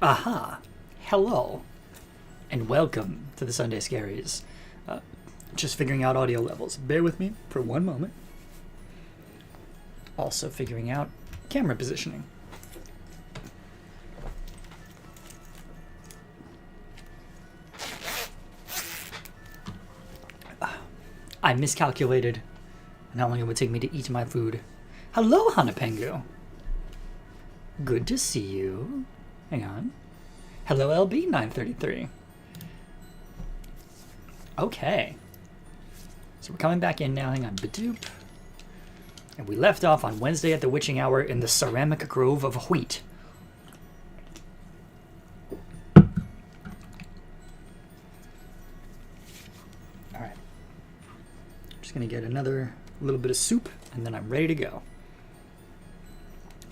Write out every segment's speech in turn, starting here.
Aha! Hello, and welcome to the Sunday Scaries. Just figuring out audio levels. Bear with me for one moment. Also figuring out camera positioning. I miscalculated how long it would take me to eat my food. Hello, Hanapengu. Good to see you. Hang on. Hello, LB933. Okay. So we're coming back in now. Hang on. Badoop. And we left off on Wednesday at the witching hour in the ceramic grove of wheat. Alright. Just gonna get another little bit of soup, and then I'm ready to go.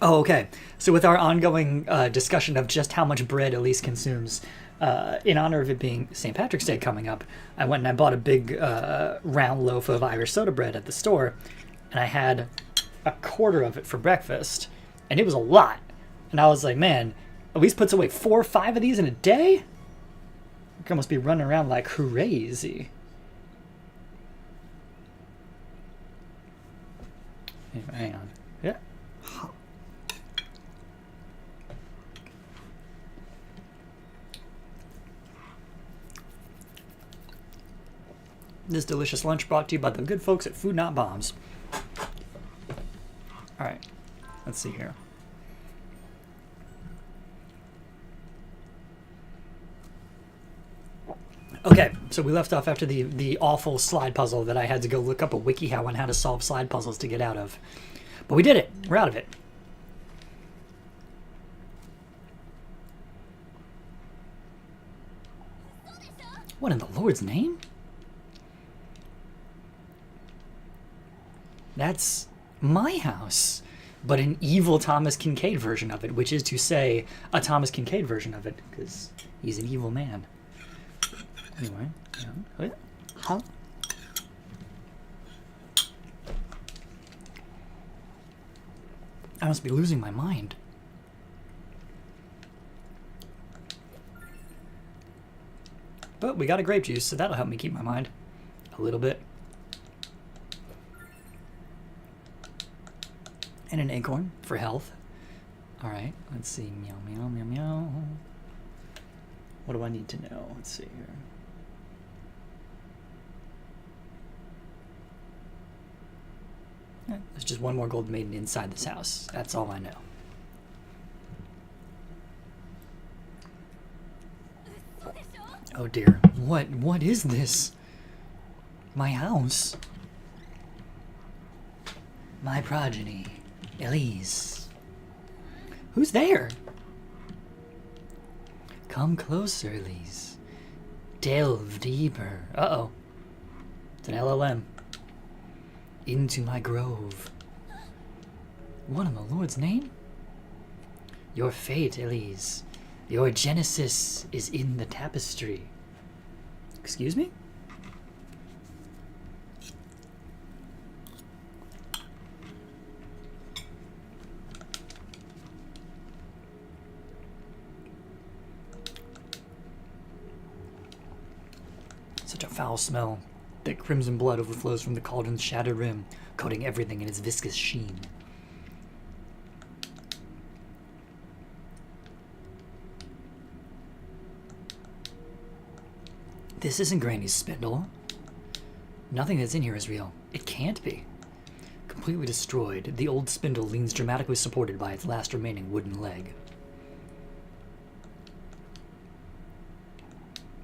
Oh, okay. So with our ongoing discussion of just how much bread Elise consumes, in honor of it being St. Patrick's Day coming up, I went and I bought a big round loaf of Irish soda bread at the store, and I had a quarter of it for breakfast, and it was a lot. And I was like, man, Elise puts away 4 or 5 of these in a day? You can almost be running around like crazy. Anyway, hang on. Yeah. This delicious lunch brought to you by the good folks at Food Not Bombs. Alright, let's see here. Okay, so we left off after the awful slide puzzle that I had to go look up a WikiHow on how to solve slide puzzles to get out of. But we did it. We're out of it. What in the Lord's name? That's my house, but an evil Thomas Kincaid version of it, which is to say, a Thomas Kincaid version of it, because he's an evil man. Anyway, how? I must be losing my mind. But we got a grape juice, so that'll help me keep my mind a little bit. And an acorn for health. Alright, let's see. Meow, meow, meow, meow. What do I need to know? Let's see here. There's just one more golden maiden inside this house. That's all I know. Oh dear. What is this? My house? My progeny. Elise. Who's there? Come closer, Elise. Delve deeper. Uh-oh. It's an LLM. Into my grove. What in the Lord's name? Your fate, Elise. Your genesis is in the tapestry. Excuse me? Such a foul smell. Thick crimson blood overflows from the cauldron's shattered rim, coating everything in its viscous sheen. This isn't Granny's spindle. Nothing that's in here is real. It can't be. Completely destroyed, the old spindle leans dramatically supported by its last remaining wooden leg.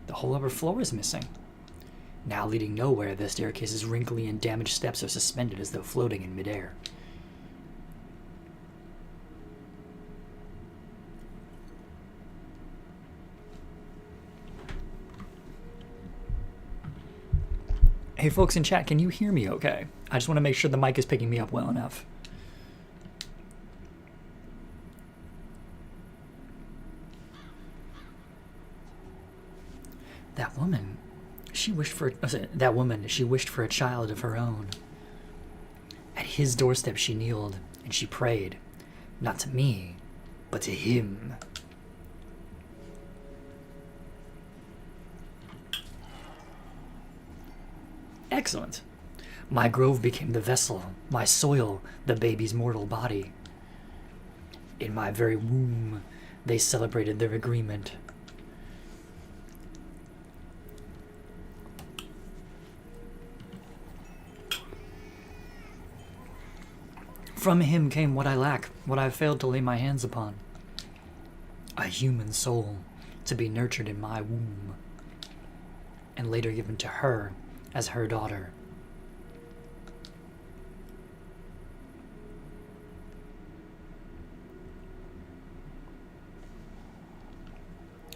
The whole upper floor is missing. Now leading nowhere, the staircase's wrinkly and damaged steps are suspended as though floating in midair. Hey folks in chat, can you hear me okay? I just want to make sure the mic is picking me up well enough. That woman, she wished for a child of her own. At his doorstep she kneeled, and she prayed, not to me, but to him. Excellent. My grove became the vessel, my soil, the baby's mortal body. In my very womb, they celebrated their agreement. From him came what I lack, what I failed to lay my hands upon. A human soul to be nurtured in my womb, and later given to her as her daughter.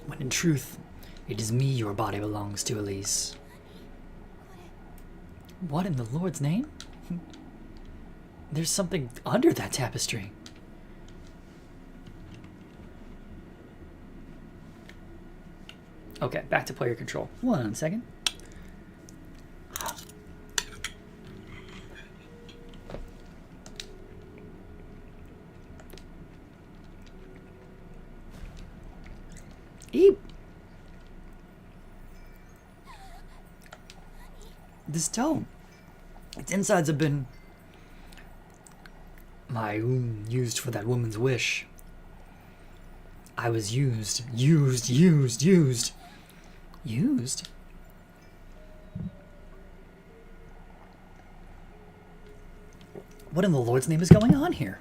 When in truth, it is me your body belongs to, Elise. What in the Lord's name? There's something under that tapestry. Okay, back to player control. 1 second. Eep. This toe. Its insides have been used for that woman's wish. I was used. Used? What in the Lord's name is going on here?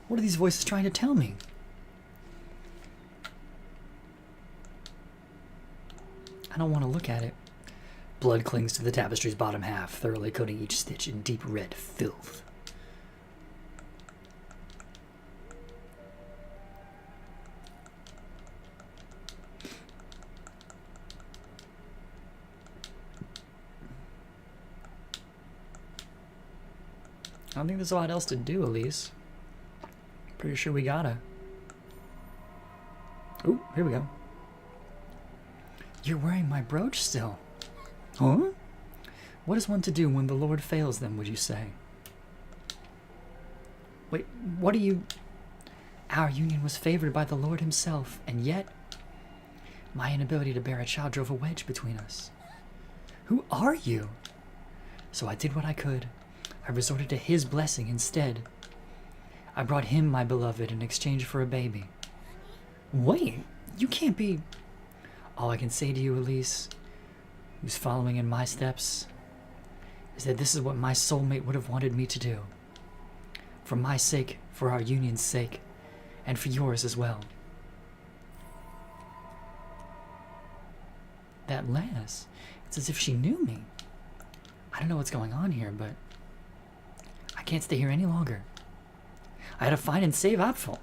What are these voices trying to tell me? I don't want to look at it. Blood clings to the tapestry's bottom half, thoroughly coating each stitch in deep red filth. I don't think there's a lot else to do, Elise. Pretty sure we gotta. Oh, here we go. You're wearing my brooch still. Huh? What is one to do when the Lord fails them, would you say? Wait, what are you... Our union was favored by the Lord himself, and yet... my inability to bear a child drove a wedge between us. Who are you? So I did what I could. I resorted to his blessing instead. I brought him my beloved in exchange for a baby. Wait, you can't be... All I can say to you, Elise, who's following in my steps, is that this is what my soulmate would have wanted me to do. For my sake, for our union's sake, and for yours as well. That lass, it's as if she knew me. I don't know what's going on here, but I can't stay here any longer. I had to find and save Apfel.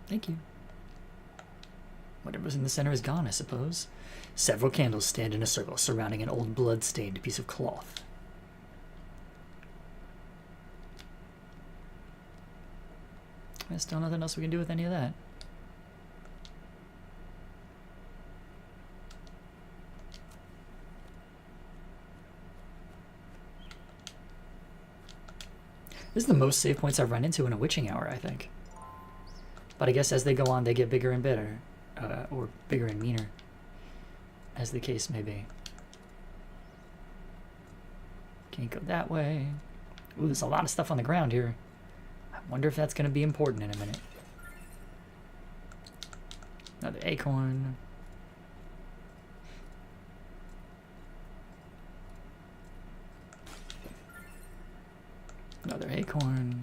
Thank you. Whatever's in the center is gone, I suppose. Several candles stand in a circle surrounding an old blood-stained piece of cloth. There's still nothing else we can do with any of that. This is the most save points I've run into in a witching hour, I think. But I guess as they go on, they get bigger and better. Or bigger and meaner. As the case may be. Can't go that way. Ooh, there's a lot of stuff on the ground here. I wonder if that's going to be important in a minute. Another acorn. Another acorn.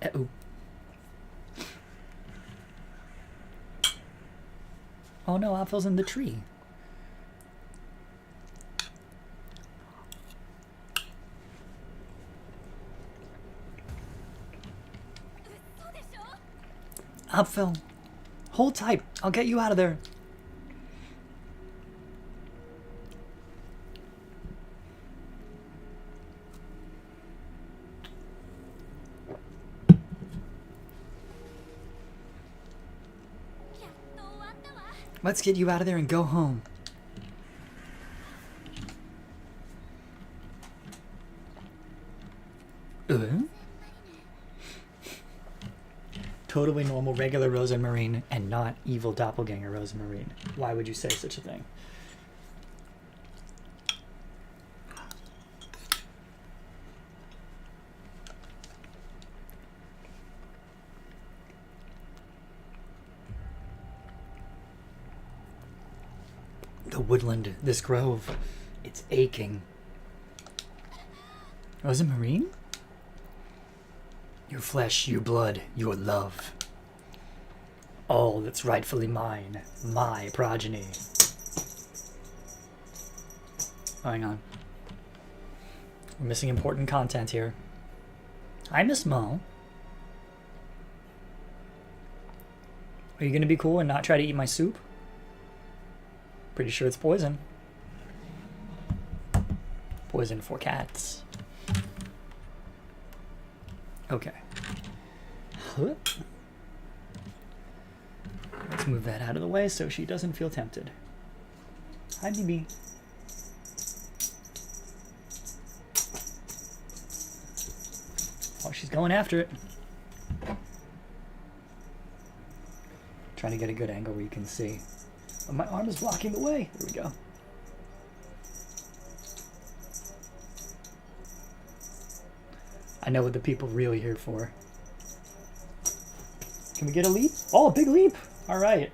Uh-oh. Oh no, Apfel's in the tree. Apfel, hold tight. I'll get you out of there. Let's get you out of there and go home. Totally normal, regular Rosamarine, and not evil doppelganger Rosamarine. Why would you say such a thing? The woodland, this grove, it's aching. Rosamarine? Your flesh, your blood, your love. All that's rightfully mine, my progeny. Oh, hang on. We're missing important content here. Hi, Miss Mo. Are you gonna be cool and not try to eat my soup? Pretty sure it's poison. Poison for cats. Okay. Let's move that out of the way so she doesn't feel tempted. Hi, BB. Oh, she's going after it. Trying to get a good angle where you can see. Oh, my arm is blocking the way. There we go. I know what the people really here for. Can we get a leap? Oh, a big leap! All right.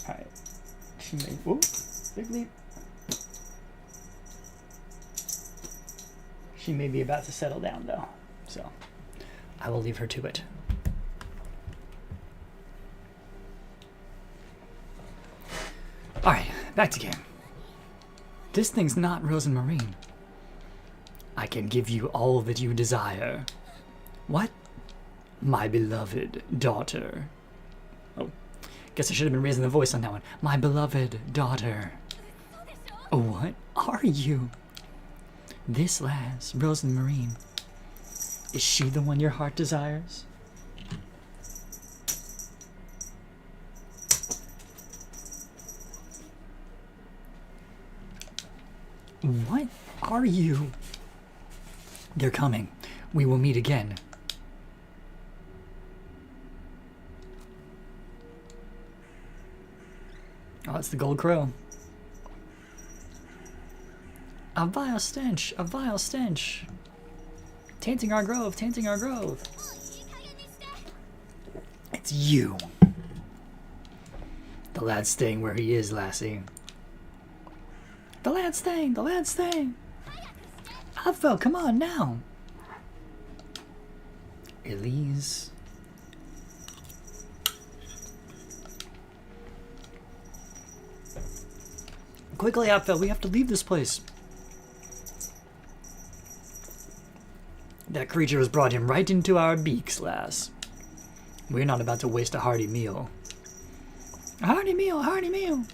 All right. She made. Whoop! Big leap. She may be about to settle down, though, so I will leave her to it. Alright, back to game. This thing's not Rosamarine. I can give you all that you desire. What? My beloved daughter. Oh, guess I should have been raising the voice on that one. My beloved daughter. Oh, what are you? This lass, Rosamarine. Is she the one your heart desires? What are you? They're coming. We will meet again. Oh, it's the gold crow. A vile stench, a vile stench. Tainting our grove, tainting our grove. It's you. The lad's staying where he is, lassie. The lad's staying, the lad's staying. Alpha, come on now. Elise. Quickly, Alpha, we have to leave this place. That creature has brought him right into our beaks, lass. We're not about to waste a hearty meal. A hearty meal, a hearty meal.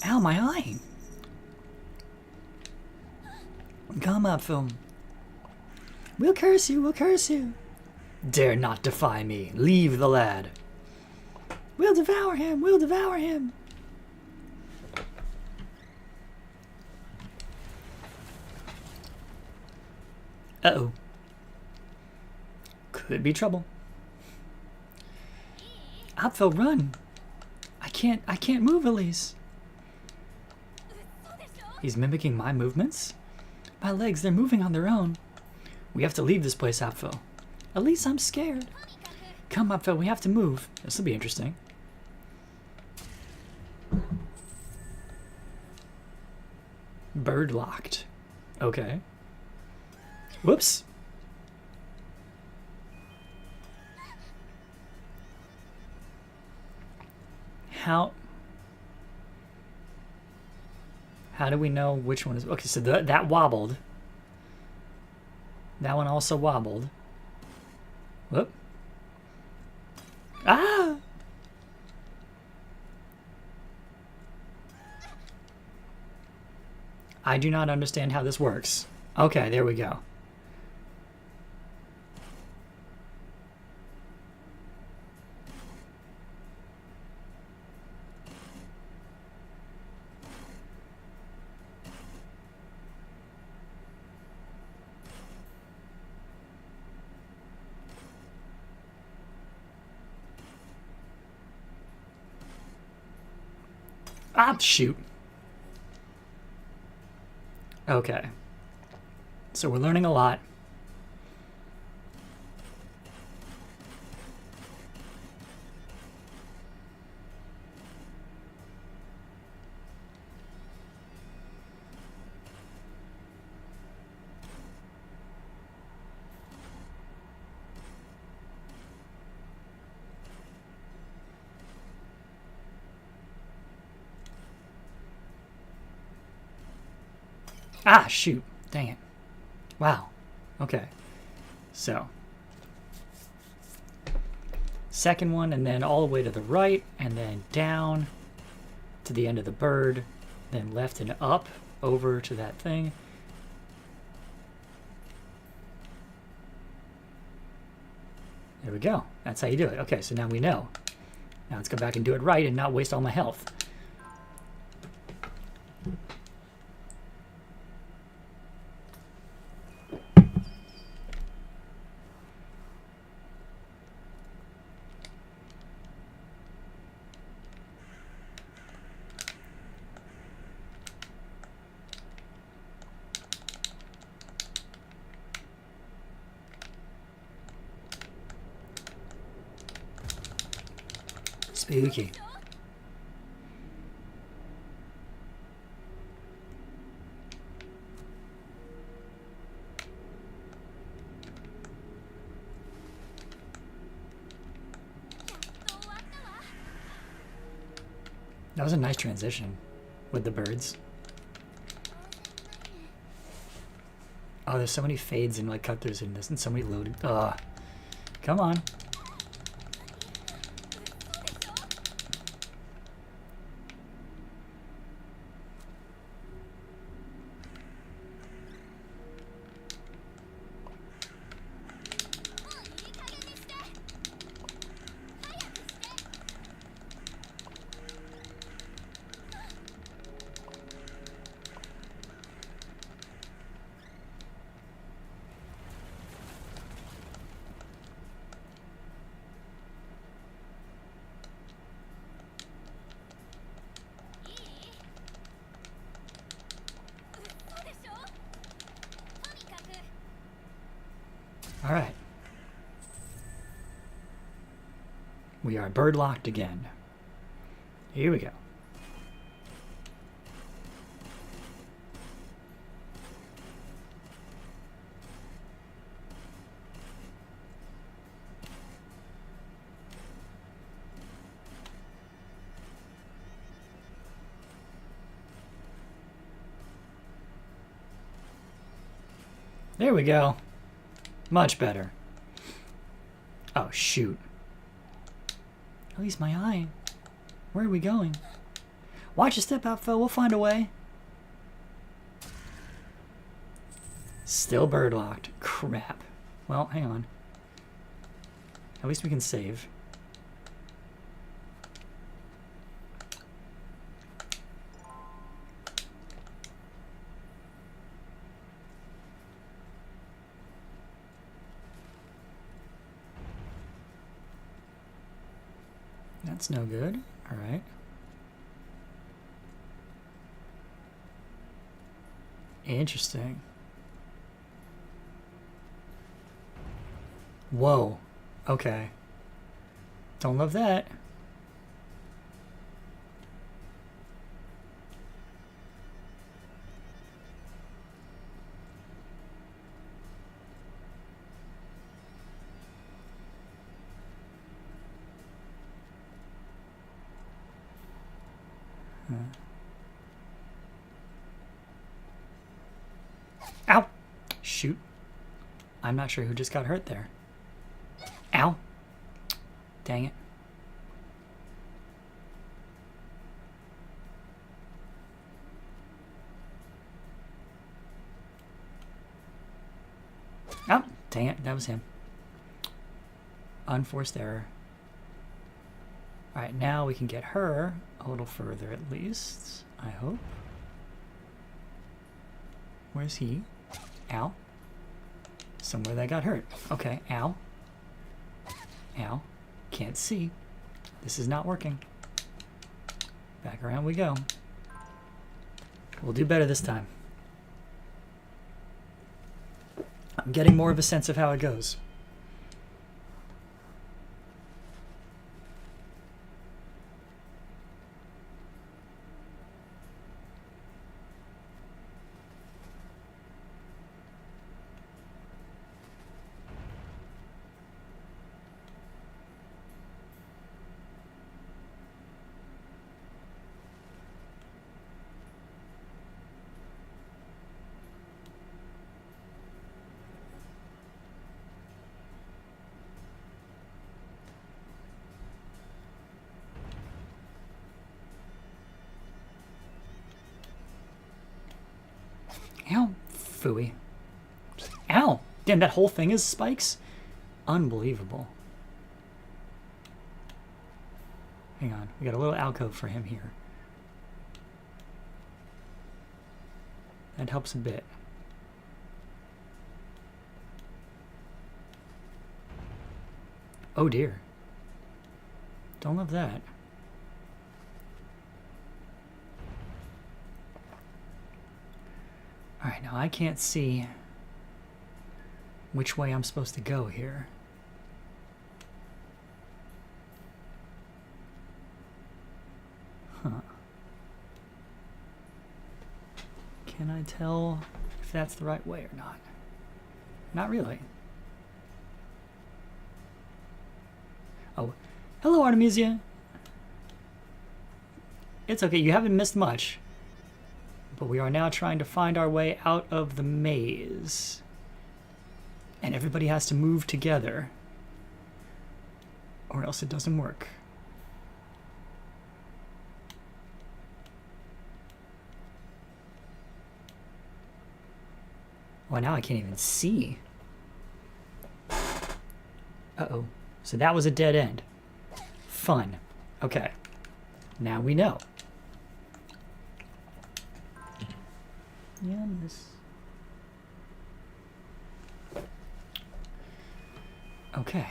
Ow, my eye. Come up, film. We'll curse you, we'll curse you. Dare not defy me. Leave the lad. We'll devour him, we'll devour him. Uh-oh. Could be trouble. Apfel, run. I can't move, Elise. He's mimicking my movements? My legs, they're moving on their own. We have to leave this place, Apfel. Elise, I'm scared. Come, Apfel, we have to move. This will be interesting. Bird locked. Okay. Whoops. How do we know which one is... Okay, so that wobbled. That one also wobbled. Whoop. Ah! I do not understand how this works. Okay, there we go. Ah, shoot. Okay. So we're learning a lot. Ah, shoot. Dang it. Wow. Okay. So. Second one, and then all the way to the right, and then down to the end of the bird, then left and up over to that thing. There we go. That's how you do it. Okay, so now we know. Now let's go back and do it right and not waste all my health. Spooky. That was a nice transition with the birds. Oh, there's so many fades and like cut-throughs in this, and so many loaded. Ugh. Come on. All right. We are bird locked again. Here we go. There we go. Much better. Oh, shoot. At least my eye. Where are we going? Watch your step out, Phil. We'll find a way. Still bird locked. Crap. Well, hang on. At least we can save. That's no good. All right. Interesting. Whoa. Okay. Don't love that. Ow! Shoot. I'm not sure who just got hurt there. Ow! Dang it. Dang it, that was him. Unforced error. Alright, now we can get her a little further at least, I hope. Where's he? Ow. Somewhere that got hurt. Okay, ow. Ow. Can't see. This is not working. Back around we go. We'll do better this time. I'm getting more of a sense of how it goes. Ow. Phooey. Ow! Damn, that whole thing is spikes? Unbelievable. Hang on. We got a little alcove for him here. That helps a bit. Oh dear. Don't love that. Alright, now I can't see which way I'm supposed to go here. Huh. Can I tell if that's the right way or not? Not really. Oh, hello Artemisia. It's okay, you haven't missed much. But we are now trying to find our way out of the maze. And everybody has to move together, or else it doesn't work. Well, now I can't even see. Uh-oh. So that was a dead end. Fun. Okay. Now we know. Yeah, this. Okay.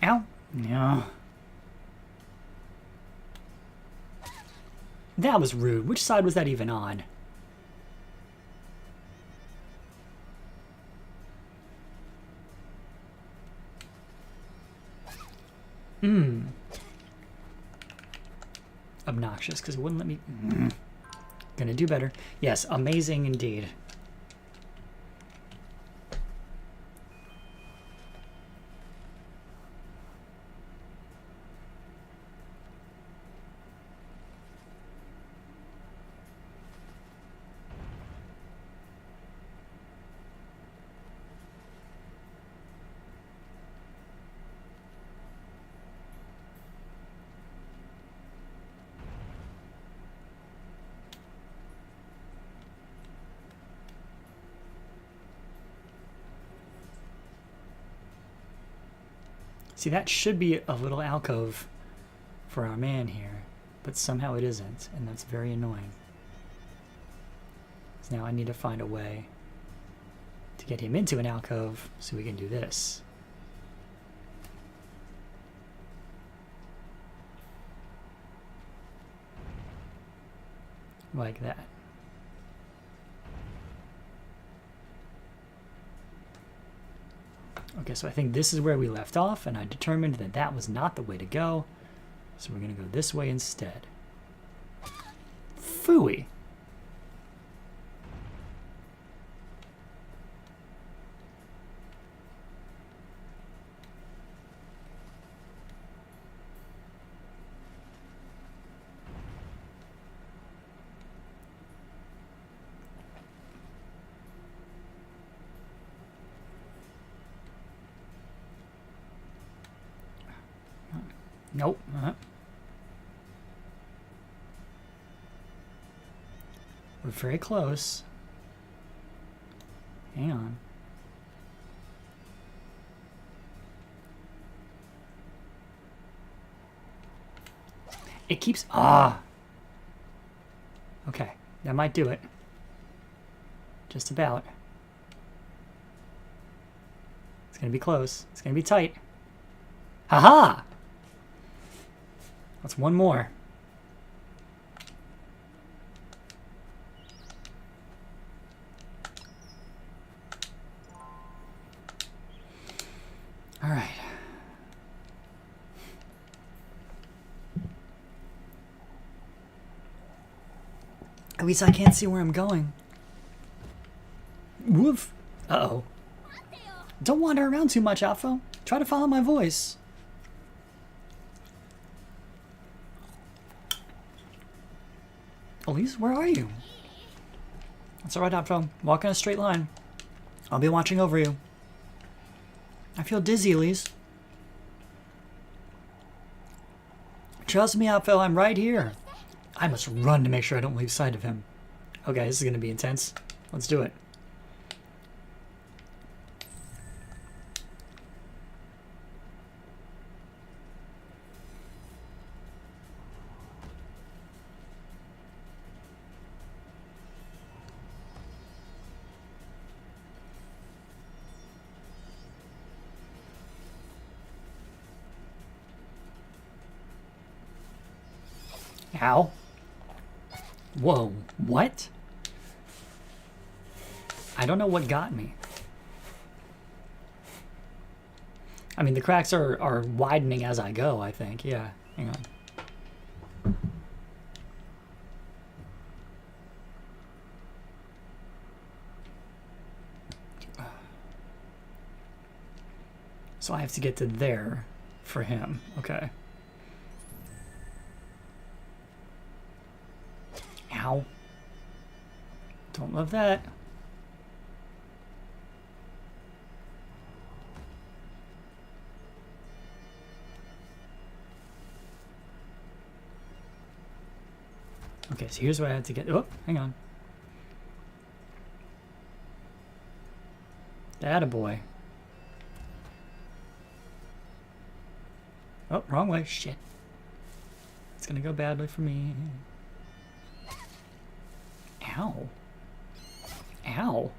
Ow. No. That was rude. Which side was that even on? Obnoxious, because it wouldn't let me... Gonna do better. Yes, amazing indeed. See, that should be a little alcove for our man here, but somehow it isn't, and that's very annoying. So now I need to find a way to get him into an alcove so we can do this. Like that. Okay, so I think this is where we left off, and I determined that that was not the way to go, so we're going to go this way instead. Phooey! Nope. We're very close. Hang on. It keeps... Ah! Okay, that might do it. Just about. It's gonna be close. It's gonna be tight. Haha! That's one more. All right. At least I can't see where I'm going. Woof. Uh-oh. Don't wander around too much, Alpha. Try to follow my voice. Elise, where are you? It's alright, Alpha. Walk in a straight line. I'll be watching over you. I feel dizzy, Elise. Trust me, Alpha, I'm right here. I must run to make sure I don't lose sight of him. Okay, this is going to be intense. Let's do it. Ow. Whoa, what? I don't know what got me. I mean, the cracks are widening as I go, I think. Yeah, hang on. So I have to get to there for him. Okay. Ow. Don't love that. Okay, so here's where I have to get... Oh, hang on. Attaboy. Oh, wrong way. Shit. It's gonna go badly for me. Ow. Ow.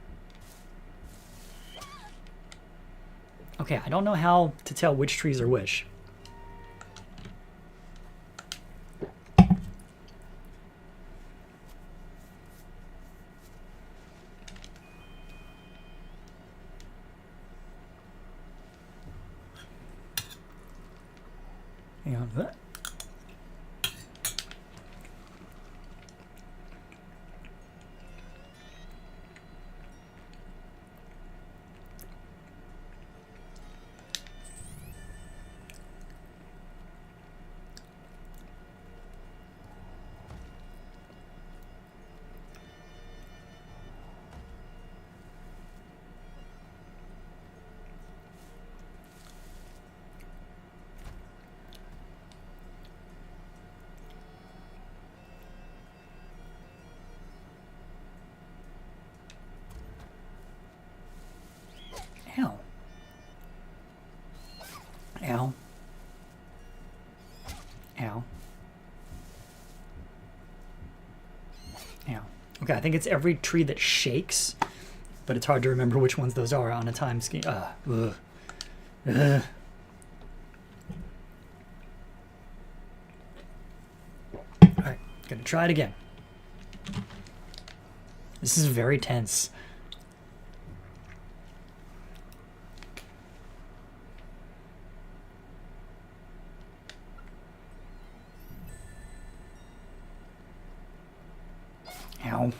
Okay, I don't know how to tell which trees are which. Hang on. What? Ow. Ow. Ow. Ow. Okay, I think it's every tree that shakes, but it's hard to remember which ones those are on a time scheme. Alright, gonna try it again. This is very tense. Ow.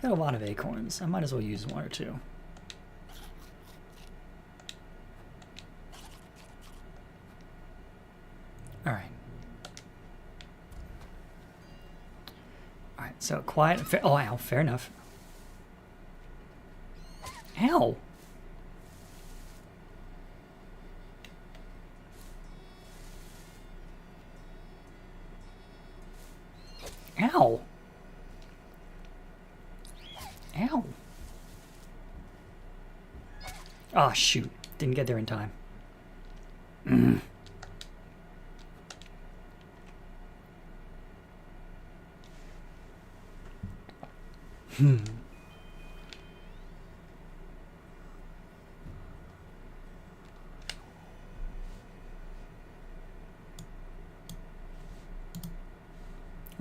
Got a lot of acorns. I might as well use one or two. Alright. Alright, so quiet. Oh, ow, fair enough. Ow! Ow! Ow! Oh, shoot. Didn't get there in time.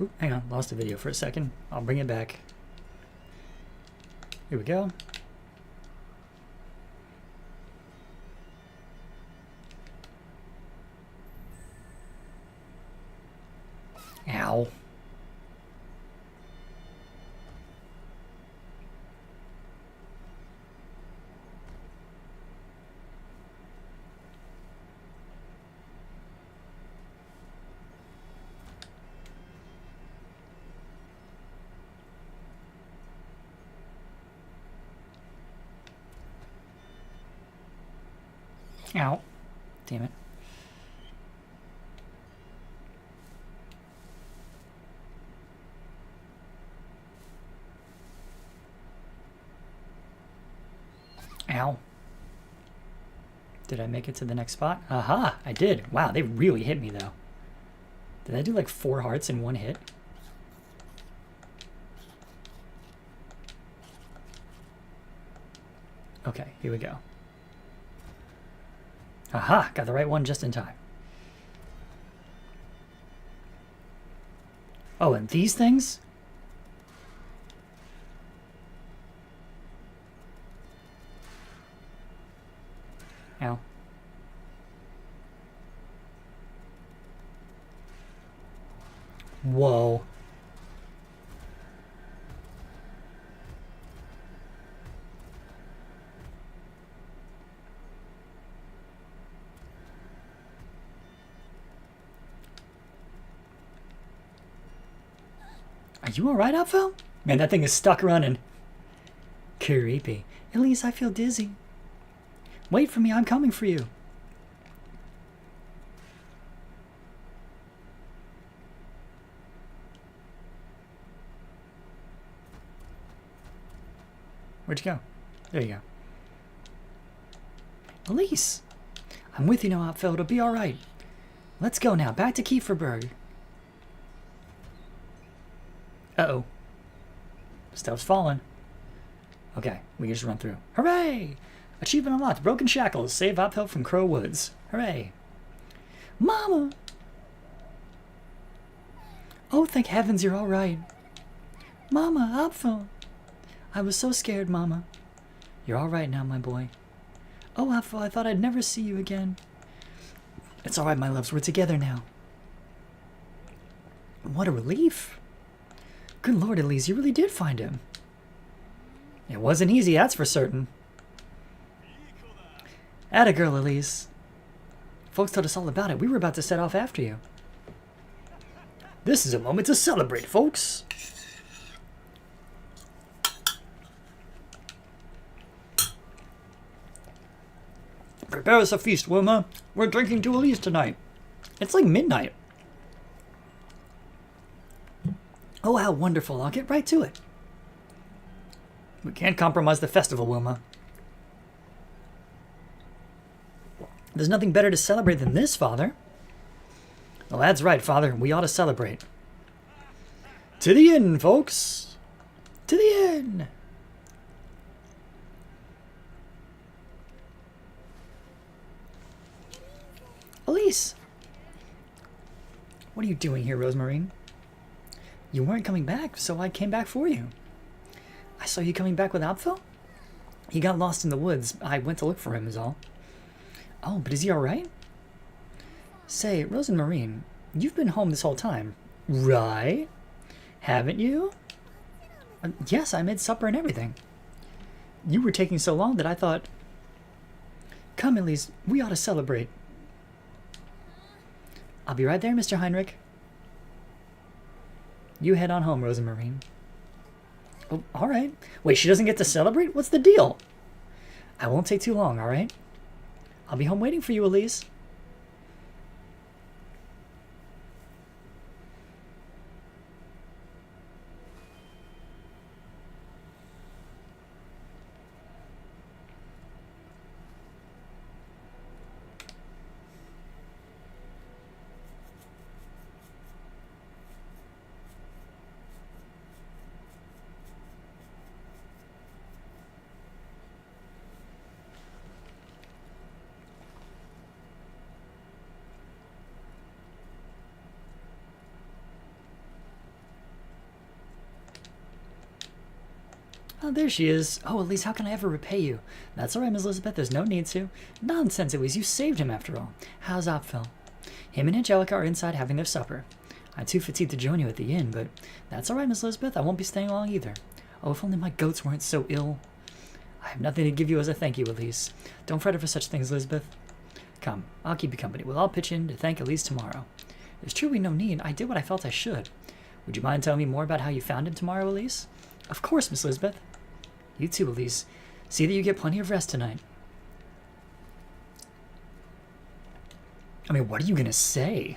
Ooh, hang on, lost the video for a second. I'll bring it back. Here we go. Ow. Ow. Damn it. Ow. Did I make it to the next spot? Aha! I did. Wow, they really hit me, though. Did I do like 4 hearts in one hit? Okay, here we go. Aha! Got the right one just in time. Oh, and these things? Ow. Whoa. Are you alright, Outfell? Man, that thing is stuck running. Creepy. At least I feel dizzy. Wait for me, I'm coming for you. Where'd you go? There you go. Elise! I'm with you now, Outfell. It'll be alright. Let's go now. Back to Kieferberg. Uh-oh. Stuff's falling. Okay, we can just run through. Hooray! Achievement unlocked. Broken Shackles. Save Outfell from Crow Woods. Hooray. Mama! Oh, thank heavens you're alright. Mama, Outfell. I was so scared, Mama. You're alright now, my boy. Oh, Outfell, I thought I'd never see you again. It's alright, my loves. We're together now. What a relief. Good Lord, Elise, you really did find him. It wasn't easy, that's for certain. Atta girl, Elise. Folks told us all about it. We were about to set off after you. This is a moment to celebrate, folks. Prepare us a feast, Wilma. We're drinking to Elise tonight. It's like midnight. Oh, how wonderful. I'll get right to it. We can't compromise the festival, Wilma. There's nothing better to celebrate than this, Father. The lad's right, Father. We ought to celebrate. To the inn, folks. To the inn. Elise. What are you doing here, Rosemarine? You weren't coming back, so I came back for you. I saw you coming back with Outfell? He got lost in the woods. I went to look for him is all. Oh, but is he alright? Say, Rosemarine, you've been home this whole time, right? Haven't you? Yes, I made supper and everything. You were taking so long that I thought... Come, Elise, we ought to celebrate. I'll be right there, Mr. Heinrich. You head on home, Rosamarine. Oh, all right. Wait, she doesn't get to celebrate? What's the deal? I won't take too long, all right? I'll be home waiting for you, Elise. Oh, there she is. Oh, Elise, how can I ever repay you? That's all right, Miss Elizabeth. There's no need to. Nonsense, Elise. You saved him, after all. How's Apfel? Him and Angelica are inside having their supper. I'm too fatigued to join you at the inn, but that's all right, Miss Elizabeth. I won't be staying long either. Oh, if only my goats weren't so ill. I have nothing to give you as a thank you, Elise. Don't fret over such things, Elizabeth. Come, I'll keep you company. We'll all pitch in to thank Elise tomorrow. There's truly no need. I did what I felt I should. Would you mind telling me more about how you found him tomorrow, Elise? Of course, Miss Elizabeth. You too, Elise. See that you get plenty of rest tonight. I mean, what are you going to say?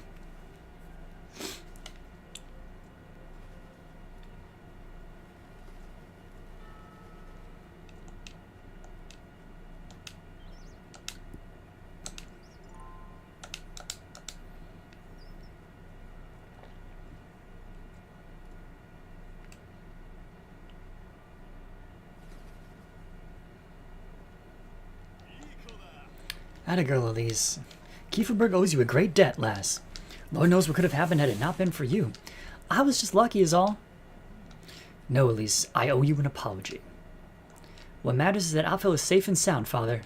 Atta girl, Elise. Kieferberg owes you a great debt, lass. Lord knows what could have happened had it not been for you. I was just lucky is all. No, Elise, I owe you an apology. What matters is that Apfel is safe and sound, Father.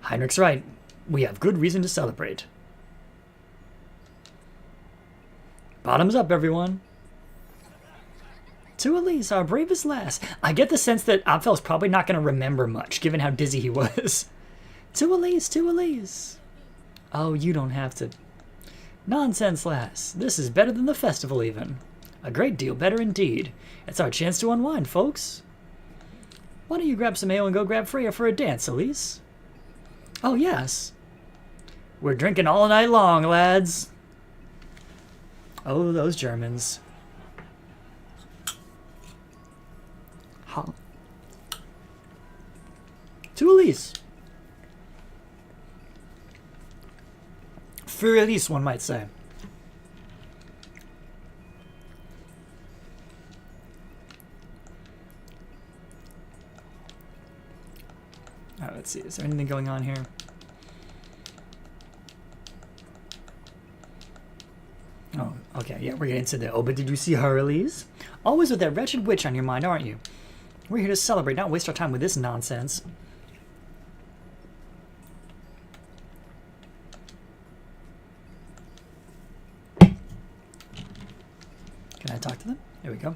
Heinrich's right. We have good reason to celebrate. Bottoms up, everyone. To Elise, our bravest lass. I get the sense that Apfel's probably not going to remember much, given how dizzy he was. To Elise, to Elise. Oh, you don't have to. Nonsense, lass. This is better than the festival, even. A great deal better indeed. It's our chance to unwind, folks. Why don't you grab some ale and go grab Freya for a dance, Elise? Oh, yes. We're drinking all night long, lads. Oh, those Germans. Huh. To Elise. For Elise, one might say. Alright, let's see. Is there anything going on here? Oh, okay. Yeah, we're getting into the... Oh, but did you see her, Elise? Always with that wretched witch on your mind, aren't you? We're here to celebrate, not waste our time with this nonsense. Can I talk to them? There we go.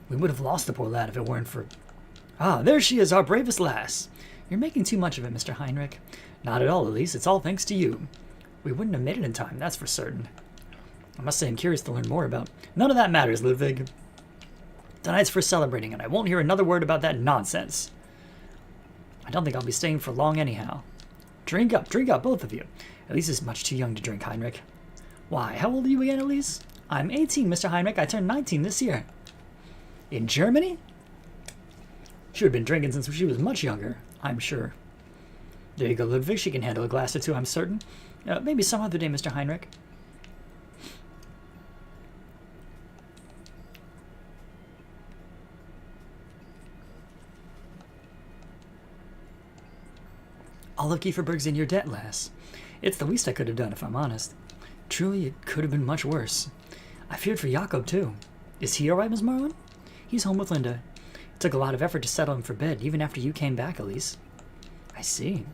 We would have lost the poor lad if it weren't for... Ah, there she is, our bravest lass. You're making too much of it, Mr. Heinrich. Not at all, Elise. It's all thanks to you. We wouldn't have made it in time, that's for certain. I must say I'm curious to learn more about... None of that matters, Ludwig. Tonight's for celebrating, and I won't hear another word about that nonsense. I don't think I'll be staying for long anyhow. Drink up, both of you. Elise is much too young to drink, Heinrich. Why, how old are you again, Elise? I'm 18, Mr. Heinrich. I turned 19 this year. In Germany? She would have been drinking since she was much younger, I'm sure. There you go, Ludwig. She can handle a glass or two, I'm certain. Maybe some other day, Mr. Heinrich. All of Kieferberg's in your debt, lass. It's the least I could have done, if I'm honest. Truly, it could have been much worse. I feared for Jakob, too. Is he alright, Miss Marlin? He's home with Linda. It took a lot of effort to settle him for bed, even after you came back, Elise. I see.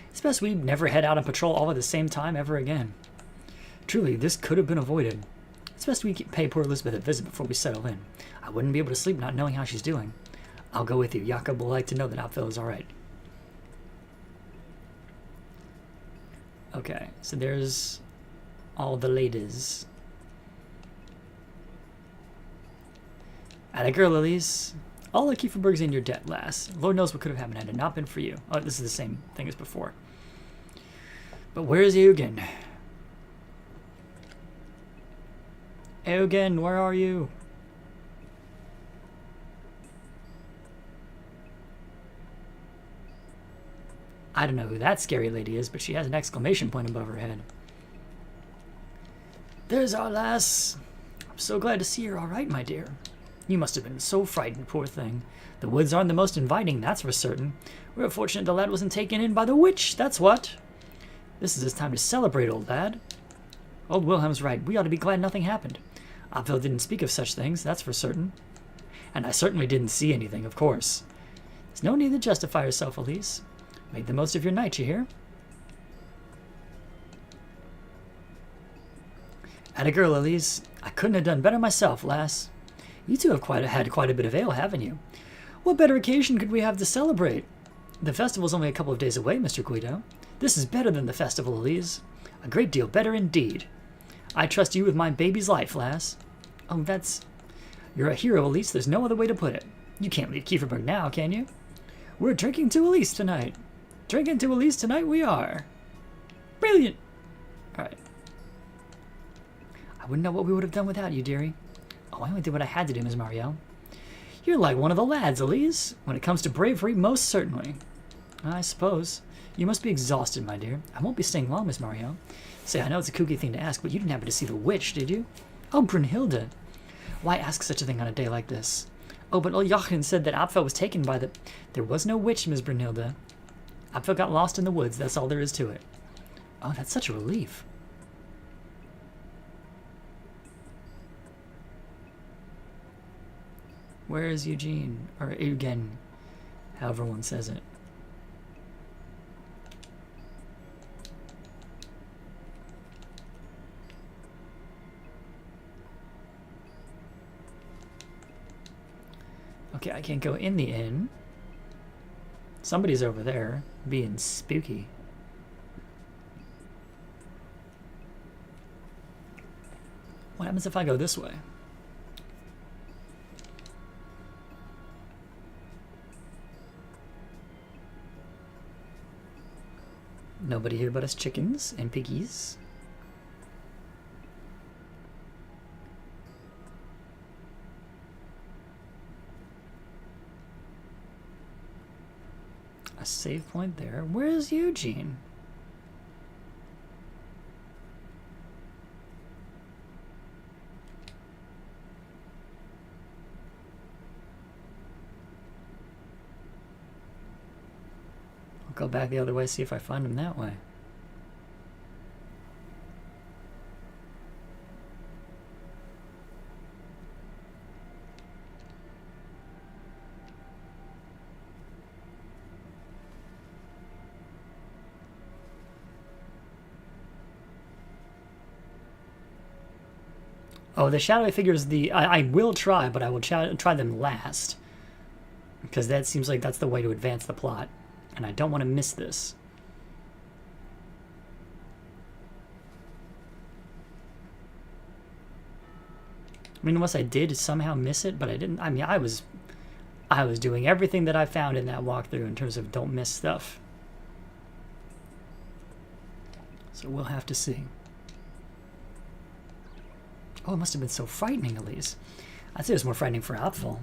It's best we never head out on patrol all at the same time ever again. Truly, this could have been avoided. It's best we pay poor Elizabeth a visit before we settle in. I wouldn't be able to sleep not knowing how she's doing. I'll go with you. Jakob will like to know that Apfel is alright. Okay, so there's all the ladies. Atta girl, Elise. All of Kieferberg's in your debt, lass. Lord knows what could have happened had it not been for you. Oh, this is the same thing as before. But where's Eugen? Eugen, where are you? I don't know who that scary lady is, but she has an exclamation point above her head. There's our lass. I'm so glad to see her all right, my dear. You must have been so frightened, poor thing. The woods aren't the most inviting, that's for certain. We're fortunate the lad wasn't taken in by the witch, that's what. This is his time to celebrate, old lad. Old Wilhelm's right. We ought to be glad nothing happened. Apfel didn't speak of such things, that's for certain. And I certainly didn't see anything, of course. There's no need to justify yourself, Elise. Make the most of your night, you hear? Atta girl, Elise. I couldn't have done better myself, lass. You two have had quite a bit of ale, haven't you? What better occasion could we have to celebrate? The festival's only a couple of days away, Mr. Guido. This is better than the festival, Elise. A great deal better indeed. I trust you with my baby's life, lass. Oh, that's... You're a hero, Elise. There's no other way to put it. You can't leave Kieferberg now, can you? We're drinking to Elise tonight. Drinking to Elise tonight we are. Brilliant. All right. I wouldn't know what we would have done without you, dearie. Oh, I only did what I had to do, Ms. Marielle. You're like one of the lads, Elise. When it comes to bravery, most certainly. I suppose. You must be exhausted, my dear. I won't be staying long, Miss Marielle. Say, I know it's a kooky thing to ask, but you didn't happen to see the witch, did you? Oh, Brunhilde. Why ask such a thing on a day like this? Oh, but old Jochen said that Apfel was taken by the... There was no witch, Miss Brunhilde. Apfel got lost in the woods, that's all there is to it. Oh, that's such a relief. Where is Eugene? Or Eugen, however one says it. Okay, I can't go in the inn. Somebody's over there, being spooky. What happens if I go this way? Nobody here but us chickens and piggies. A save point there. Where's Eugene? I'll go back the other way, see if I find him that way. Oh, the shadowy figures, I will try, but I will try them last. Because that seems like that's the way to advance the plot. And I don't want to miss this. I mean, unless I did somehow miss it, but I didn't. I mean, I was doing everything that I found in that walkthrough in terms of don't miss stuff. So we'll have to see. Oh, it must have been so frightening, Elise. I'd say it was more frightening for Apfel.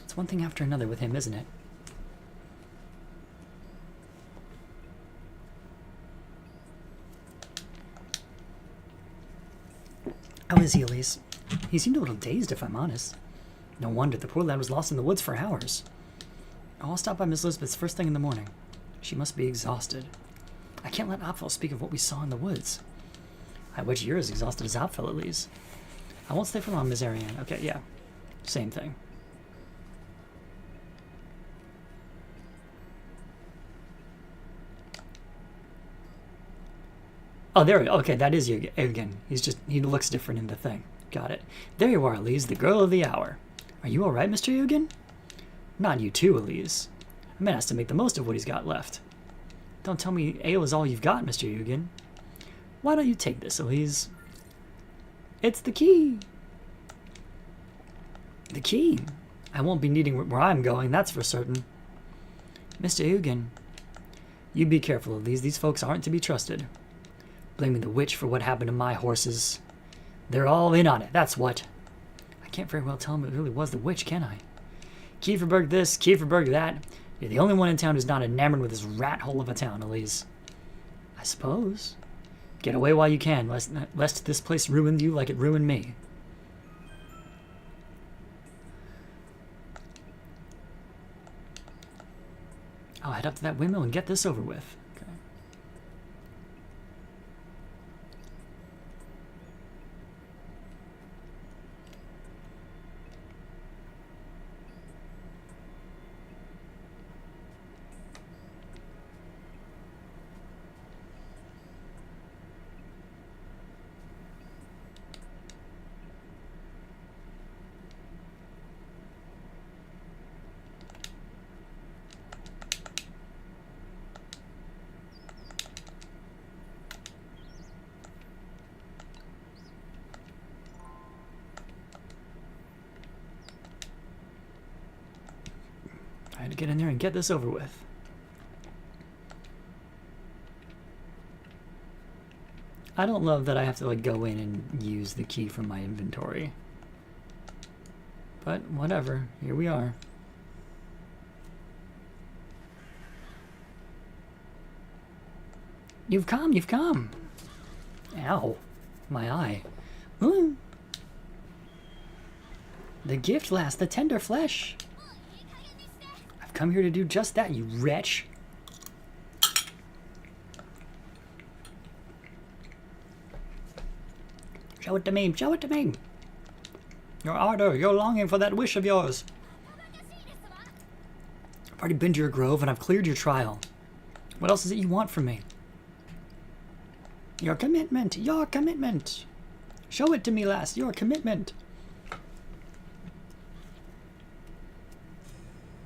It's one thing after another with him, isn't it? How is he, Elise? He seemed a little dazed, if I'm honest. No wonder, the poor lad was lost in the woods for hours. I'll stop by Miss Elizabeth's first thing in the morning. She must be exhausted. I can't let Apfel speak of what we saw in the woods. I wish you're as exhausted as Apfel, at least. I won't stay for long, Miss Ariane. Okay, yeah. Same thing. Oh, there we go. Okay, that is Eugen. He looks different in the thing. got it. There you are, Elise, the girl of the hour. Are you alright, Mr. Eugen? Not you too, Elise. A man has to make the most of what he's got left. Don't tell me ale is all you've got, Mr. Eugen. Why don't you take this, Elise? It's the key. The key? I won't be needing where I'm going, that's for certain. Mr. Eugen, you be careful, Elise. These folks aren't to be trusted. Blaming the witch for what happened to my horses. They're all in on it, that's what. I can't very well tell him it really was the witch, can I? Kieferberg this, Kieferberg that. You're the only one in town who's not enamored with this rat hole of a town, Elise. I suppose. Get away while you can, lest this place ruin you like it ruined me. I'll head up to that windmill and get this over with. Okay. I had to get in there and get this over with. I don't love that I have to like go in and use the key from my inventory. But whatever, here we are. You've come, you've come. Ow, my eye. Ooh. The gift lass, the tender flesh. I've come here to do just that, you wretch. Show it to me, show it to me. Your ardor, your longing for that wish of yours. I've already been to your grove and I've cleared your trial. What else is it you want from me? Your commitment, your commitment. Show it to me, lass, your commitment.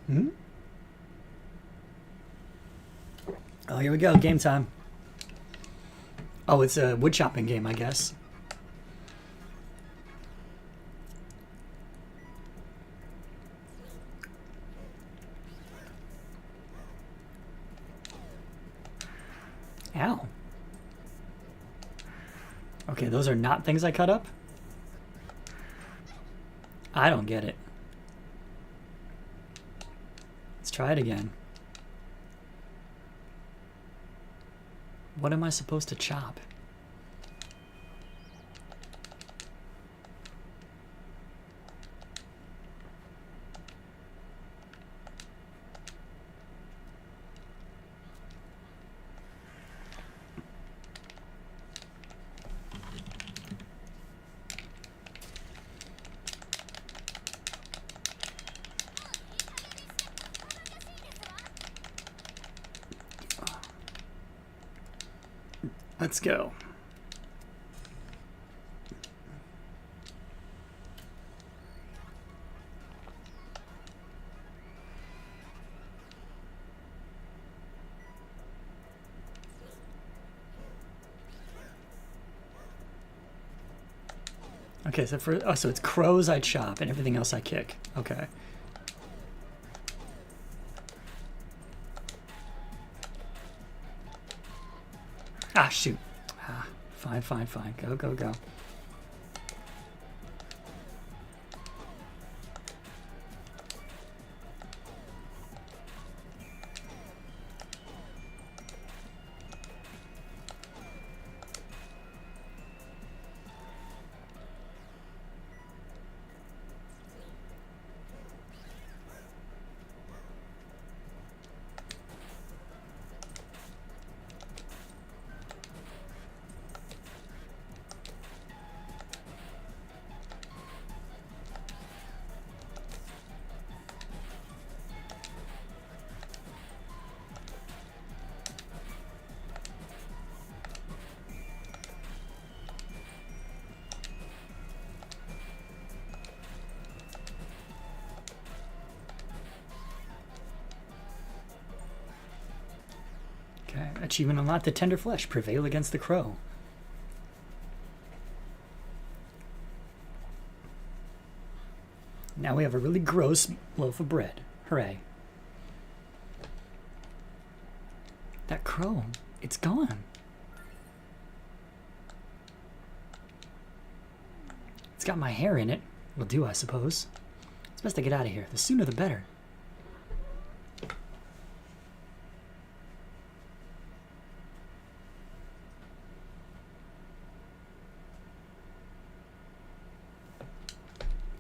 Hmm? Oh, here we go, game time. Oh, it's a wood chopping game, I guess. Ow. Okay, those are not things I cut up? I don't get it. Let's try it again. What am I supposed to chop? Let's go. Okay, so so it's crows I chop and everything else I kick. Okay. Ah, shoot. Ah, fine, fine, fine. Go, go, go. Okay, achievement unlocked. The tender flesh prevail against the crow. Now we have a really gross loaf of bread. Hooray. That crow, it's gone. It's got my hair in it. Will do, I suppose. It's best to get out of here. The sooner the better.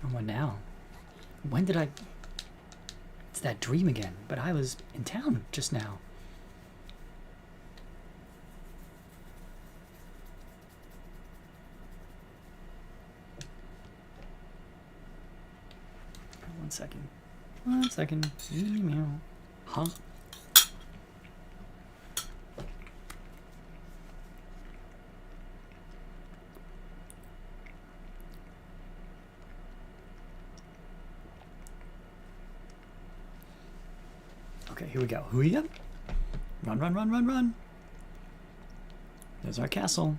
And what now? When did I... It's that dream again, but I was in town just now. One second. 1 second. Huh? Okay, here we go. Hoo-yah! Run, run, run, run, run. There's our castle.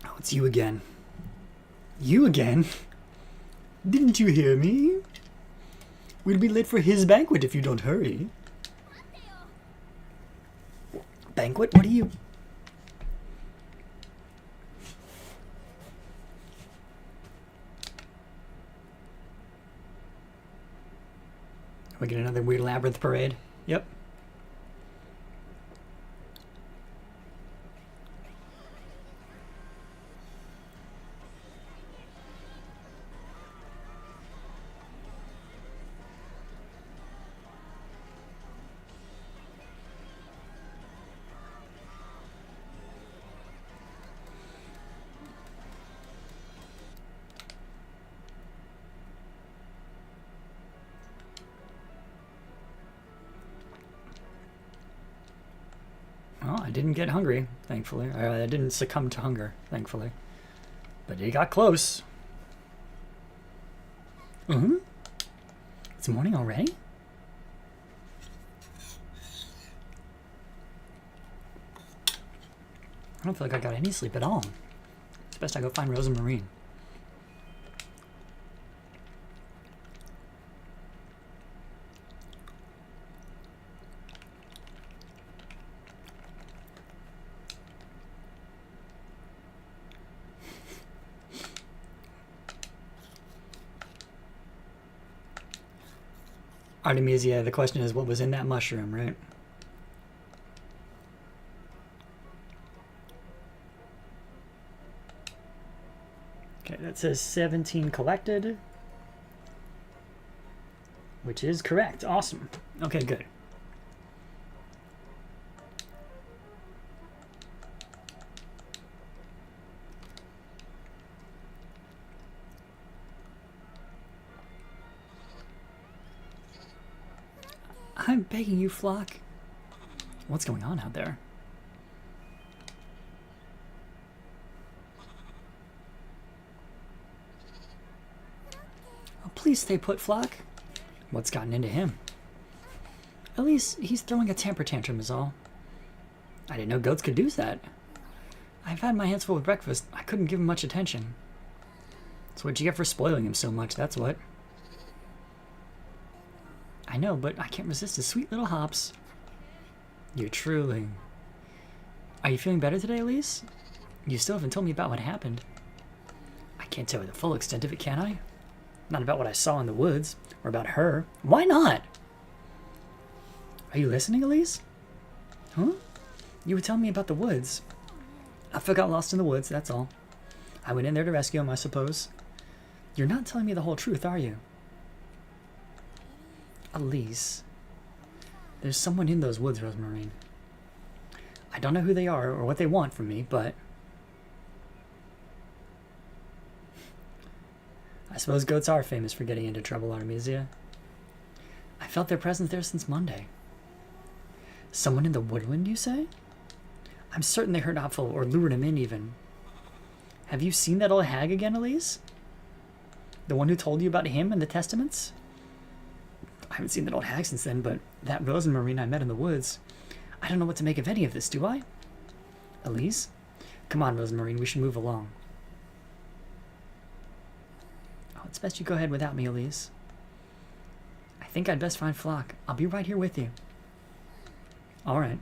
Oh, it's you again. You again? Didn't you hear me? We'll be late for his banquet if you don't hurry. Banquet? What are you... We get another weird labyrinth parade. Yep. Well, I didn't get hungry, thankfully. I didn't succumb to hunger, thankfully. But it got close. It's morning already? I don't feel like I got any sleep at all. It's best I go find Rose and Marine. Artemisia, the question is what was in that mushroom, right? Okay, that says 17 collected, which is correct. Awesome. Okay, good. I'm begging you, Flock. What's going on out there? Oh, please stay put, Flock. What's gotten into him? At least he's throwing a temper tantrum is all. I didn't know goats could do that. I've had my hands full with breakfast. I couldn't give him much attention. That's what you get for spoiling him so much, that's what. I know, but I can't resist his sweet little hops. You're truly... Are you feeling better today, Elise? You still haven't told me about what happened. I can't tell you the full extent of it, can I? Not about what I saw in the woods, or about her. Why not? Are you listening, Elise? Huh? You were telling me about the woods. I got lost in the woods, that's all. I went in there to rescue him, I suppose. You're not telling me the whole truth, are you? Elise. There's someone in those woods, Rosemarine. I don't know who they are or what they want from me, but... I suppose goats are famous for getting into trouble, Artemisia. I felt their presence there since Monday. Someone in the woodland, you say? I'm certain they heard Apfel or lured him in even. Have you seen that old hag again, Elise? The one who told you about him and the testaments? I haven't seen that old hag since then, but that Rosemarine I met in the woods. I don't know what to make of any of this, do I? Elise? Come on, Rosemarine, we should move along. Oh, it's best you go ahead without me, Elise. I think I'd best find Flock. I'll be right here with you. All right.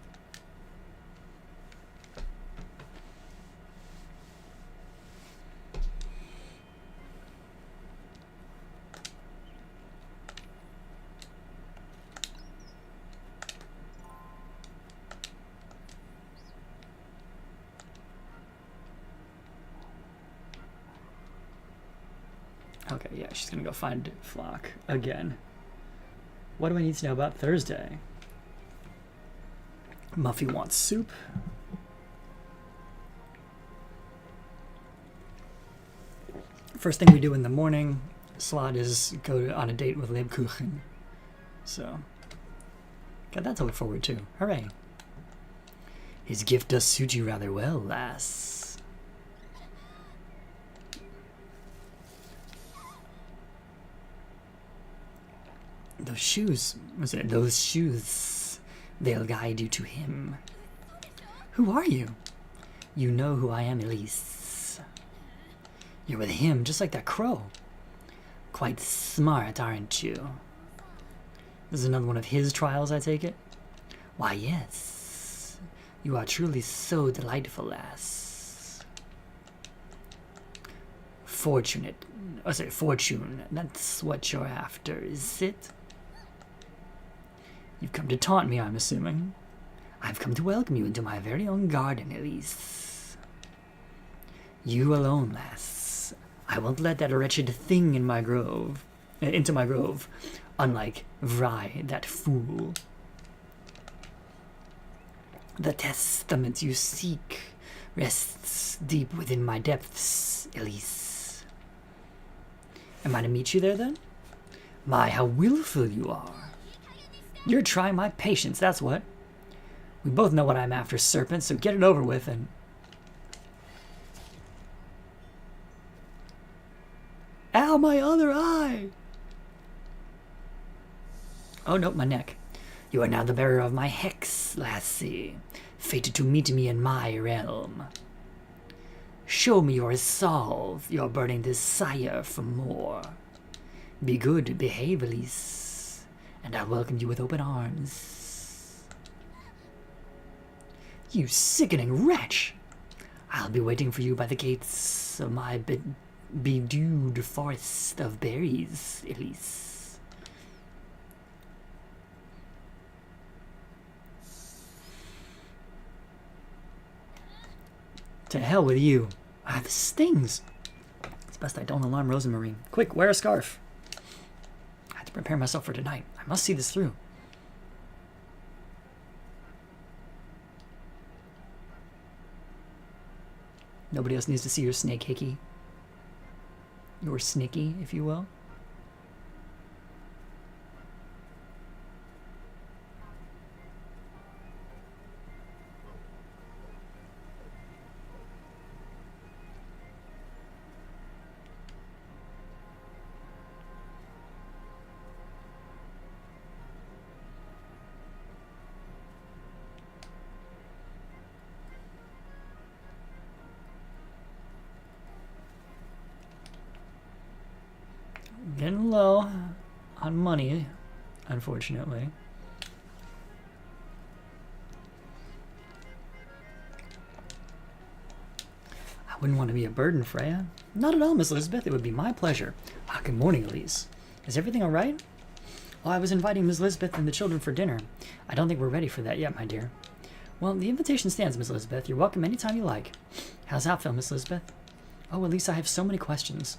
Okay, yeah, she's gonna go find Flock again. What do I need to know about Thursday? Muffy wants soup. First thing we do in the morning, Slot is go on a date with Lebkuchen. So, got that to look forward to. Hooray. His gift does suit you rather well, lass. Those shoes, those shoes, they'll guide you to him. Who are you? You know who I am, Elise. You're with him, just like that crow. Quite smart, aren't you? This is another one of his trials, I take it? Why, yes. You are truly so delightful, lass. Fortune, that's what you're after, is it? You've come to taunt me, I'm assuming. I've come to welcome you into my very own garden, Elise. You alone, lass. I won't let that wretched thing into my grove. Unlike Vry, that fool. The testament you seek rests deep within my depths, Elise. Am I to meet you there, then? My, how willful you are. You're trying my patience, that's what. We both know what I'm after, serpent, so get it over with and... Ow, my other eye! Oh, no, my neck. You are now the bearer of my hex, lassie, fated to meet me in my realm. Show me your resolve, your burning desire for more. Be good, behave, Elise, and I'll welcome you with open arms. You sickening wretch! I'll be waiting for you by the gates of my bedewed forest of berries, Elise. To hell with you. Ah, this stings. It's best I don't alarm Rosemarine. Quick, wear a scarf. I have to prepare myself for tonight. I must see this through. Nobody else needs to see your snake hickey. Your snicky, if you will. Getting low on money, unfortunately. I wouldn't want to be a burden, Freya. Not at all, Miss Elizabeth. It would be my pleasure. Ah, good morning, Elise. Is everything all right? Oh, I was inviting Miss Elizabeth and the children for dinner. I don't think we're ready for that yet, my dear. Well, the invitation stands, Miss Elizabeth. You're welcome anytime you like. How's that feel, Miss Elizabeth? Oh, Elise, I have so many questions.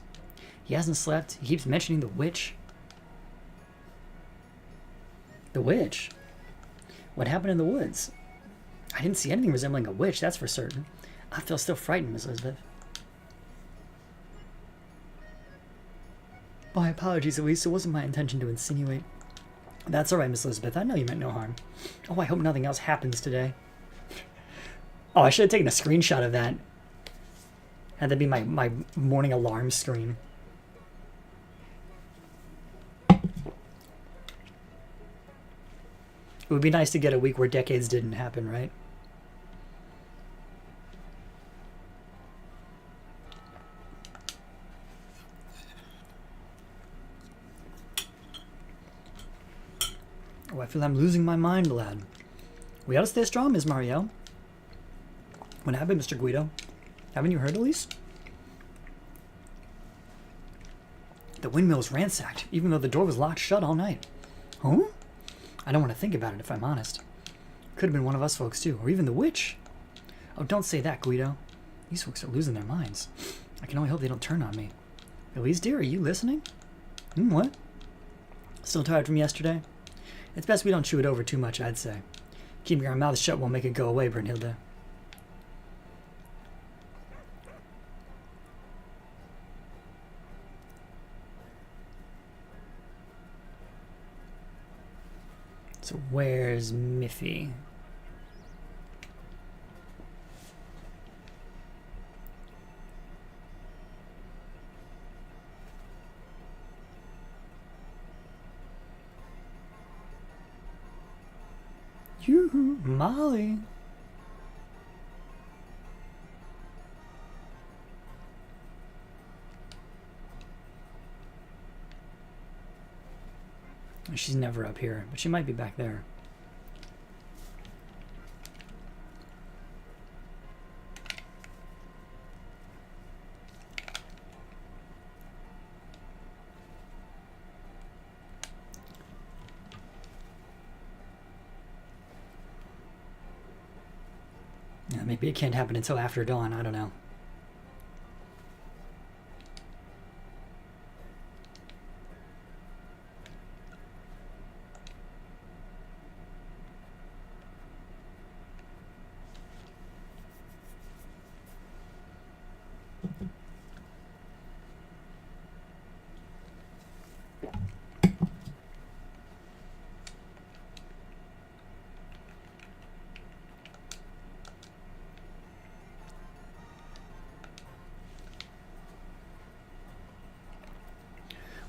He hasn't slept. He keeps mentioning the witch. The witch? What happened in the woods? I didn't see anything resembling a witch, that's for certain. I feel still frightened, Miss Elizabeth. My apologies, Elise. It wasn't my intention to insinuate. That's all right, Miss Elizabeth. I know you meant no harm. Oh, I hope nothing else happens today. Oh, I should have taken a screenshot of that. Had that be my morning alarm screen. It would be nice to get a week where decades didn't happen, right? Oh, I feel I'm losing my mind, lad. We ought to stay strong, Ms. Marielle. What happened, Mr. Guido? Haven't you heard, Elise? The windmill's ransacked, even though the door was locked shut all night. Huh? I don't want to think about it, if I'm honest. Could have been one of us folks, too, or even the witch. Oh, don't say that, Guido. These folks are losing their minds. I can only hope they don't turn on me. Elise, dear, are you listening? What? Still tired from yesterday? It's best we don't chew it over too much, I'd say. Keeping our mouths shut won't make it go away, Brunhilde. So where's Miffy? Yoo-hoo, Molly. She's never up here, but she might be back there. Yeah, maybe it can't happen until after dawn, I don't know.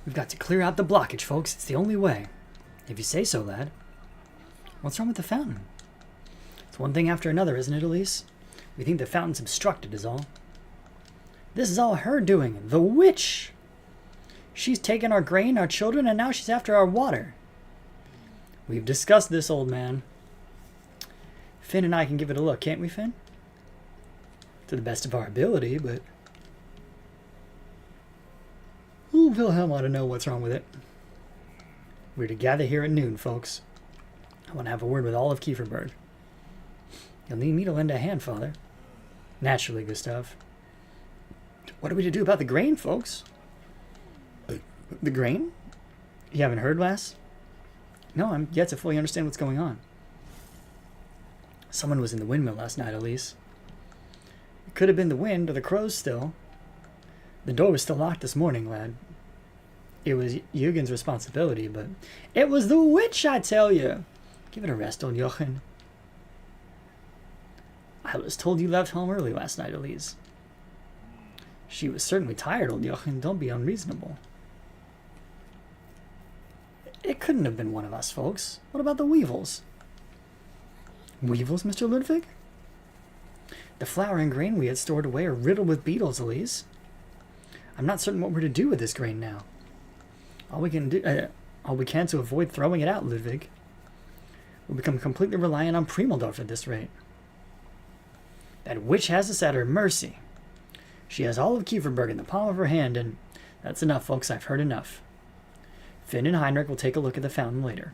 We've got to clear out the blockage, folks. It's the only way. If you say so, lad. What's wrong with the fountain? It's one thing after another, isn't it, Elise? We think the fountain's obstructed is all. This is all her doing. The witch! She's taken our grain, our children, and now she's after our water. We've discussed this, old man. Finn and I can give it a look, can't we, Finn? To the best of our ability, but... Ooh, Wilhelm ought to know what's wrong with it. We're to gather here at noon, folks. I want to have a word with all of Kieferberg. You'll need me to lend a hand, Father. Naturally, Gustav. What are we to do about the grain, folks? The grain? You haven't heard, lass? No, I'm yet to fully understand what's going on. Someone was in the windmill last night, Elise. It could have been the wind or the crows still. The door was still locked this morning, lad. It was Eugen's responsibility, but... It was the witch, I tell you! Give it a rest, old Jochen. I was told you left home early last night, Elise. She was certainly tired, old Jochen. Don't be unreasonable. It couldn't have been one of us, folks. What about the weevils? Weevils, Mr. Ludwig? The flour and grain we had stored away are riddled with beetles, Elise. I'm not certain what we're to do with this grain now. All we can to avoid throwing it out, Ludwig. We'll become completely reliant on Primeldorf at this rate. That witch has us at her mercy. She has all of Kieferberg in the palm of her hand, and that's enough, folks. I've heard enough. Finn and Heinrich will take a look at the fountain later.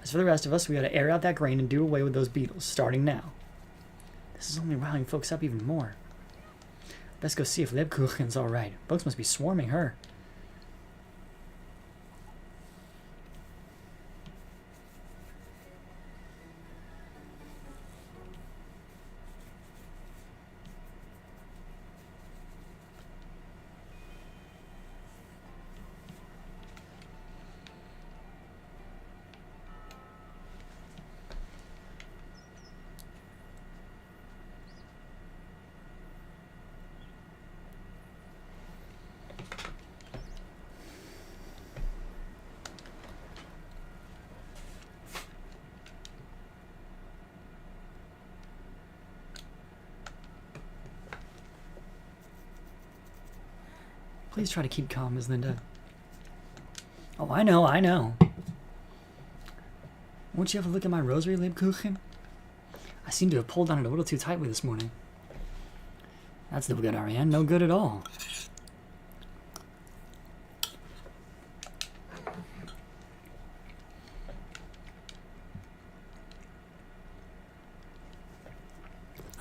As for the rest of us, we ought to air out that grain and do away with those beetles, starting now. This is only riling folks up even more. Best go see if Lebkuchen's all right. Bugs must be swarming her. Please try to keep calm, Miss Linda. Oh, I know, I know. Won't you have a look at my rosary, Lebkuchen? I seem to have pulled on it a little too tightly this morning. That's no good, Ariane. No good at all.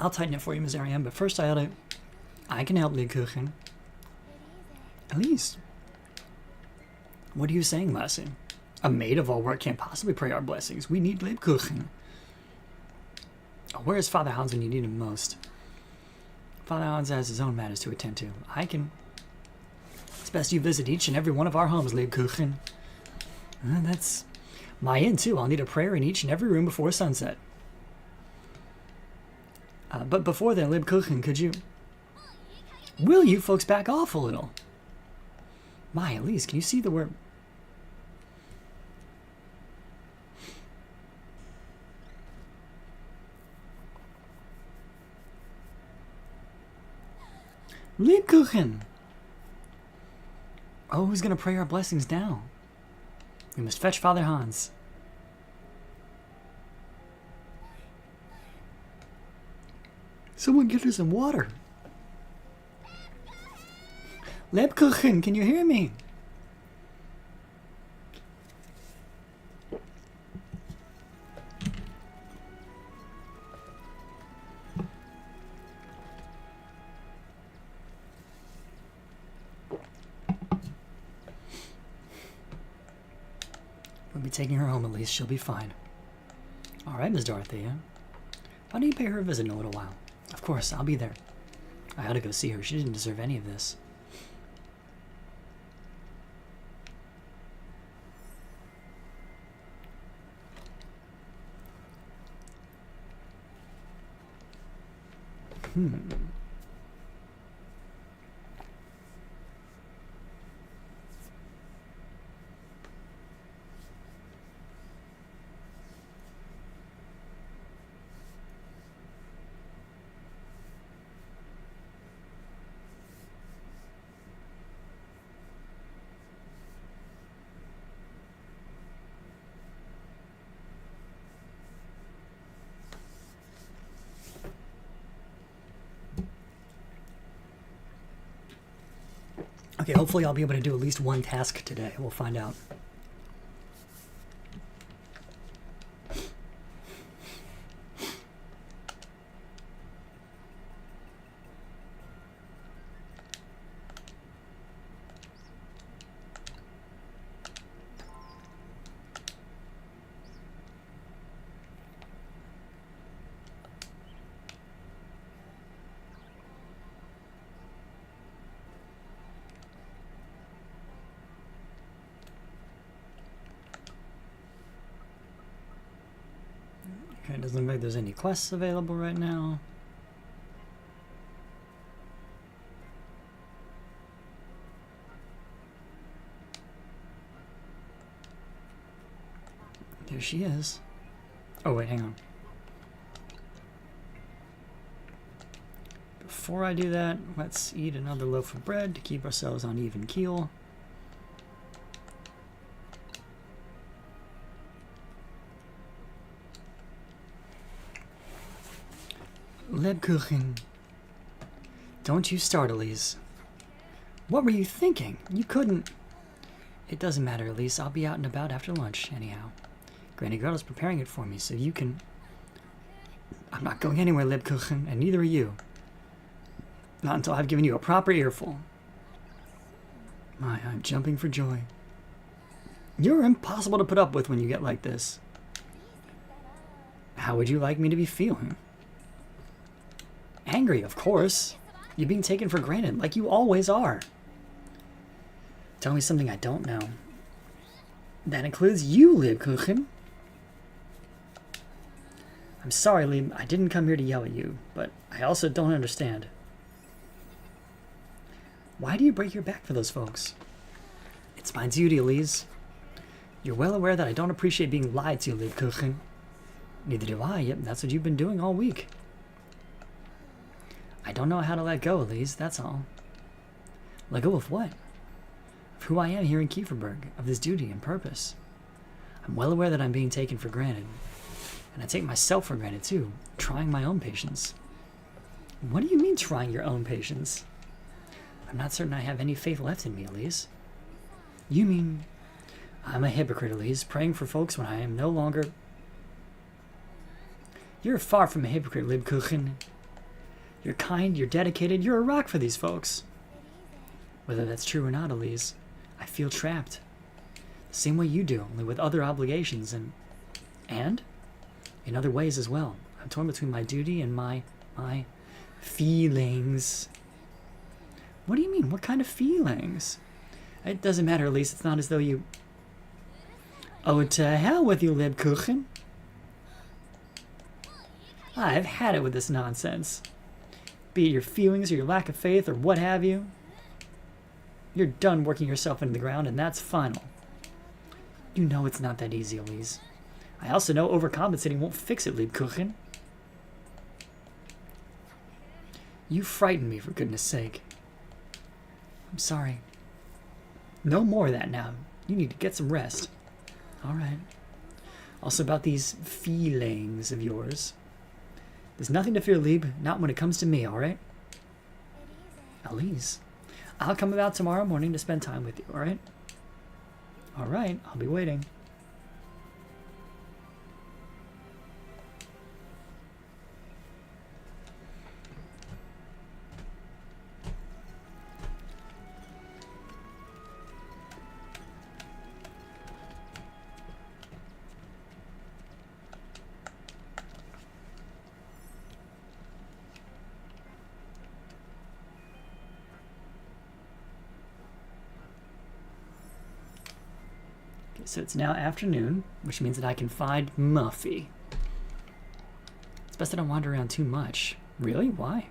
I'll tighten it for you, Miss Ariane, but first I can help, Lebkuchen. Elise. What are you saying, Lassie? A maid of all work can't possibly pray our blessings. We need Lebkuchen. Oh, where is Father Hans when you need him most? Father Hans has his own matters to attend to. It's best you visit each and every one of our homes, Lebkuchen. That's my inn, too. I'll need a prayer in each and every room before sunset. But before then, Lebkuchen, could you... Will you folks back off a little? My, Elise, can you see the word... Lebkuchen! Oh, who's gonna pray our blessings now? We must fetch Father Hans. Someone get her some water. Lebkuchen, can you hear me? We'll be taking her home at least. She'll be fine. All right, Miss Dorothea. Why don't you pay her a visit in a little while? Of course, I'll be there. I ought to go see her. She didn't deserve any of this. Okay, hopefully I'll be able to do at least one task today. We'll find out. Okay, it doesn't look like there's any quests available right now. There she is. Oh wait, hang on. Before I do that, let's eat another loaf of bread to keep ourselves on even keel. Lebkuchen. Don't you start, Elise. What were you thinking? You couldn't... It doesn't matter, Elise. I'll be out and about after lunch, anyhow. Granny Gretel's preparing it for me, so you can... I'm not going anywhere, Lebkuchen, and neither are you. Not until I've given you a proper earful. My, I'm jumping for joy. You're impossible to put up with when you get like this. How would you like me to be feeling? Angry, of course. You're being taken for granted, like you always are. Tell me something I don't know. That includes you, Lebkuchen. I'm sorry, Leb. I didn't come here to yell at you, but I also don't understand. Why do you break your back for those folks? It's my duty, Elise. You're well aware that I don't appreciate being lied to, Lebkuchen. Neither do I. Yep, that's what you've been doing all week. I don't know how to let go, Elise, that's all. Let go of what? Of who I am here in Kieferberg, of this duty and purpose. I'm well aware that I'm being taken for granted. And I take myself for granted, too, trying my own patience. What do you mean, trying your own patience? I'm not certain I have any faith left in me, Elise. You mean... I'm a hypocrite, Elise, praying for folks when I am no longer... You're far from a hypocrite, Liebkuchen. You're kind, you're dedicated, you're a rock for these folks. Whether that's true or not, Elise, I feel trapped. The same way you do, only with other obligations and in other ways as well. I'm torn between my duty and my feelings. What do you mean? What kind of feelings? It doesn't matter, Elise. It's not as though you... Oh, to hell with you, Liebkuchen. I've had it with this nonsense. Be it your feelings or your lack of faith or what have you. You're done working yourself into the ground, and that's final. You know it's not that easy, Elise. I also know overcompensating won't fix it, Liebkuchen. You frighten me, for goodness sake. I'm sorry. No more of that now. You need to get some rest. All right. Also about these feelings of yours. There's nothing to fear, Lieb. Not when it comes to me, all right? Elise, I'll come about tomorrow morning to spend time with you, all right? All right, I'll be waiting. So it's now afternoon, which means that I can find Muffy. It's best I don't wander around too much. Really? Why?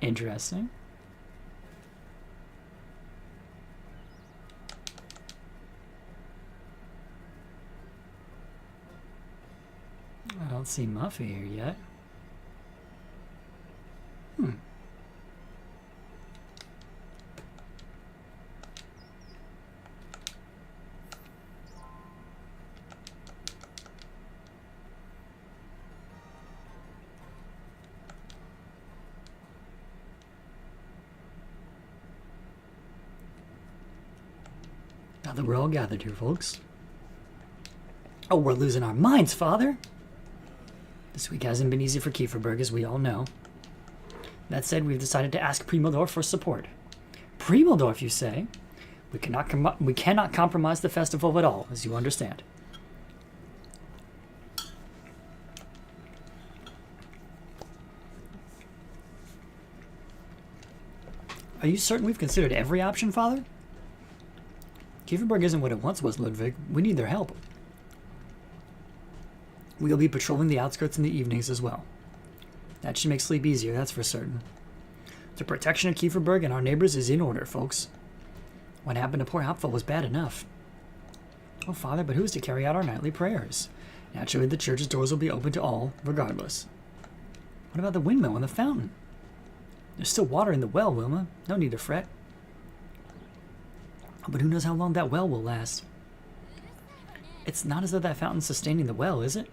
Interesting. I don't see Muffy here yet. Now that we're all gathered here, folks. Oh, we're losing our minds, Father! This week hasn't been easy for Kieferberg, as we all know. That said, we've decided to ask Primaldorf for support. Primaldorf, you say? We cannot compromise the festival at all, as you understand. Are you certain we've considered every option, Father? Kieferberg isn't what it once was, Ludwig. We need their help. We'll be patrolling the outskirts in the evenings as well. That should make sleep easier, that's for certain. The protection of Kieferberg and our neighbors is in order, folks. What happened to poor Hopfel was bad enough. Oh, Father, but who's to carry out our nightly prayers? Naturally, the church's doors will be open to all, regardless. What about the windmill and the fountain? There's still water in the well, Wilma. No need to fret. But who knows how long that well will last? It's not as though that fountain's sustaining the well, is it?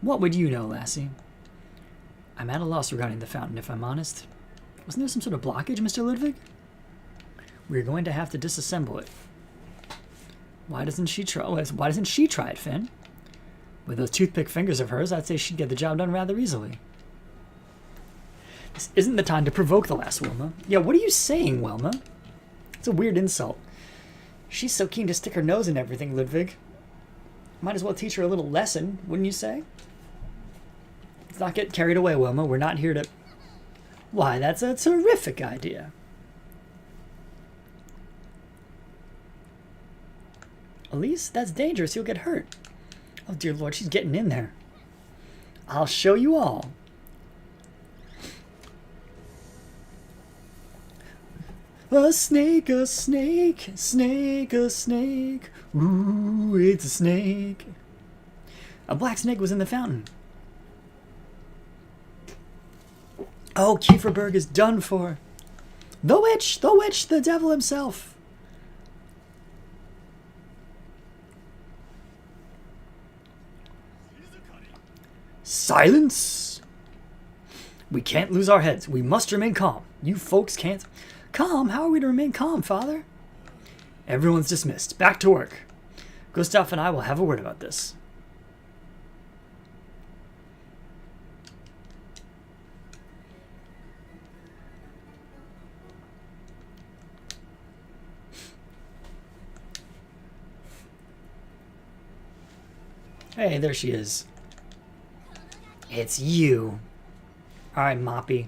What would you know, lassie? I'm at a loss regarding the fountain, if I'm honest. Wasn't there some sort of blockage, Mr. Ludwig? We're going to have to disassemble it. Why doesn't she try it, Finn? With those toothpick fingers of hers, I'd say she'd get the job done rather easily. This isn't the time to provoke the lass, Wilma. Yeah, what are you saying, Wilma? It's a weird insult. She's so keen to stick her nose in everything, Ludwig. Might as well teach her a little lesson, wouldn't you say? Let's not get carried away, Wilma. We're not here to... Why, that's a terrific idea. Elise, that's dangerous. You'll get hurt. Oh, dear Lord, she's getting in there. I'll show you all. A snake, a snake, snake, a snake. Ooh, it's a snake. A black snake was in the fountain. Oh, Kieferberg is done for. The witch, the devil himself. Silence! We can't lose our heads. We must remain calm. You folks can't. Calm? How are we to remain calm, Father? Everyone's dismissed. Back to work. Gustav and I will have a word about this. Hey, there she is. It's you. Alright, Moppy.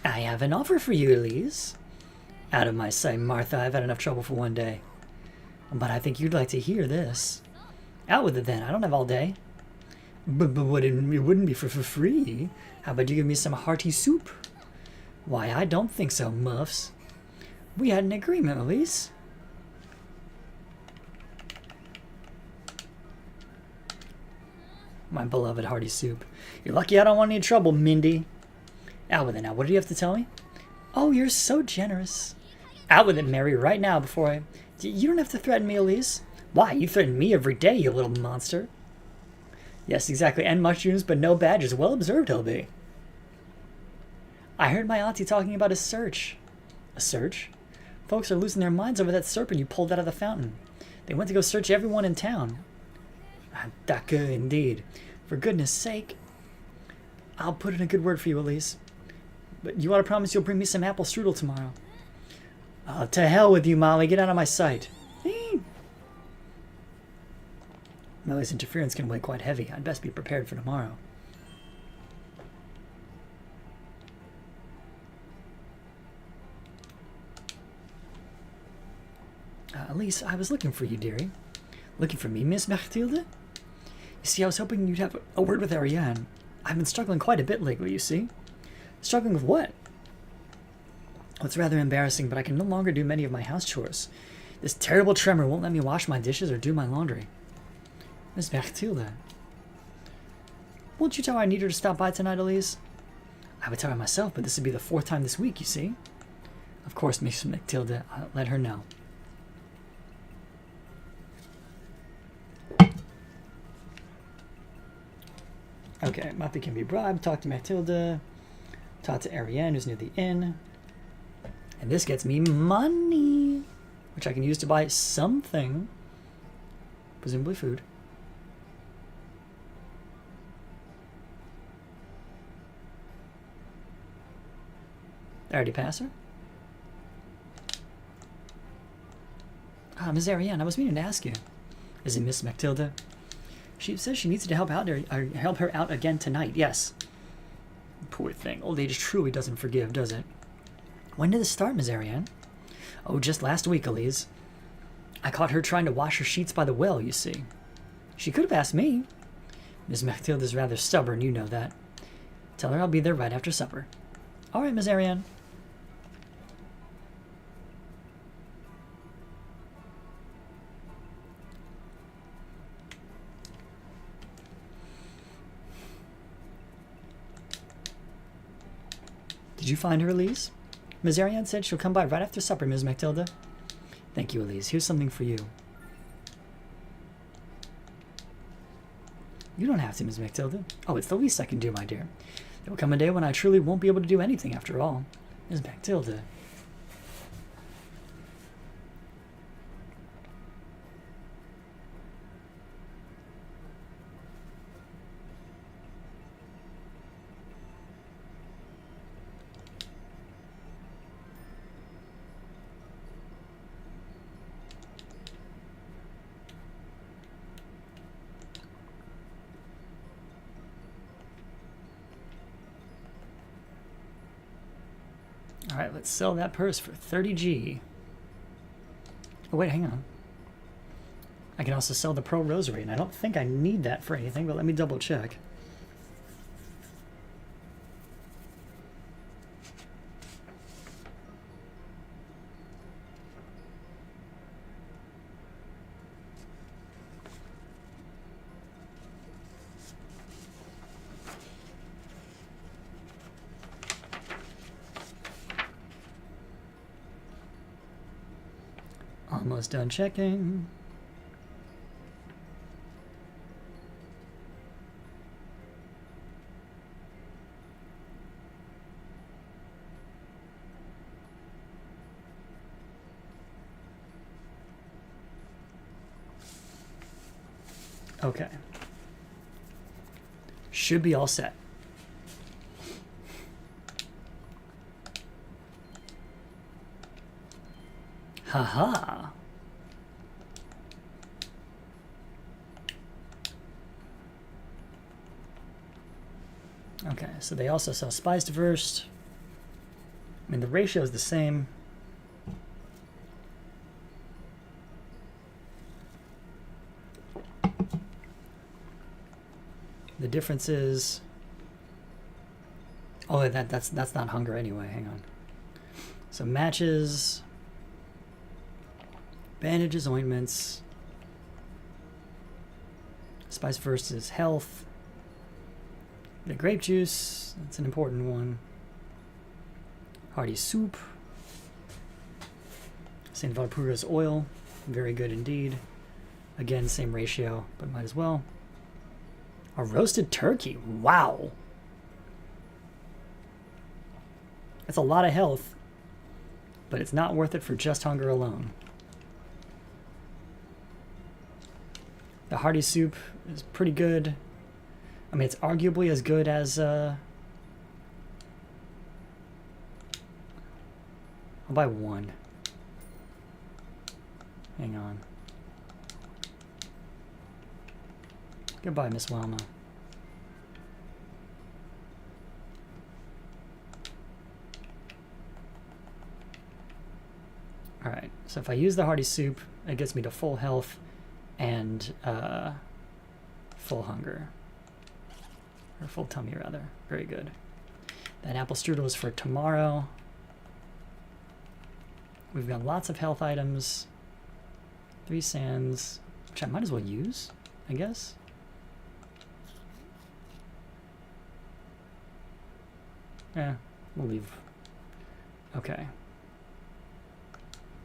I have an offer for you, Elise. Out of my sight, Martha. I've had enough trouble for one day. But I think you'd like to hear this. Out with it then. I don't have all day. But it wouldn't be for free. How about you give me some hearty soup? Why, I don't think so, Muffs. We had an agreement, Elise. My beloved hearty soup. You're lucky I don't want any trouble, Mindy. Out with it now. What do you have to tell me? Oh, you're so generous. Out with it, Mary, right now before I... You don't have to threaten me, Elise. Why? You threaten me every day, you little monster. Yes, exactly. And mushrooms, but no badges. Well observed, LB. I heard my auntie talking about a search. A search? Folks are losing their minds over that serpent you pulled out of the fountain. They went to go search everyone in town. Daka, indeed. For goodness sake. I'll put in a good word for you, Elise. But you ought to promise you'll bring me some apple strudel tomorrow. To hell with you, Molly. Get out of my sight. Molly's interference can weigh quite heavy. I'd best be prepared for tomorrow. Elise, I was looking for you, dearie. Looking for me, Miss Mathilde? You see, I was hoping you'd have a word with Ariane. I've been struggling quite a bit lately, you see. Struggling with what? Well, it's rather embarrassing, but I can no longer do many of my house chores. This terrible tremor won't let me wash my dishes or do my laundry. Miss Mathilde. Won't you tell her I need her to stop by tonight, Elise? I would tell her myself, but this would be the 4th time this week, you see. Of course, Miss Mathilde. I'll let her know. Okay, Moppy can be bribed. Talk to Mathilde. Talk to Ariane, who's near the inn. And this gets me money, which I can use to buy something. Presumably food. Did I already pass her? Ah, Miss Ariane, I was meaning to ask you. Is it Miss Mathilde? She says she needs to help her out again tonight. Yes. Poor thing. Old age truly doesn't forgive, does it? When did this start, Miss Ariane? Oh, just last week, Elise. I caught her trying to wash her sheets by the well, you see. She could have asked me. Miss Mathilde is rather stubborn, you know that. Tell her I'll be there right after supper. All right, Miss Ariane. Did you find her, Elise? Miss Ariane said she'll come by right after supper, Miss Mathilde. Thank you, Elise. Here's something for you. You don't have to, Miss Mathilde. Oh, it's the least I can do, my dear. There will come a day when I truly won't be able to do anything after all. Miss Mathilde. Alright, let's sell that purse for 30G. Oh, wait, hang on. I can also sell the Pearl Rosary, and I don't think I need that for anything, but let me double check. Almost done checking. Okay. Should be all set. Haha. Okay, so they also sell Spies Diverse. I mean, the ratio is the same. The difference is, oh, that's not hunger anyway. Hang on. So matches, bandages, ointments. Spice versus health. The grape juice, that's an important one. Hearty soup. St. Valpurga's oil, very good indeed. Again, same ratio, but might as well. A roasted turkey, wow. That's a lot of health, but it's not worth it for just hunger alone. The hearty soup is pretty good. I mean, it's arguably as good as, I'll buy one. Hang on. Goodbye, Miss Wilma. Alright, so if I use the hearty soup, it gets me to full health and full hunger. Or full tummy, rather. Very good. That apple strudel is for tomorrow. We've got lots of health items. 3 sands, which I might as well use, I guess. Yeah, we'll leave. Okay.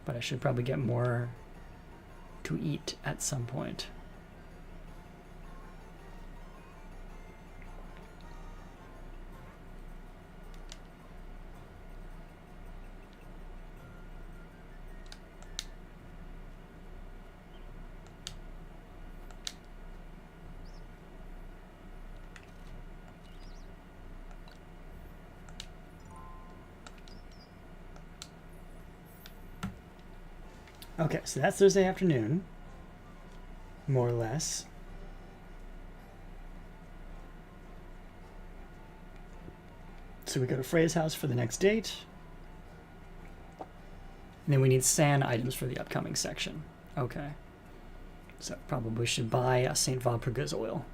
But I should probably get more to eat at some point. Okay, so that's Thursday afternoon, more or less. So we go to Freya's house for the next date. And then we need sand items for the upcoming section. Okay. So probably should buy a St. Valpurga's oil.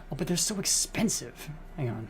Oh, but they're so expensive. Hang on.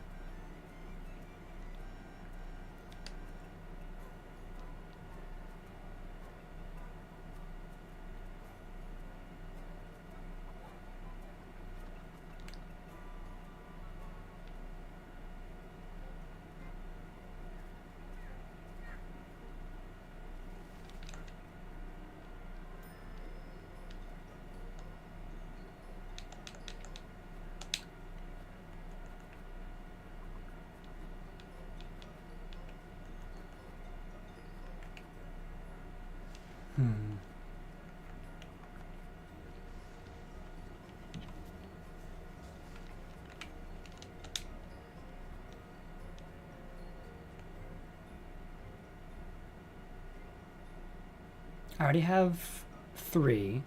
I already have 3.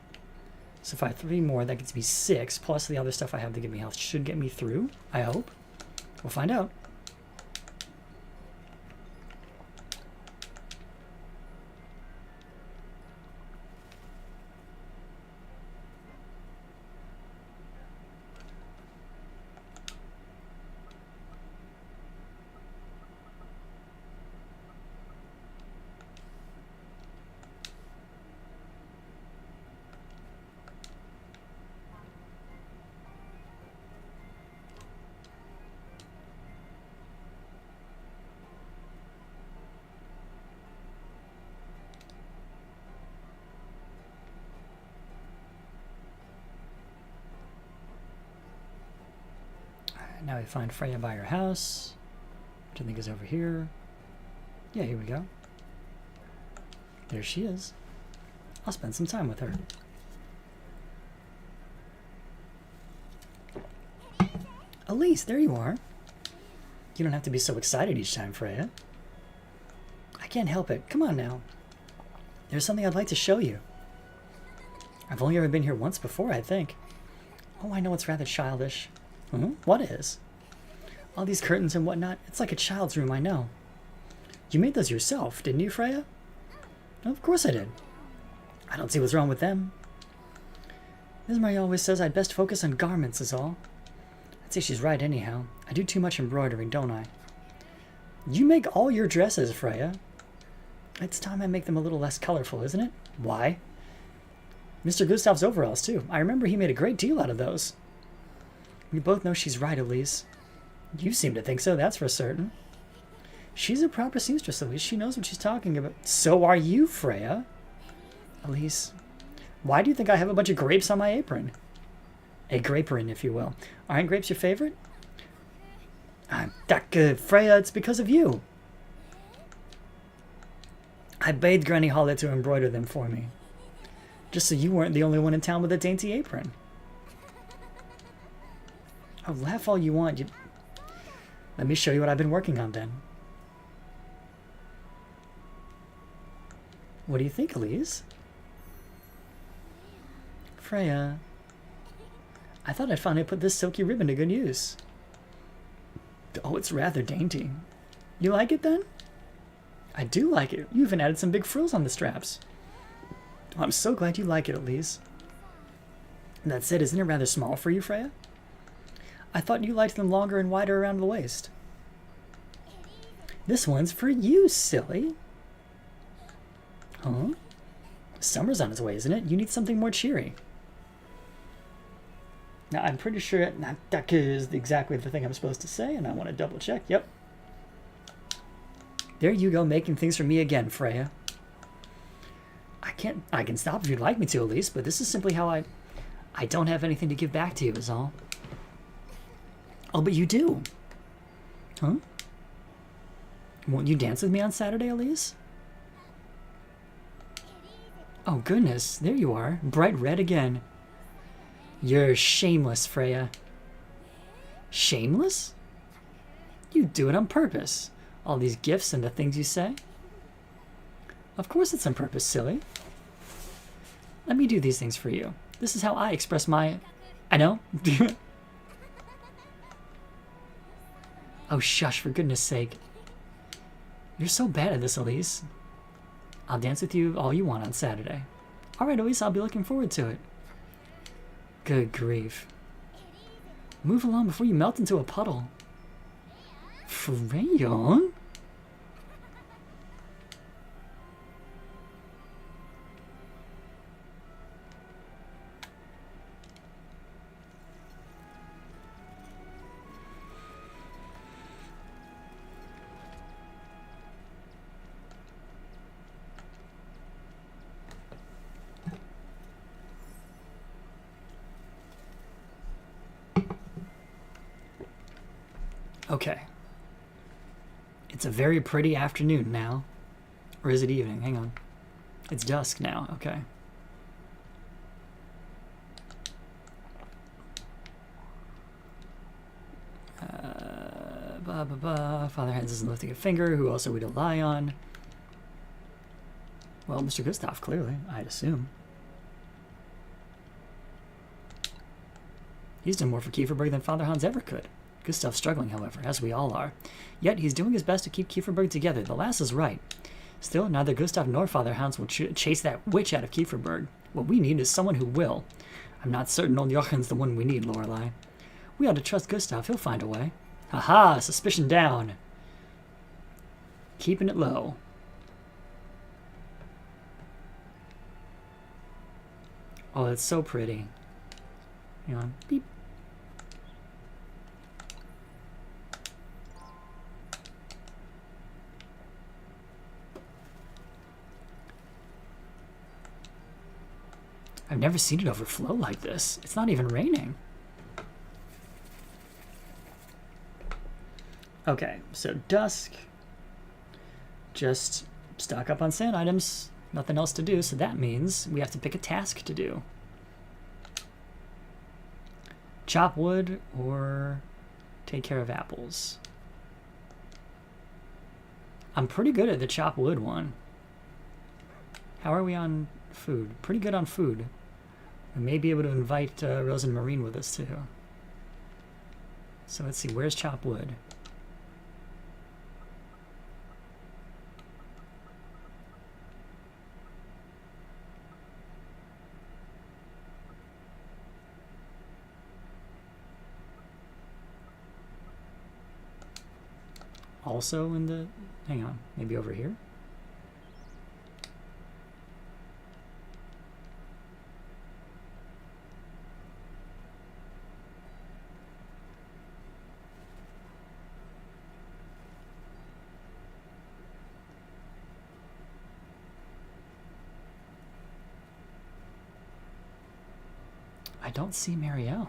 So if I have 3 more, that gets me 6, plus the other stuff I have to give me health should get me through, I hope. We'll find out. Now we find Freya by her house, which I think is over here. Yeah, here we go. There she is. I'll spend some time with her. Elise, there you are. You don't have to be so excited each time, Freya. I can't help it. Come on now. There's something I'd like to show you. I've only ever been here once before, I think. Oh, I know it's rather childish. What is? All these curtains and whatnot. It's like a child's room, I know. You made those yourself, didn't you, Freya? Of course I did. I don't see what's wrong with them. Miss Mary always says I'd best focus on garments is all. I'd say she's right anyhow. I do too much embroidery, don't I? You make all your dresses, Freya. It's time I make them a little less colorful, isn't it? Why? Mr. Gustav's overalls, too. I remember he made a great deal out of those. We both know she's right, Elise. You seem to think so, that's for certain. She's a proper seamstress, Elise. She knows what she's talking about. So are you, Freya. Elise, why do you think I have a bunch of grapes on my apron? A graperin, if you will. Aren't grapes your favorite? Freya, it's because of you. I bade Granny Holle to embroider them for me. Just so you weren't the only one in town with a dainty apron. Oh, laugh all you want. Let me show you what I've been working on then. What do you think, Elise? Freya, I thought I'd finally put this silky ribbon to good use. Oh, it's rather dainty. You like it then? I do like it. You even added some big frills on the straps. Oh, I'm so glad you like it, Elise. That said, isn't it rather small for you, Freya? I thought you liked them longer and wider around the waist. This one's for you, silly. Huh? Summer's on its way, isn't it? You need something more cheery. Now, I'm pretty sure that is exactly the thing I'm supposed to say, and I want to double check. Yep. There you go, making things for me again, Freya. I can stop if you'd like me to, Elise, but this is simply how I don't have anything to give back to you, is all. Oh, but you do. Huh? Won't you dance with me on Saturday, Elise? Oh, goodness. There you are. Bright red again. You're shameless, Freya. Shameless? You do it on purpose. All these gifts and the things you say. Of course it's on purpose, silly. Let me do these things for you. This is how I express my... I know. Oh, shush, for goodness sake. You're so bad at this, Elise. I'll dance with you all you want on Saturday. All right, Elise, I'll be looking forward to it. Good grief. Move along before you melt into a puddle. Freya? Okay. It's a very pretty afternoon now. Or is it evening? Hang on. It's dusk now. Okay. Father Hans isn't lifting a finger. Who else are we to rely on? Well, Mr. Gustav, clearly, I'd assume. He's done more for Kieferberg than Father Hans ever could. Gustav's struggling, however, as we all are. Yet he's doing his best to keep Kieferberg together. The lass is right. Still, neither Gustav nor Father Hans will chase that witch out of Kieferberg. What we need is someone who will. I'm not certain old Jochen's the one we need, Lorelei. We ought to trust Gustav. He'll find a way. Ha-ha! Suspicion down. Keeping it low. Oh, that's so pretty. Hang on. Beep. I've never seen it overflow like this. It's not even raining. Okay, so dusk. Just stock up on sand items. Nothing else to do, so that means we have to pick a task to do. Chop wood or take care of apples. I'm pretty good at the chop wood one. How are we on food? Pretty good on food. We may be able to invite Rose and Marine with us too. So let's see, where's chop wood? Also in the, hang on, maybe over here? I don't see Marielle.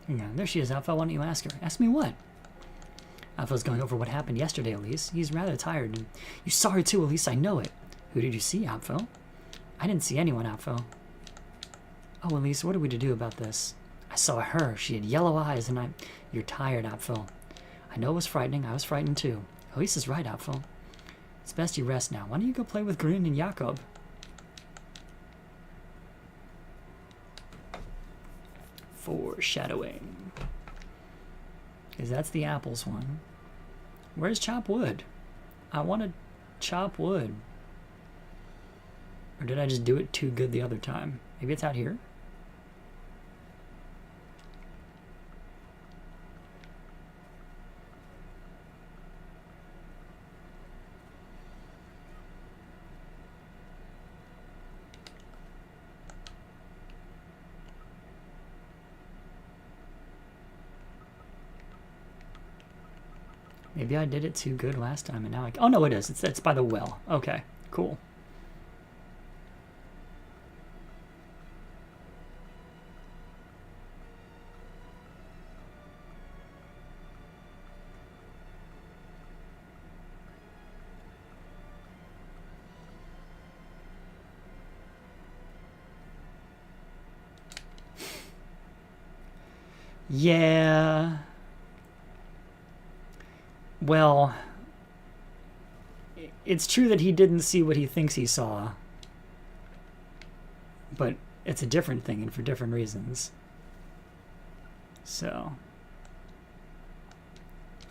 Yeah, there she is, Alpha. Why don't you ask her? Ask me what? Alpha's going over what happened yesterday, Elise. He's rather tired. And you saw her too, Elise. I know it. Who did you see, Alpha? I didn't see anyone, Alpha. Oh, Elise, what are we to do about this? I saw her. She had yellow eyes, and You're tired, Alpha. I know it was frightening. I was frightened too. Elise is right, Alpha. It's best you rest now. Why don't you go play with Green and Jakob? Foreshadowing. Because that's the apples one. Where's chop wood? I want to chop wood. Or did I just do it too good the other time? Maybe it's out here? Maybe I did it too good last time, and now oh no, it is. It's by the well. Okay, cool. Yeah. Well, it's true that he didn't see what he thinks he saw, but it's a different thing and for different reasons. So,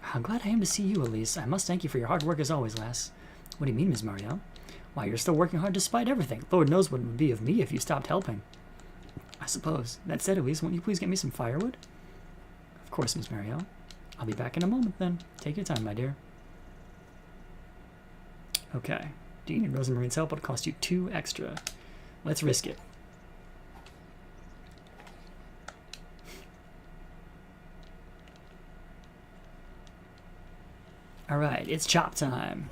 how glad I am to see you, Elise. I must thank you for your hard work as always, lass. What do you mean, Ms. Mario? Why, you're still working hard despite everything. Lord knows what it would be of me if you stopped helping. I suppose. That said, Elise, won't you please get me some firewood? Of course, Ms. Mario. I'll be back in a moment then. Take your time, my dear. Okay. Do you need Rose and Marine's help? It'll cost you 2 extra. Let's risk it. Alright, it's chop time.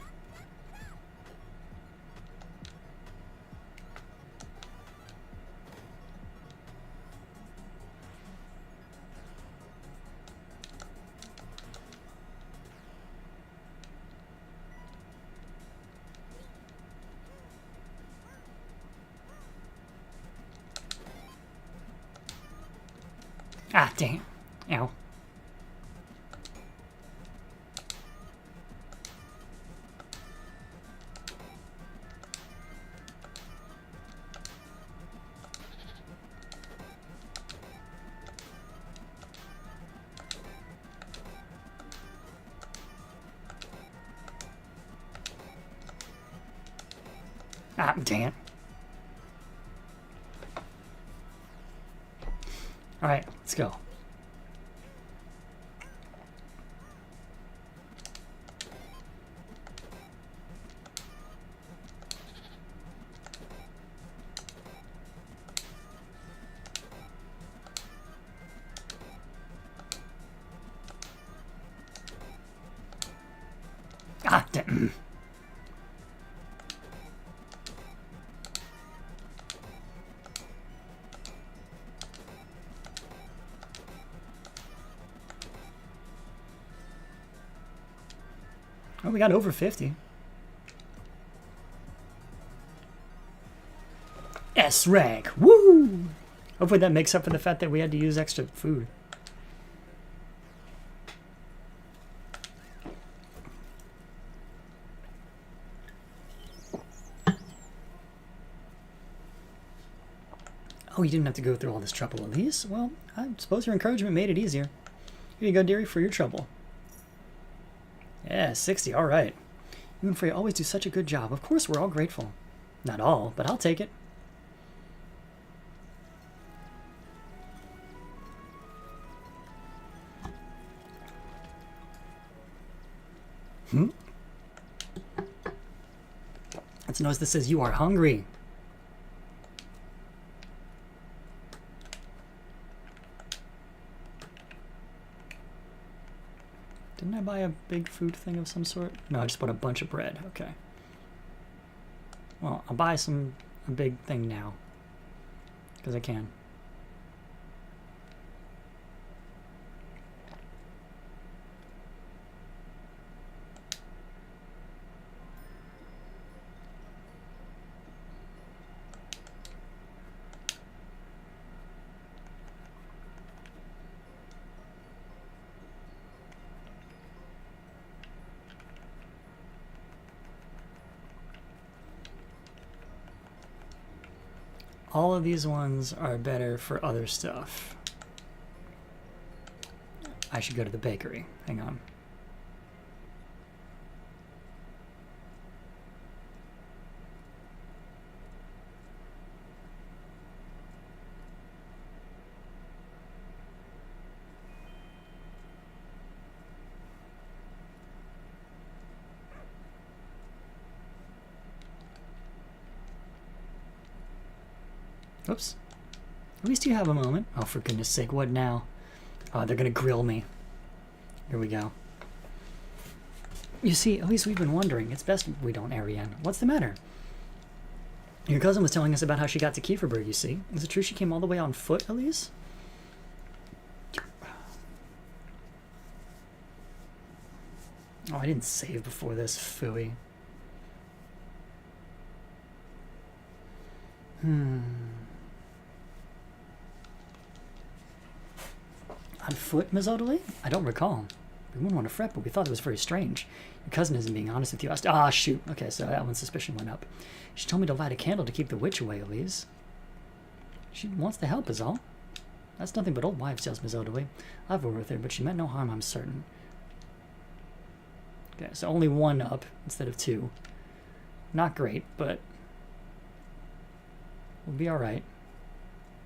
Ah, damn. Ow. Ah, damn. Alright, let's go. Oh, we got over 50. S rank. Woo! Hopefully that makes up for the fact that we had to use extra food. Oh, you didn't have to go through all this trouble, Elise? Well, I suppose your encouragement made it easier. Here you go, dearie, for your trouble. Yeah, 60, all right. You and Freya always do such a good job. Of course, we're all grateful. Not all, but I'll take it. Let's notice this says you are hungry. Didn't I buy a big food thing of some sort? No, I just bought a bunch of bread. Okay. Well, I'll buy a big thing now. Because I can. All of these ones are better for other stuff. I should go to the bakery. Hang on. Oops. At least you have a moment. Oh, for goodness sake, what now? Oh, they're gonna grill me. Here we go. You see, at least we've been wondering. It's best we don't, Ariane. What's the matter? Your cousin was telling us about how she got to Kieferberg, you see. Is it true she came all the way on foot, Elise? Oh, I didn't save before this, phooey. On foot, Ms. Odeley? I don't recall. We wouldn't want to fret, but we thought it was very strange. Your cousin isn't being honest with you. Ah, shoot. Okay, so that one's suspicion went up. She told me to light a candle to keep the witch away, Elise. She wants to help, is all. That's nothing but old wives' tales, Ms. Odeley. I've worked with her, but she meant no harm, I'm certain. Okay, so only one up instead of two. Not great, but we'll be alright.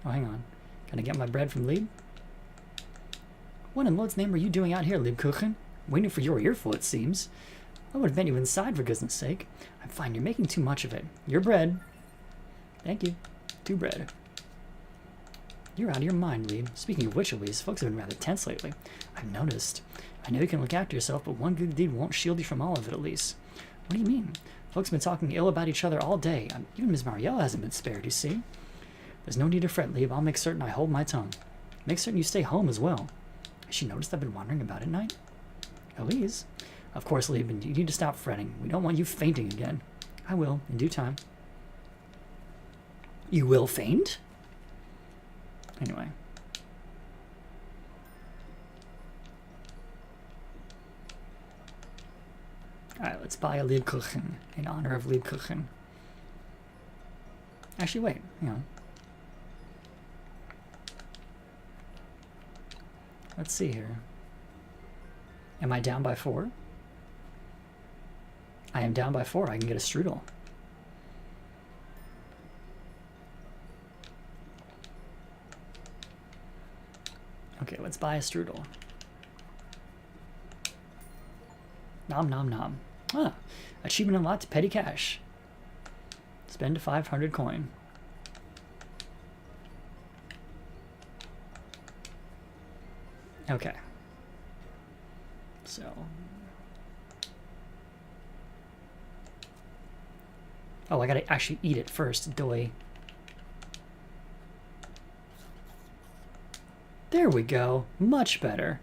Oh, hang on. Can I get my bread from Lieb? What in Lord's name are you doing out here, Liebkuchen? Waiting for your earful, it seems. I would have met you inside, for goodness sake. I'm fine, you're making too much of it. Your bread. Thank you. 2 bread. You're out of your mind, Lieb. Speaking of which, Elise, folks have been rather tense lately. I've noticed. I know you can look after yourself, but one good deed won't shield you from all of it, Elise. What do you mean? Folks have been talking ill about each other all day. Even Miss Mariella hasn't been spared, you see. There's no need to fret, Lieb. I'll make certain I hold my tongue. Make certain you stay home as well. Has she noticed I've been wandering about at night? Elise? Of course, Lieb, and you need to stop fretting. We don't want you fainting again. I will, in due time. You will faint? Anyway. Alright, let's buy a Liebkuchen in honor of Liebkuchen. Actually, wait, hang on. Let's see here. Am I down by 4? I am down by 4. I can get a strudel. Okay, let's buy a strudel. Nom nom nom. Ah, achievement unlocked, petty cash. Spend 500 coin. Okay. So Oh, I gotta actually eat it first, doy. There we go. Much better.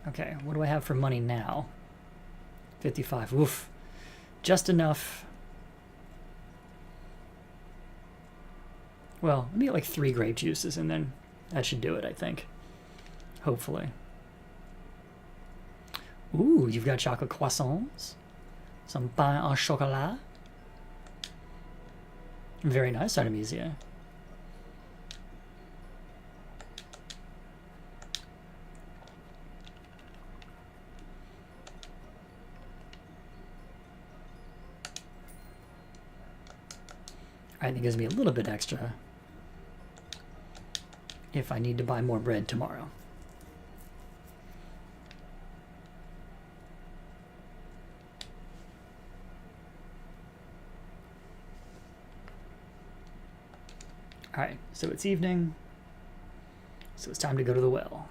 Okay, what do I have for money now? 55. Oof. Just enough. Well, let me get like 3 grape juices and then that should do it, I think. Hopefully. Ooh, you've got chocolate croissants. Some pain au chocolat. Very nice, Artemisia. Alright, that gives me a little bit extra if I need to buy more bread tomorrow. Alright, so it's evening, so it's time to go to the well.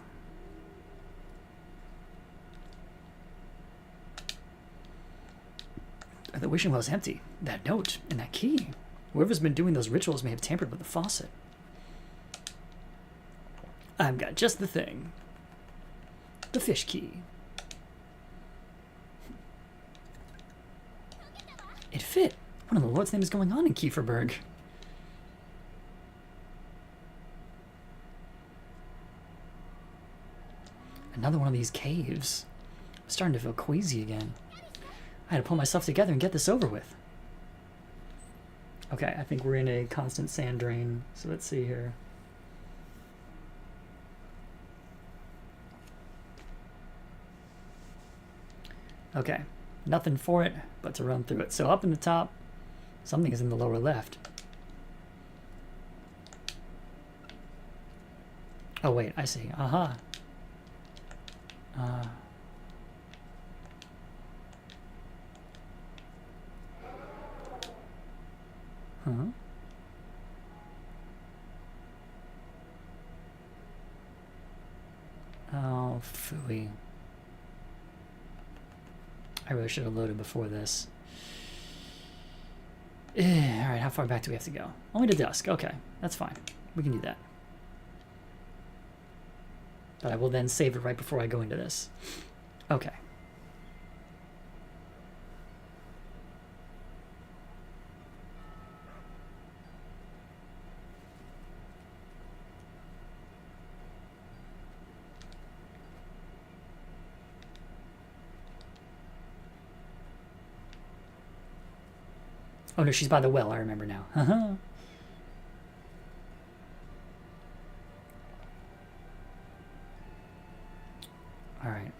The wishing well's empty. That note and that key. Whoever's been doing those rituals may have tampered with the faucet. I've got just the thing. The fish key. It fit. What in the Lord's name is going on in Kieferberg? Another one of these caves. I'm starting to feel queasy again. I had to pull myself together and get this over with. Okay, I think we're in a constant sand drain, so let's see here. Okay, nothing for it but to run through it. So up in the top, something is in the lower left. Oh wait, I see. Aha. Huh? Oh, phooey. I really should have loaded before this. Alright, how far back do we have to go? Only to dusk. Okay, that's fine. We can do that. But I will then save it right before I go into this. Okay. Oh no, she's by the well, I remember now. Alright.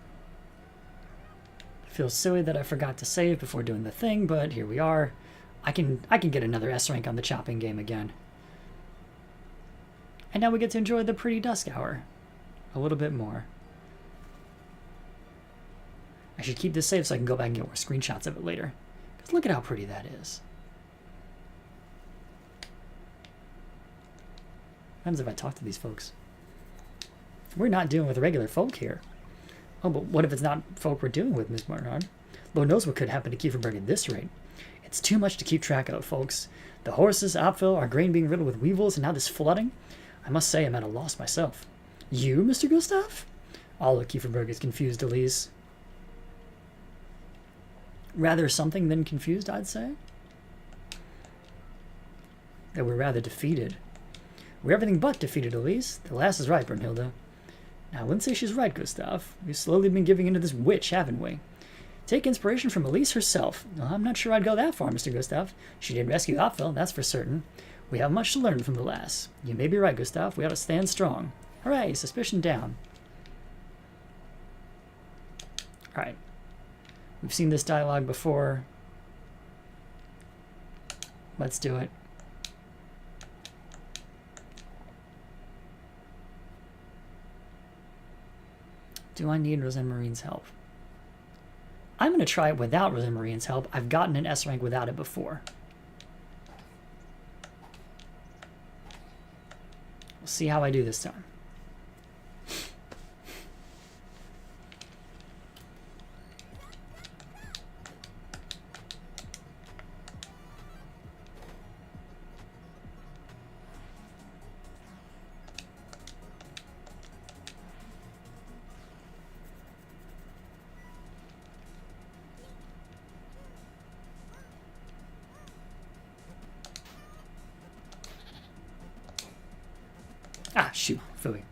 Feels silly that I forgot to save before doing the thing, but here we are. I can get another S rank on the chopping game again. And now we get to enjoy the pretty dusk hour a little bit more. I should keep this saved so I can go back and get more screenshots of it later. Because look at how pretty that is. What happens if I talk to these folks? We're not dealing with regular folk here. Oh, but what if it's not folk we're dealing with, Miss Barnard? Lord knows what could happen to Kieferberg at this rate. It's too much to keep track of, folks. The horses, Apfel, our grain being riddled with weevils, and now this flooding. I must say I'm at a loss myself. You, Mr. Gustav? All of Kieferberg is confused, Elise. Rather something than confused, I'd say. That we're rather defeated. We're everything but defeated, Elise. The lass is right, Brunhilde. Now, I wouldn't say she's right, Gustav. We've slowly been giving in to this witch, haven't we? Take inspiration from Elise herself. Well, I'm not sure I'd go that far, Mr. Gustav. She did rescue Apfel, that's for certain. We have much to learn from the lass. You may be right, Gustav. We ought to stand strong. Hooray, suspicion down. Alright. We've seen this dialogue before. Let's do it. Do I need Rosemarine's help? I'm going to try it without Rosemarine's help. I've gotten an S rank without it before. see how I do this time. Ah, shoot, Philly.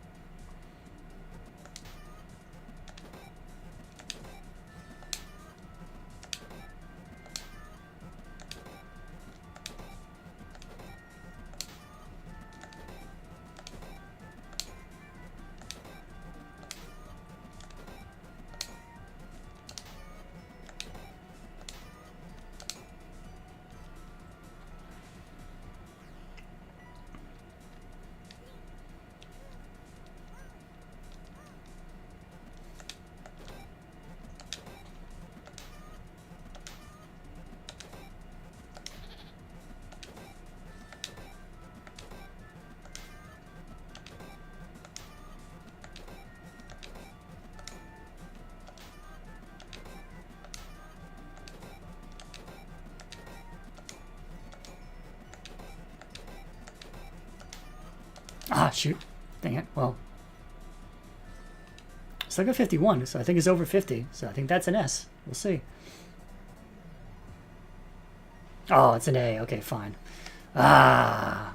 Ah, shoot. Dang it. Well, still got 51, so I think it's over 50. So I think that's an S. We'll see. Oh, it's an A. Okay, fine. Ah.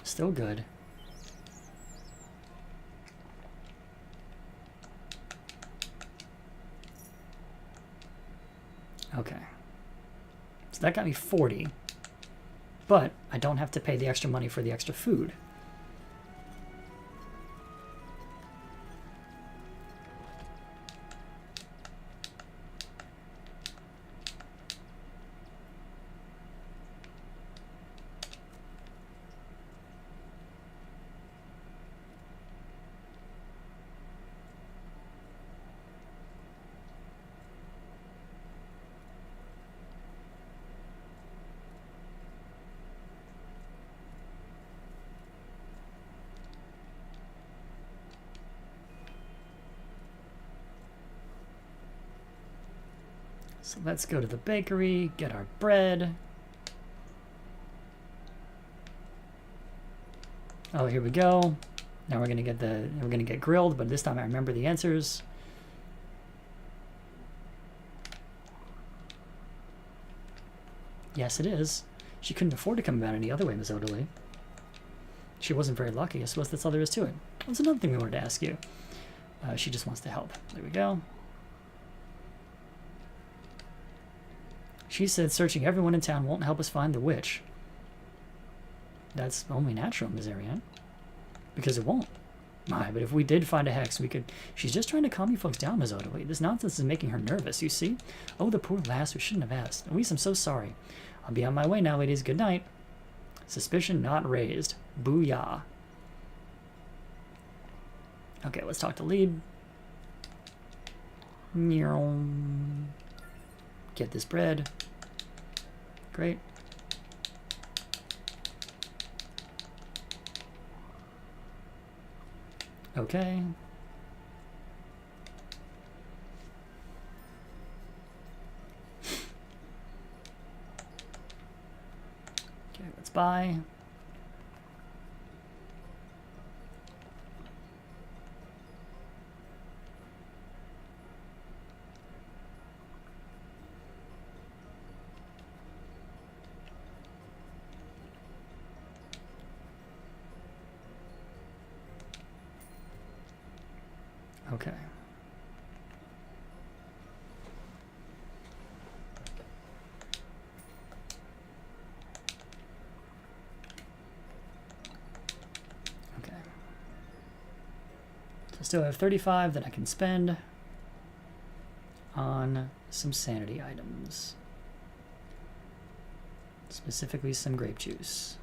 Still good. Okay. So that got me 40. But I don't have to pay the extra money for the extra food. So let's go to the bakery, get our bread. Oh, here we go. Now we're gonna get grilled, but this time I remember the answers. Yes, it is. She couldn't afford to come about any other way, Miss Oderly. She wasn't very lucky. I suppose that's all there is to it. That's another thing we wanted to ask you. She just wants to help. There we go. She said searching everyone in town won't help us find the witch. That's only natural, Miss Ariane. Because it won't. My, but if we did find a hex, we could... She's just trying to calm you folks down, Miss Oderly. This nonsense is making her nervous, you see? Oh, the poor lass who shouldn't have asked. Louise, I'm so sorry. I'll be on my way now, ladies. Good night. Suspicion not raised. Booyah. Okay, let's talk to Lead. Get this bread. Great. Okay. Okay, let's buy. Okay. Okay. So I still have 35 that I can spend on some sanity items. Specifically some grape juice.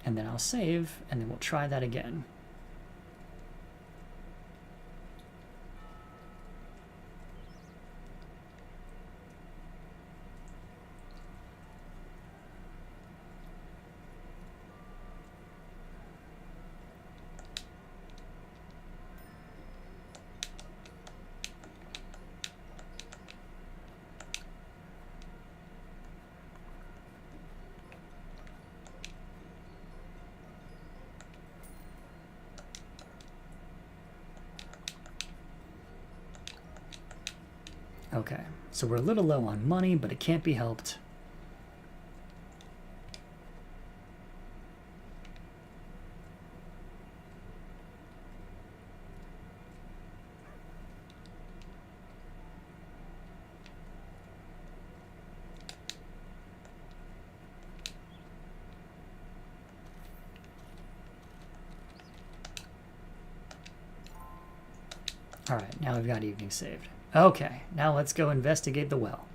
And then I'll save, and then we'll try that again. Okay, so we're a little low on money, but it can't be helped. Alright, now we've got evening saved. Okay, now let's go investigate the well.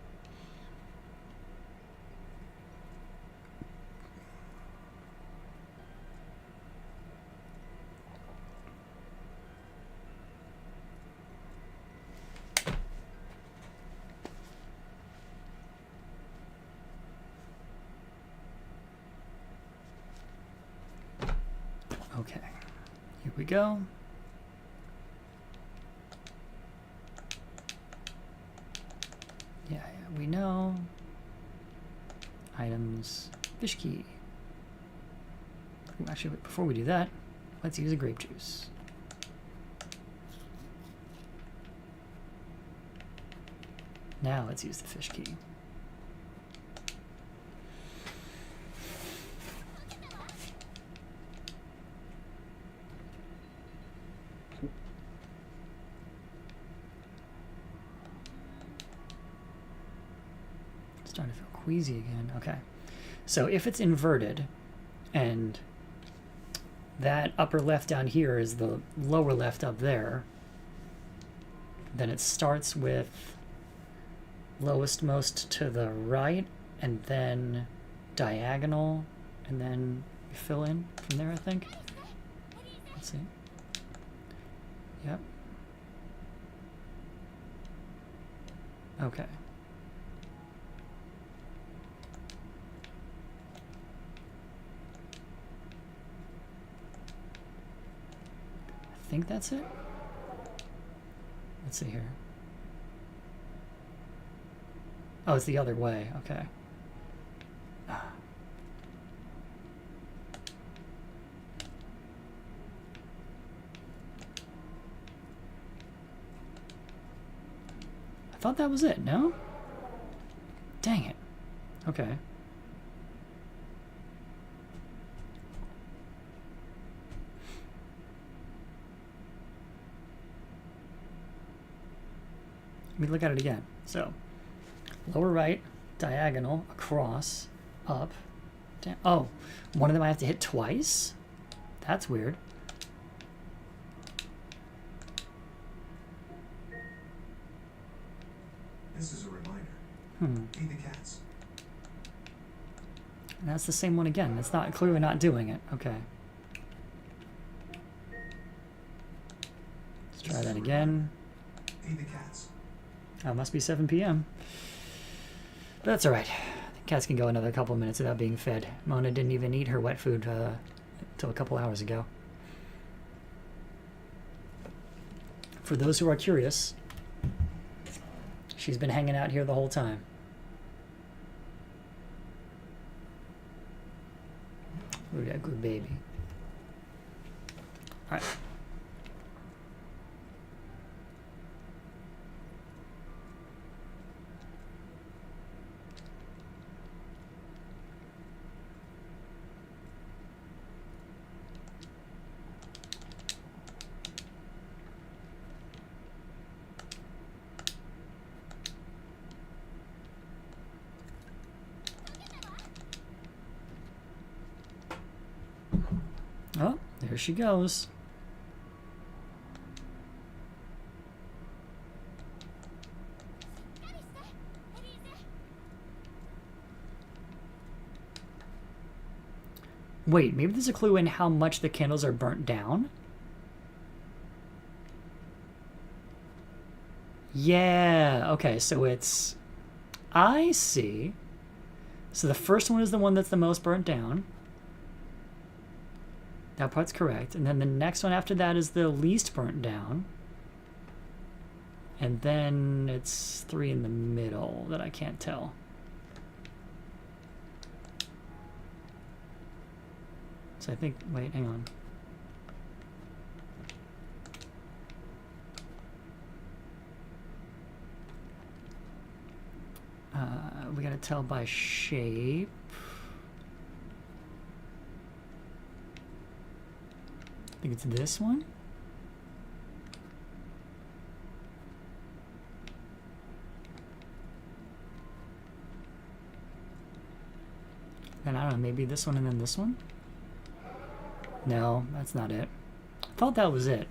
Okay, here we go. Yeah, we know. Items, fish key. Ooh, actually, before we do that, let's use a grape juice. Now let's use the fish key. Starting to feel queasy again. Okay. So if it's inverted and that upper left down here is the lower left up there, then it starts with lowest most to the right and then diagonal and then you fill in from there, I think. Let's see. Yep. Okay. I think that's it. Let's see here. Oh, it's the other way. Okay. I thought that was it, no? Dang it. Okay. Let me look at it again. So, lower right, diagonal, across, up, down. Oh, one of them I have to hit twice? That's weird. This is a reminder. Feed the cats. And that's the same one again. It's not clearly not doing it. Okay. Let's try that again. Feed the cats. Oh, it must be 7 p.m. But that's alright. Cats can go another couple of minutes without being fed. Mona didn't even eat her wet food until a couple hours ago. For those who are curious, she's been hanging out here the whole time. Look at that good baby. Alright. Oh, there she goes. Wait, maybe there's a clue in how much the candles are burnt down? Yeah, okay, so it's... I see. So the first one is the one that's the most burnt down. That part's correct. And then the next one after that is the least burnt down. And then it's 3 in the middle that I can't tell. So I think, wait, hang on. Can't tell by shape. I think it's this one. Then I don't know, maybe this one and then this one? No, that's not it. I thought that was it.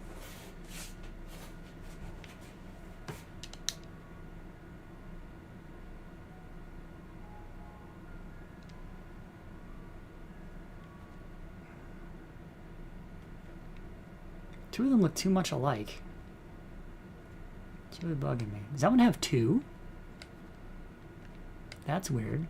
Two of them look too much alike. It's really bugging me. Does that one have two? That's weird.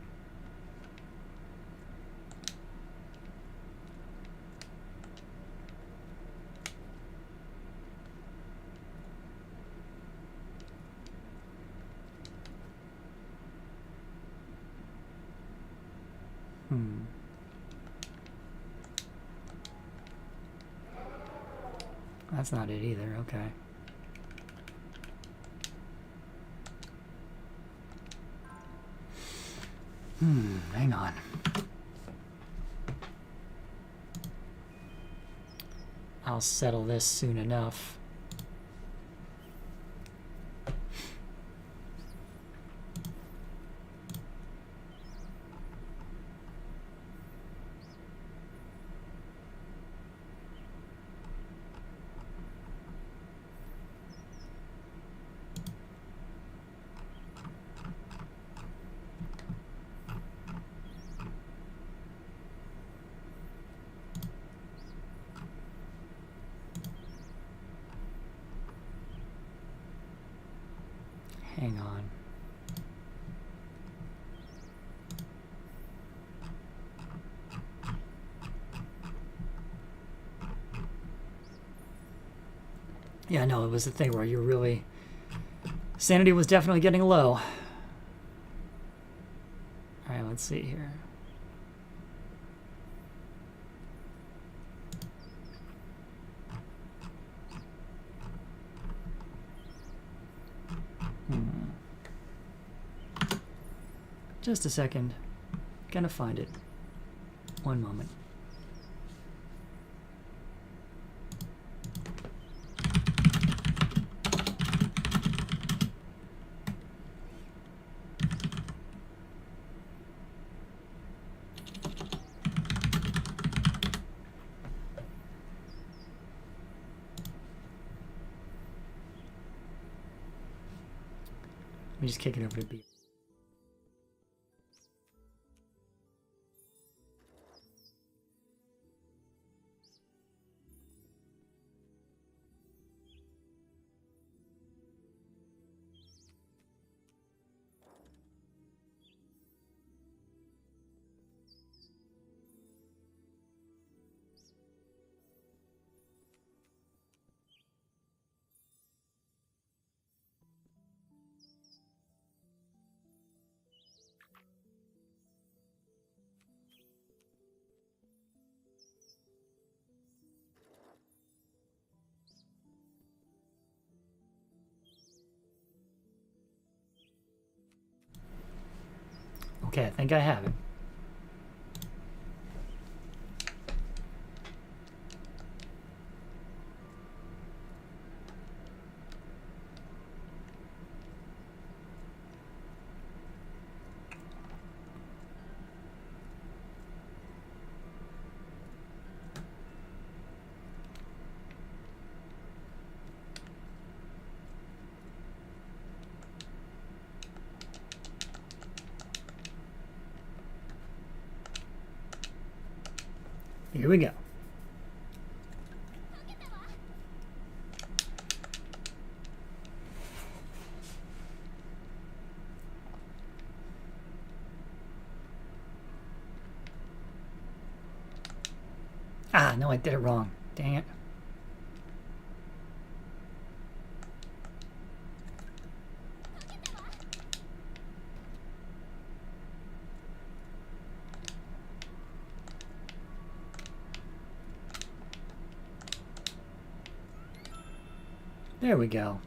That's not it either, okay. Hang on. I'll settle this soon enough. Hang on. Yeah, no, it was the thing where you really... Sanity was definitely getting low. Alright, let's see here. Just a second. Gonna find it. One moment. Let me just kick it over to B. Okay, I think I have it. Here we go. Ah, no, I did it wrong. Dang it. There we go.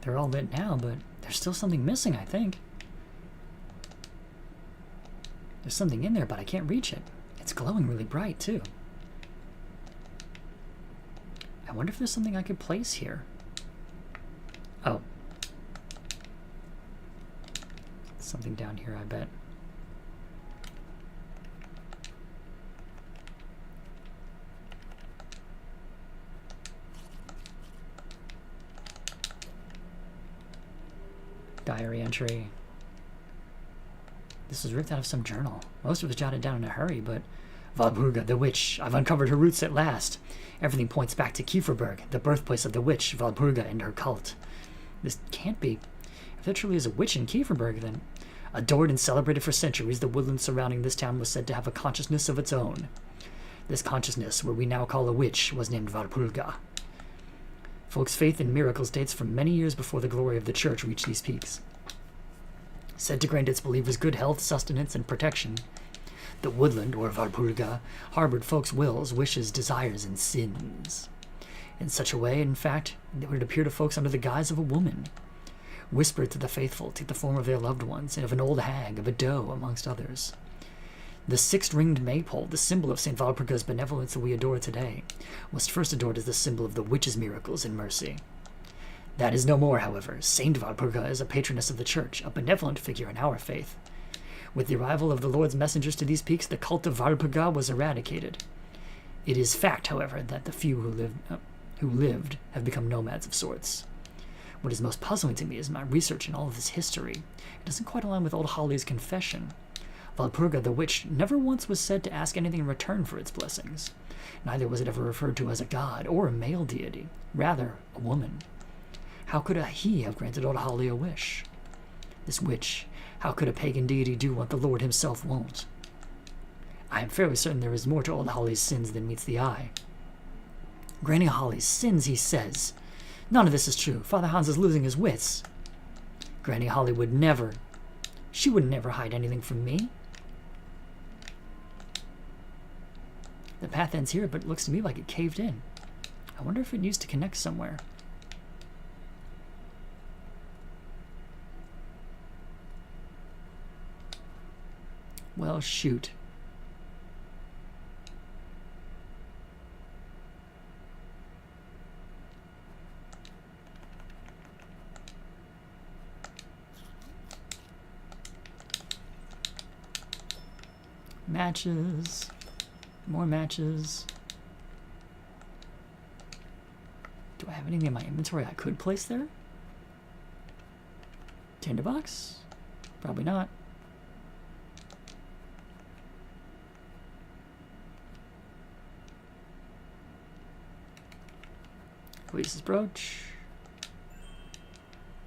They're all lit now, but they're There's still something missing, I think. There's something in there, but I can't reach it. It's glowing really bright, too. I wonder if there's something I could place here. Oh. Something down here, I bet. Diary entry. This was ripped out of some journal. Most of it was jotted down in a hurry, but... Walpurga, the witch. I've uncovered her roots at last. Everything points back to Kieferberg, the birthplace of the witch, Walpurga, and her cult. This can't be. If there truly is a witch in Kieferberg, then... Adored and celebrated for centuries, the woodland surrounding this town was said to have a consciousness of its own. This consciousness, what we now call a witch, was named Walpurga. Folks' faith in miracles dates from many years before the glory of the church reached these peaks. Said to grant its believers good health, sustenance, and protection, the woodland, or Walpurga, harbored folks' wills, wishes, desires, and sins. In such a way, in fact, it would appear to folks under the guise of a woman, whispered to the faithful, take the form of their loved ones, and of an old hag, of a doe, amongst others. The six-ringed maypole, the symbol of St. Walpurga's benevolence that we adore today, was first adored as the symbol of the witch's miracles and mercy. That is no more, however. Saint Walpurga is a patroness of the church, a benevolent figure in our faith. With the arrival of the Lord's messengers to these peaks, the cult of Walpurga was eradicated. It is fact, however, that the few who lived have become nomads of sorts. What is most puzzling to me is my research in all of this history. It doesn't quite align with Old Holly's confession. Walpurga, the witch, never once was said to ask anything in return for its blessings. Neither was it ever referred to as a god or a male deity, rather a woman. How could he have granted Old Holly a wish? This witch, how could a pagan deity do what the Lord himself won't? I am fairly certain there is more to Old Holly's sins than meets the eye. Granny Holly's sins, he says. None of this is true. Father Hans is losing his wits. Granny Holly would never hide anything from me. The path ends here, but it looks to me like it caved in. I wonder if it needs to connect somewhere. Well, shoot. Matches. More matches. Do I have anything in my inventory I could place there? Tinderbox? Probably not. Police's brooch.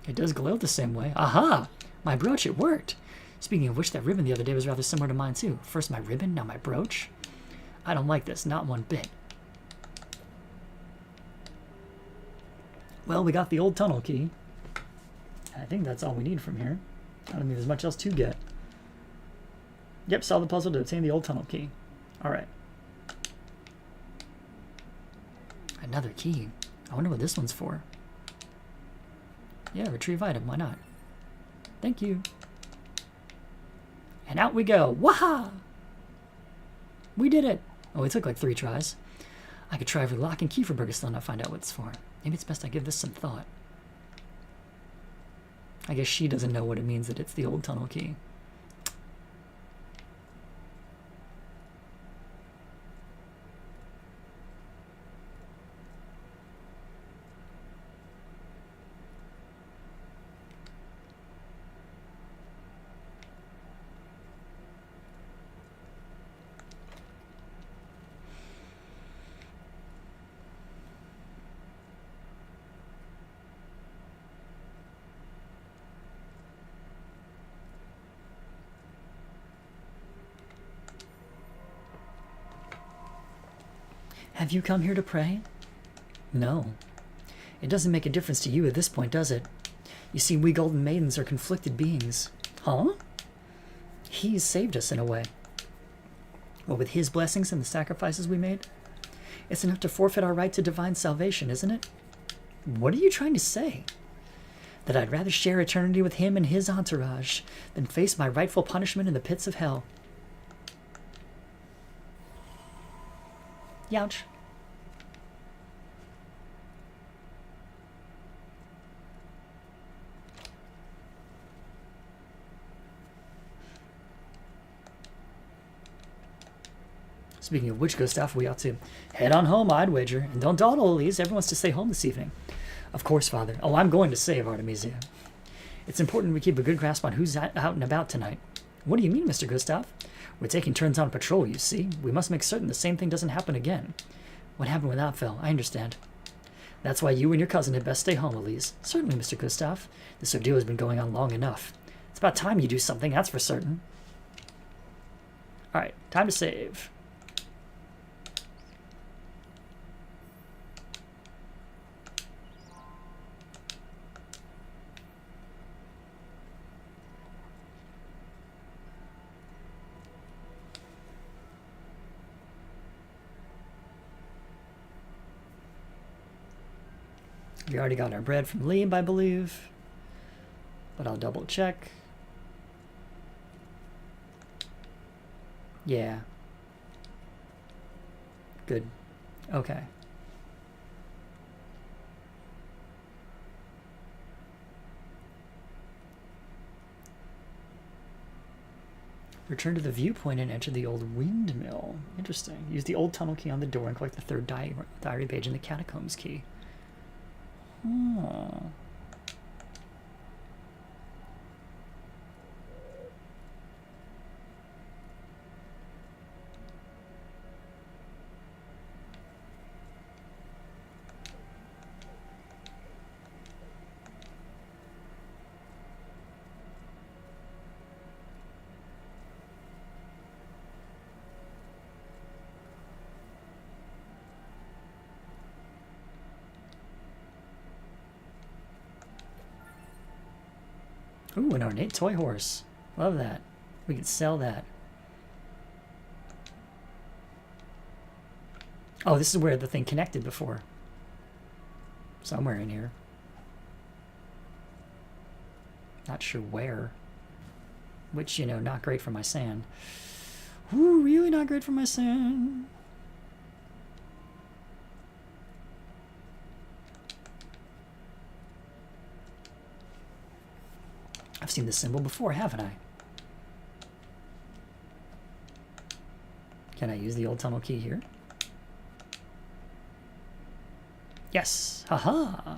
It does glow the same way. Aha! My brooch, it worked! Speaking of which, that ribbon the other day was rather similar to mine too. First my ribbon, now my brooch. I don't like this, not one bit. Well, we got the old tunnel key. I think that's all we need from here. I don't think there's much else to get. Yep, solve the puzzle to obtain the old tunnel key. Alright. Another key. I wonder what this one's for. Yeah, retrieve item, why not? Thank you. And out we go. Waha! We did it! Oh, it took like 3 tries. I could try every lock in Kieferberg and still not find out what it's for. Maybe it's best I give this some thought. I guess she doesn't know what it means that it's the old tunnel key. Have you come here to pray? No. It doesn't make a difference to you at this point, does it? You see, we golden maidens are conflicted beings. Huh? He's saved us in a way. Well, with his blessings and the sacrifices we made, it's enough to forfeit our right to divine salvation, isn't it? What are you trying to say? that I'd rather share eternity with him and his entourage than face my rightful punishment in the pits of hell. Youch. Speaking of which, Gustav, we ought to head on home, I'd wager. And don't dawdle, Elise. Everyone's to stay home this evening. Of course, Father. Oh, I'm going to save Artemisia. It's important we keep a good grasp on who's out and about tonight. What do you mean, Mr. Gustav? We're taking turns on patrol, you see. We must make certain the same thing doesn't happen again. What happened with Apfel? I understand. That's why you and your cousin had best stay home, Elise. Certainly, Mr. Gustav. This ordeal has been going on long enough. It's about time you do something, that's for certain. Alright, time to save. We already got our bread from Liam, I believe. But I'll double check. Yeah. Good. Okay. Return to the viewpoint and enter the old windmill. Interesting. Use the old tunnel key on the door and collect the third diary page and the catacombs key. Oh. Ooh, an ornate toy horse. Love that. We could sell that. Oh, this is where the thing connected before. Somewhere in here. Not sure where. Which, you know, not great for my sand. Ooh, really not great for my sand. I've seen this symbol before, haven't I? Can I use the old tunnel key here? Yes! Haha!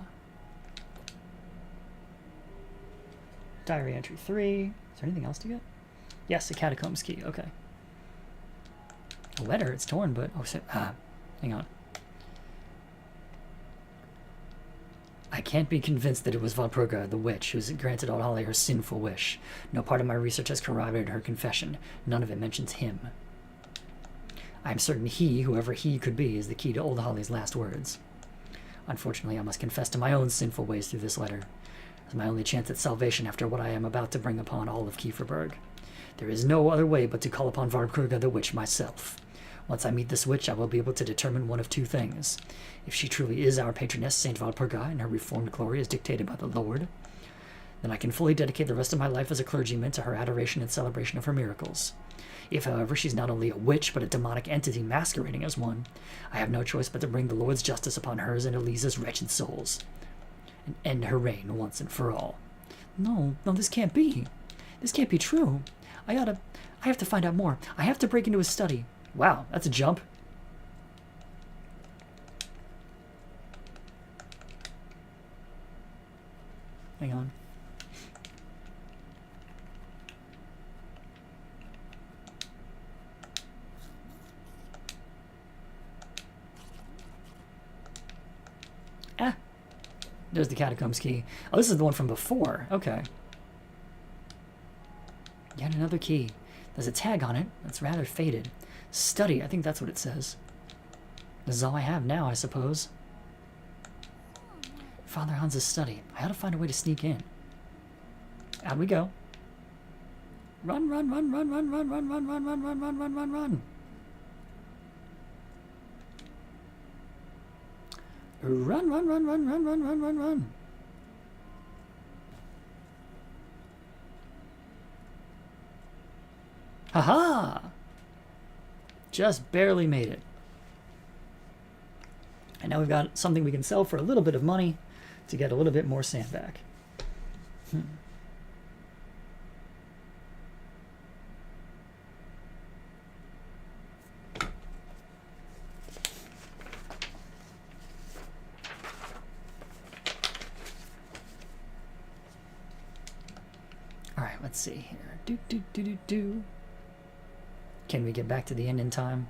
Diary entry 3. Is there anything else to get? Yes, a catacombs key. Okay. A letter. It's torn, but... Oh, so, hang on. I can't be convinced that it was Valpurga, the witch, who's granted Old-Holly her sinful wish. No part of my research has corroborated her confession. None of it mentions him. I am certain he, whoever he could be, is the key to Old-Holly's last words. Unfortunately, I must confess to my own sinful ways through this letter. It's my only chance at salvation after what I am about to bring upon all of Kieferberg. There is no other way but to call upon Valpurga the witch myself. Once I meet this witch, I will be able to determine one of two things. If she truly is our patroness, Saint Valpurga, and her reformed glory is dictated by the Lord, then I can fully dedicate the rest of my life as a clergyman to her adoration and celebration of her miracles. If, however, she's not only a witch, but a demonic entity masquerading as one, I have no choice but to bring the Lord's justice upon hers and Elisa's wretched souls, and end her reign once and for all. No, this can't be. This can't be true. I have to find out more. I have to break into his study. Wow, that's a jump. Hang on. There's the catacombs key. Oh, this is the one from before. Okay. Yet another key. There's a tag on it that's rather faded. Study, I think that's what it says. This is all I have now, I suppose. Father Hans's study. I ought to find a way to sneak in. Out we go. Run, run, run, run, run, run, run, run, run, run, run, run, run, run, run. Run, run, run, run, run, run, run, run, run. Haha! Just barely made it. And now we've got something we can sell for a little bit of money to get a little bit more sand back. Alright, let's see here. Can we get back to the inn in time?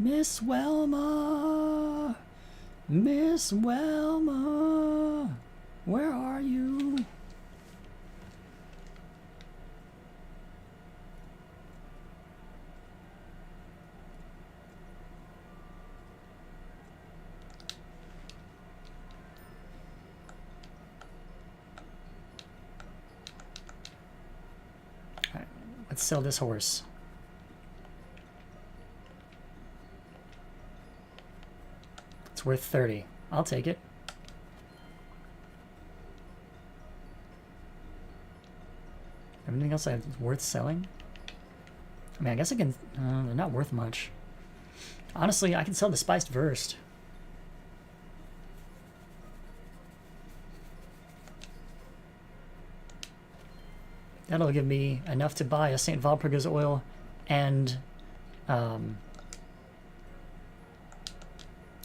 Miss Welma! Miss Welma! Where are you? All right, let's sell this horse. It's worth 30. I'll take it. Everything else I have is worth selling? I mean, I guess I can... they're not worth much. Honestly, I can sell the spiced verst. That'll give me enough to buy a St. Valperga's oil and...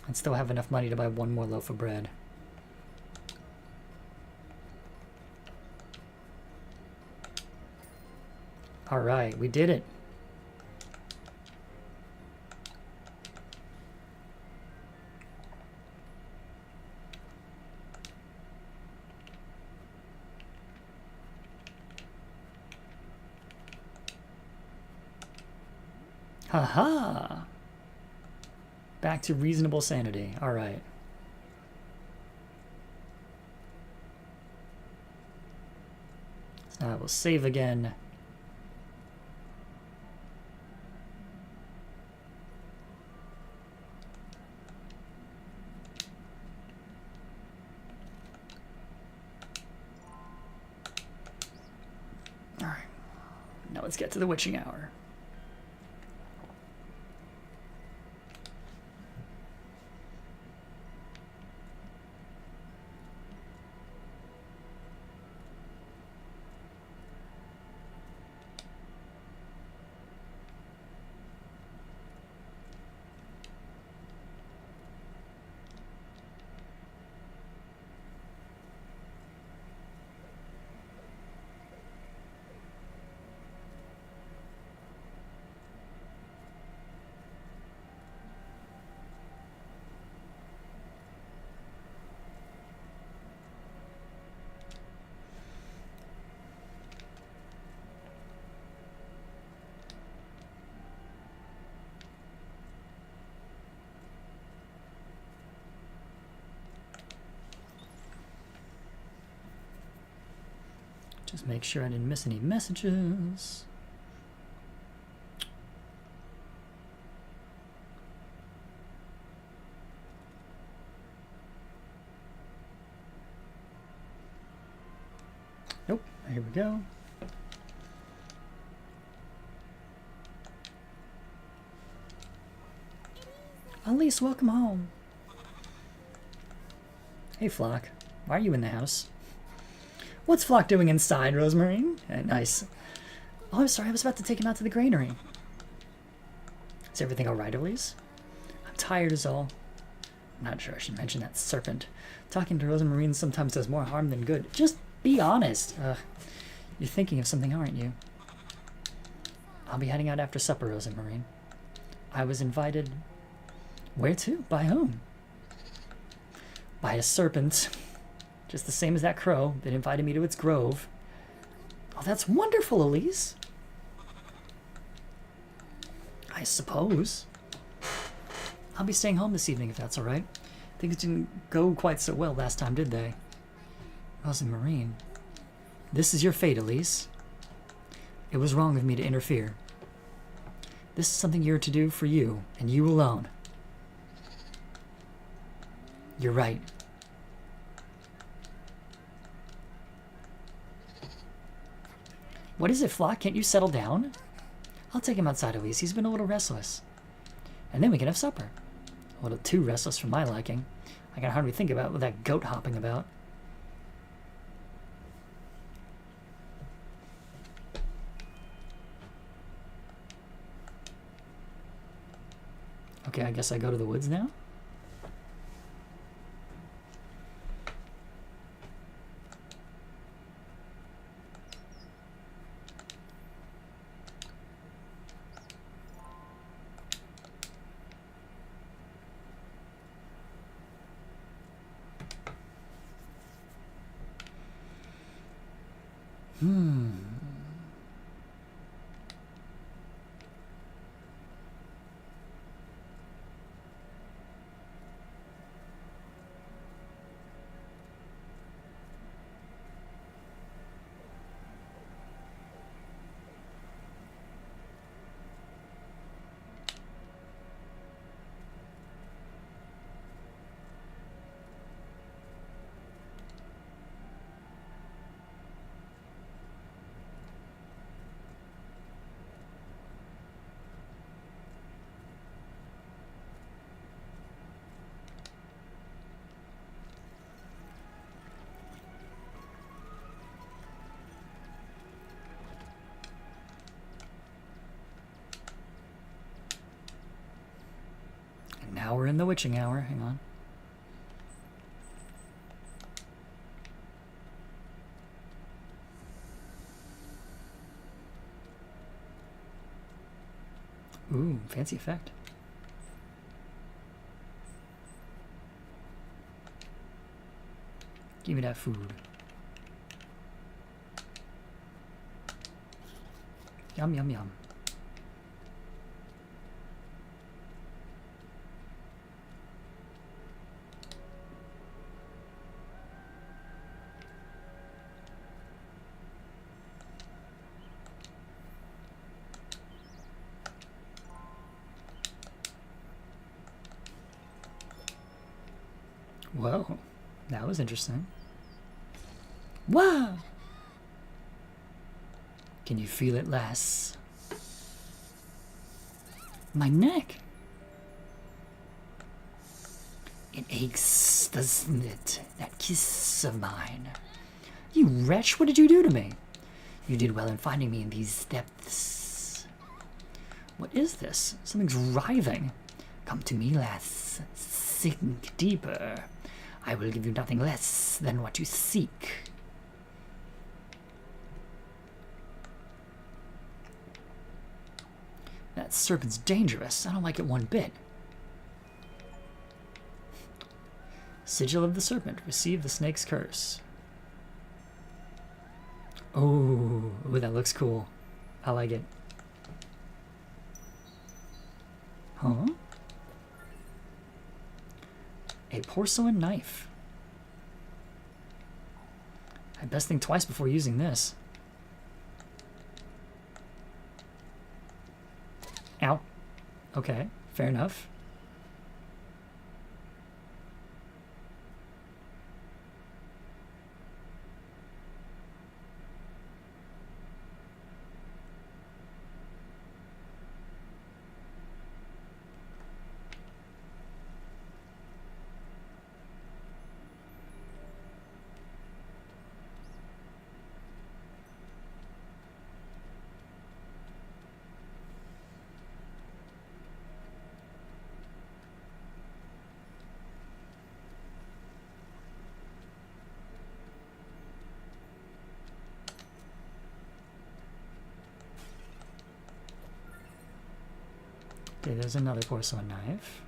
I'd still have enough money to buy one more loaf of bread. Alright, we did it. Haha! Back to reasonable sanity. All right. So I will save again. All right. Now let's get to the witching hour. Just make sure I didn't miss any messages. Nope, here we go. Elise, welcome home. Hey, Flock. Why are you in the house? What's Flock doing inside, Rosemary? Nice. Oh, I'm sorry. I was about to take him out to the granary. Is everything all right, Elise? I'm tired is all. I'm not sure I should mention that serpent. Talking to Rosemary sometimes does more harm than good. Just be honest. You're thinking of something, aren't you? I'll be heading out after supper, Rosemary. I was invited... Where to? By whom? By a serpent. Just the same as that crow that invited me to its grove. Oh, that's wonderful, Elise. I suppose. I'll be staying home this evening if that's all right. Things didn't go quite so well last time, did they? Rosie Marine. This is your fate, Elise. It was wrong of me to interfere. This is something you're to do for you, and you alone. You're right. What is it, Flock? Can't you settle down? I'll take him outside, Elise. He's been a little restless. And then we can have supper. A little too restless for my liking. I can hardly think about what that goat hopping about. Okay, I guess I go to the woods now? Now we're in the witching hour. Hang on. Ooh, fancy effect. Give me that food. Yum, yum, yum. Whoa, that was interesting. Wow! Can you feel it, lass? My neck! It aches, doesn't it? That kiss of mine. You wretch, what did you do to me? You did well in finding me in these depths. What is this? Something's writhing. Come to me, lass. Sink deeper. I will give you nothing less than what you seek. That serpent's dangerous. I don't like it one bit. Sigil of the Serpent. Receive the snake's curse. Oh, that looks cool. I like it. Huh? A porcelain knife. I'd best think twice before using this. Ow. Okay, fair enough. Okay, there's another porcelain knife.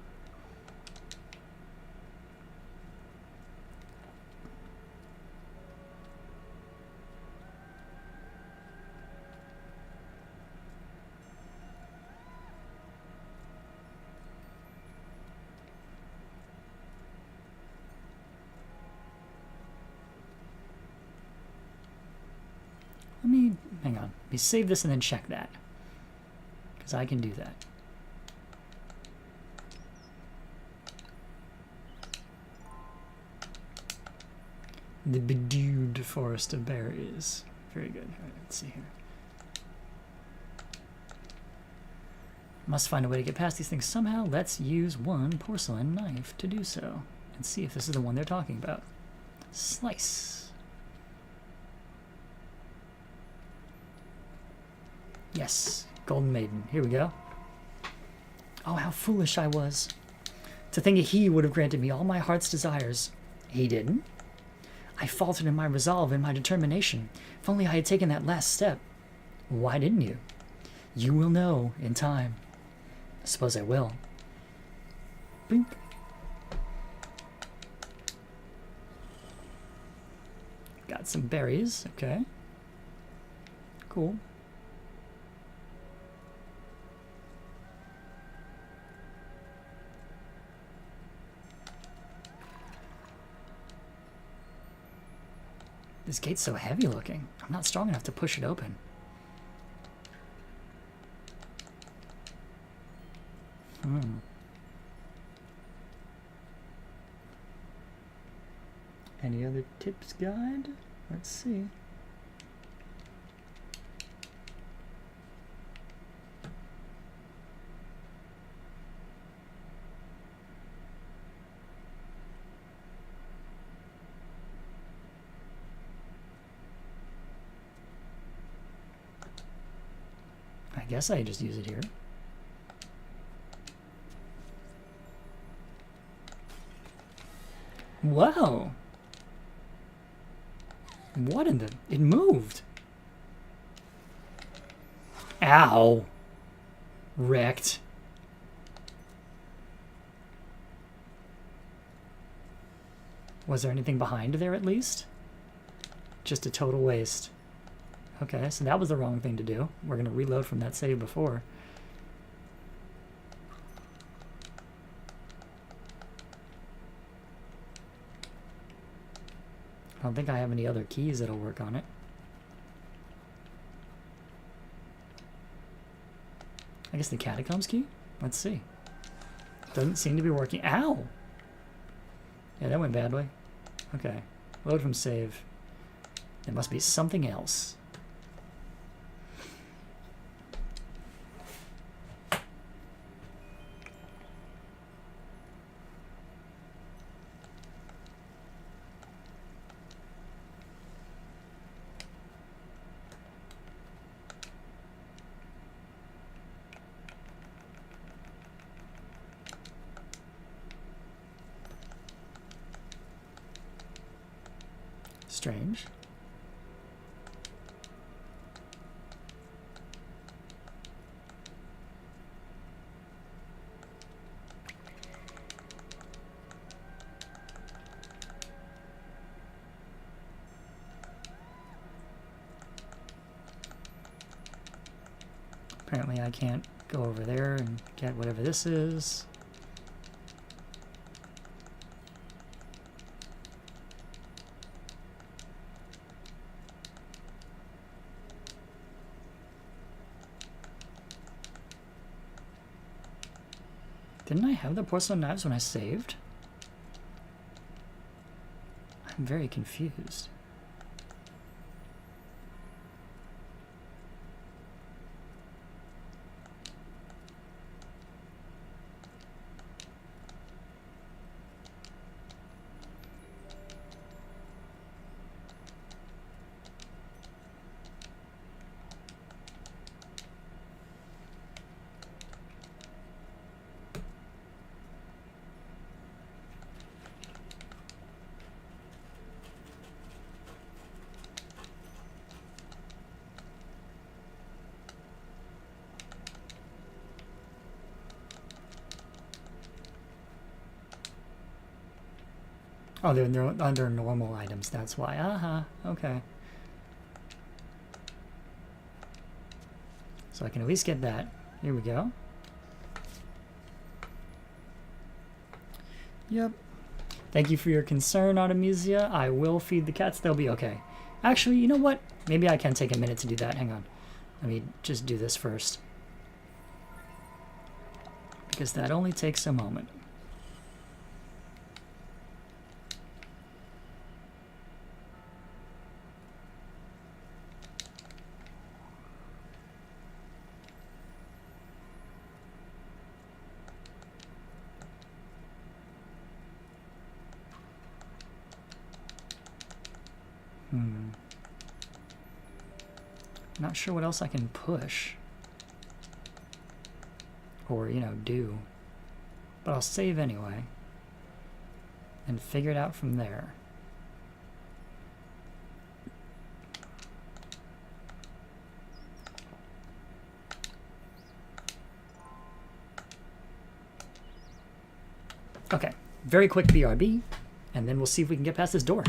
hang on. Let me save this and then check that. Because I can do that. The bedewed forest of berries. Very good. All right, let's see here. Must find a way to get past these things somehow. Let's use one porcelain knife to do so. And see if this is the one they're talking about. Slice. Yes. Golden Maiden. Here we go. Oh, how foolish I was. To think he would have granted me all my heart's desires. He didn't. I faltered in my resolve and my determination. If only I had taken that last step. Why didn't you? You will know in time. I suppose I will. Blink. Got some berries. Okay. Cool. This gate's so heavy looking. I'm not strong enough to push it open. Any other tips, guide? Let's see. I guess I just use it here. Wow. What in the... It moved. Ow. Wrecked. Was there anything behind there at least? Just a total waste. Okay, so that was the wrong thing to do. We're going to reload from that save before. I don't think I have any other keys that'll work on it. I guess the catacombs key? Let's see. Doesn't seem to be working. Ow! Yeah, that went badly. Okay. Load from save. There must be something else. Strange. Apparently I can't go over there and get whatever this is. Didn't I have the porcelain knives when I saved? I'm very confused. Oh, they're under normal items, that's why. Okay. So I can at least get that. Here we go. Yep. Thank you for your concern, Artemisia. I will feed the cats. They'll be okay. Actually, you know what? Maybe I can take a minute to do that. Hang on. Let me just do this first. Because that only takes a moment. Not sure what else I can push. Or, you know, do. But I'll save anyway. And figure it out from there. Okay, very quick BRB, and then we'll see if we can get past this door.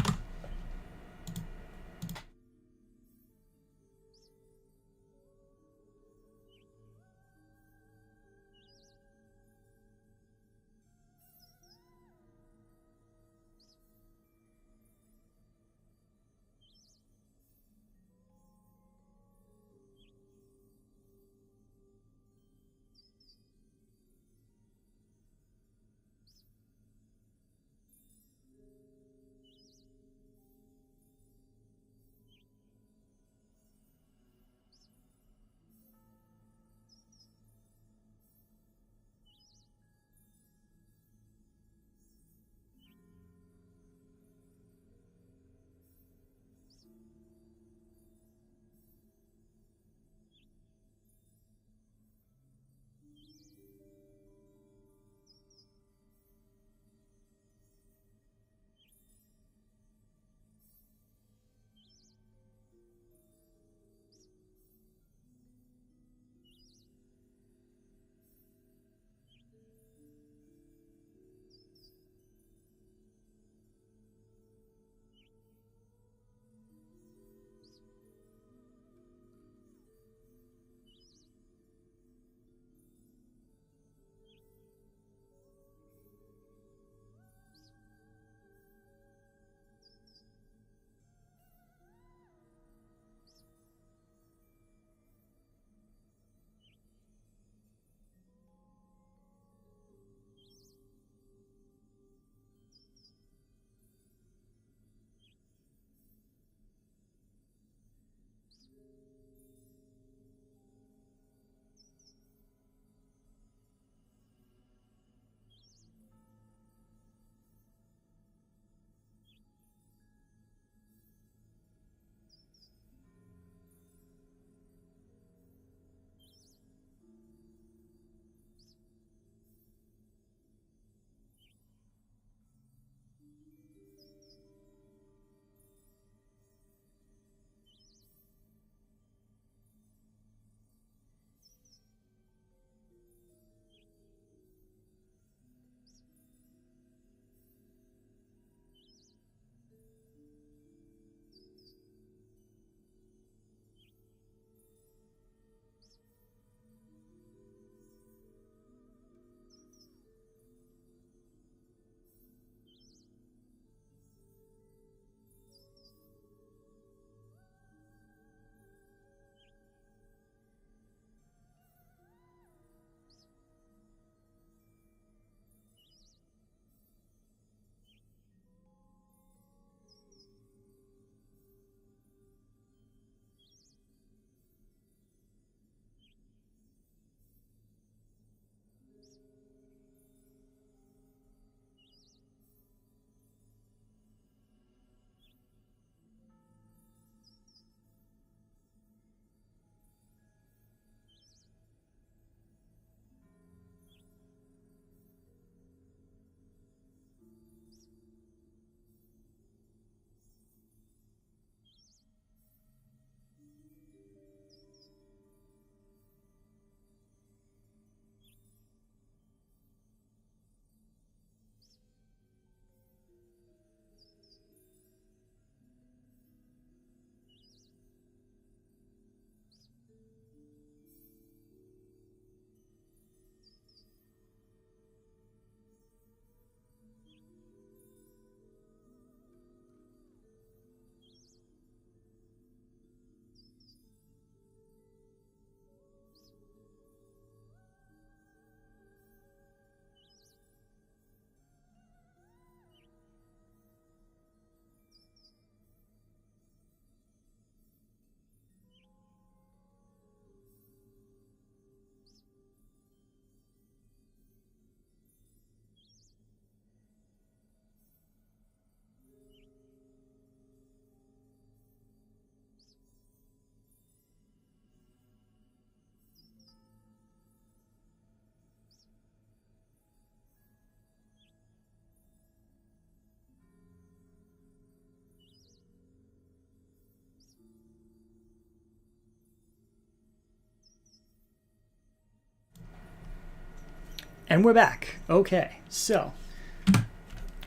And we're back. Okay, so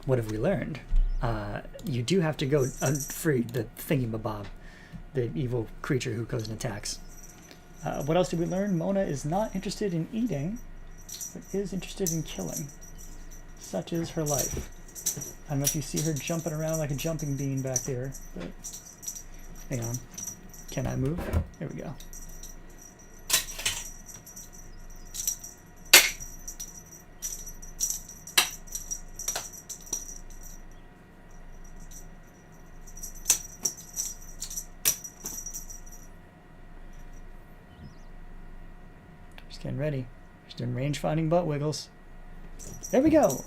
what have we learned? You do have to go free the thingy-mabob, the evil creature who goes and attacks. What else did we learn? Mona is not interested in eating, but is interested in killing. Such is her life. I don't know if you see her jumping around like a jumping bean back there, but hang on. Can I move? There we go. Just getting ready. Just doing range finding butt wiggles. There we go.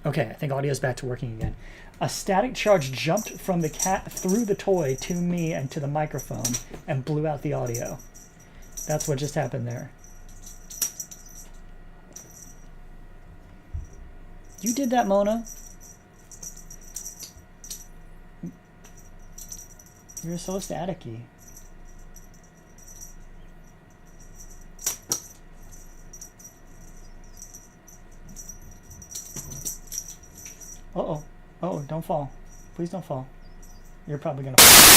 Okay, I think audio's back to working again. A static charge jumped from the cat through the toy to me and to the microphone and blew out the audio. That's what just happened there. You did that, Mona. You're so staticky. Uh-oh. Uh-oh, don't fall. Please don't fall. You're probably gonna fall.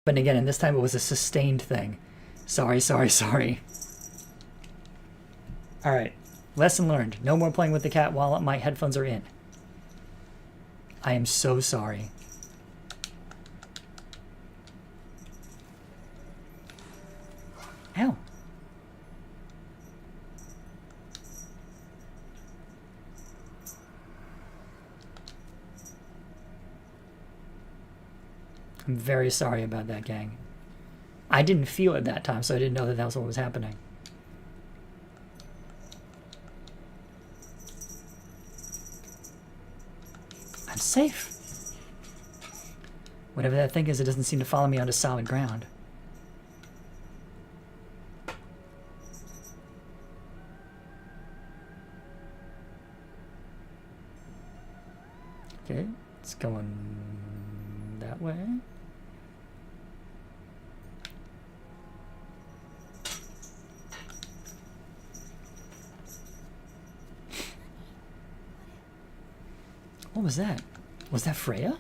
But again, and this time it was a sustained thing. Sorry, sorry, sorry. Alright, lesson learned. No more playing with the cat while my headphones are in. I am so sorry. Ow. I'm very sorry about that, gang. I didn't feel it that time, so I didn't know that that was what was happening. I'm safe. Whatever that thing is, it doesn't seem to follow me onto solid ground. Okay, it's going that way. What was that? Was that Freya?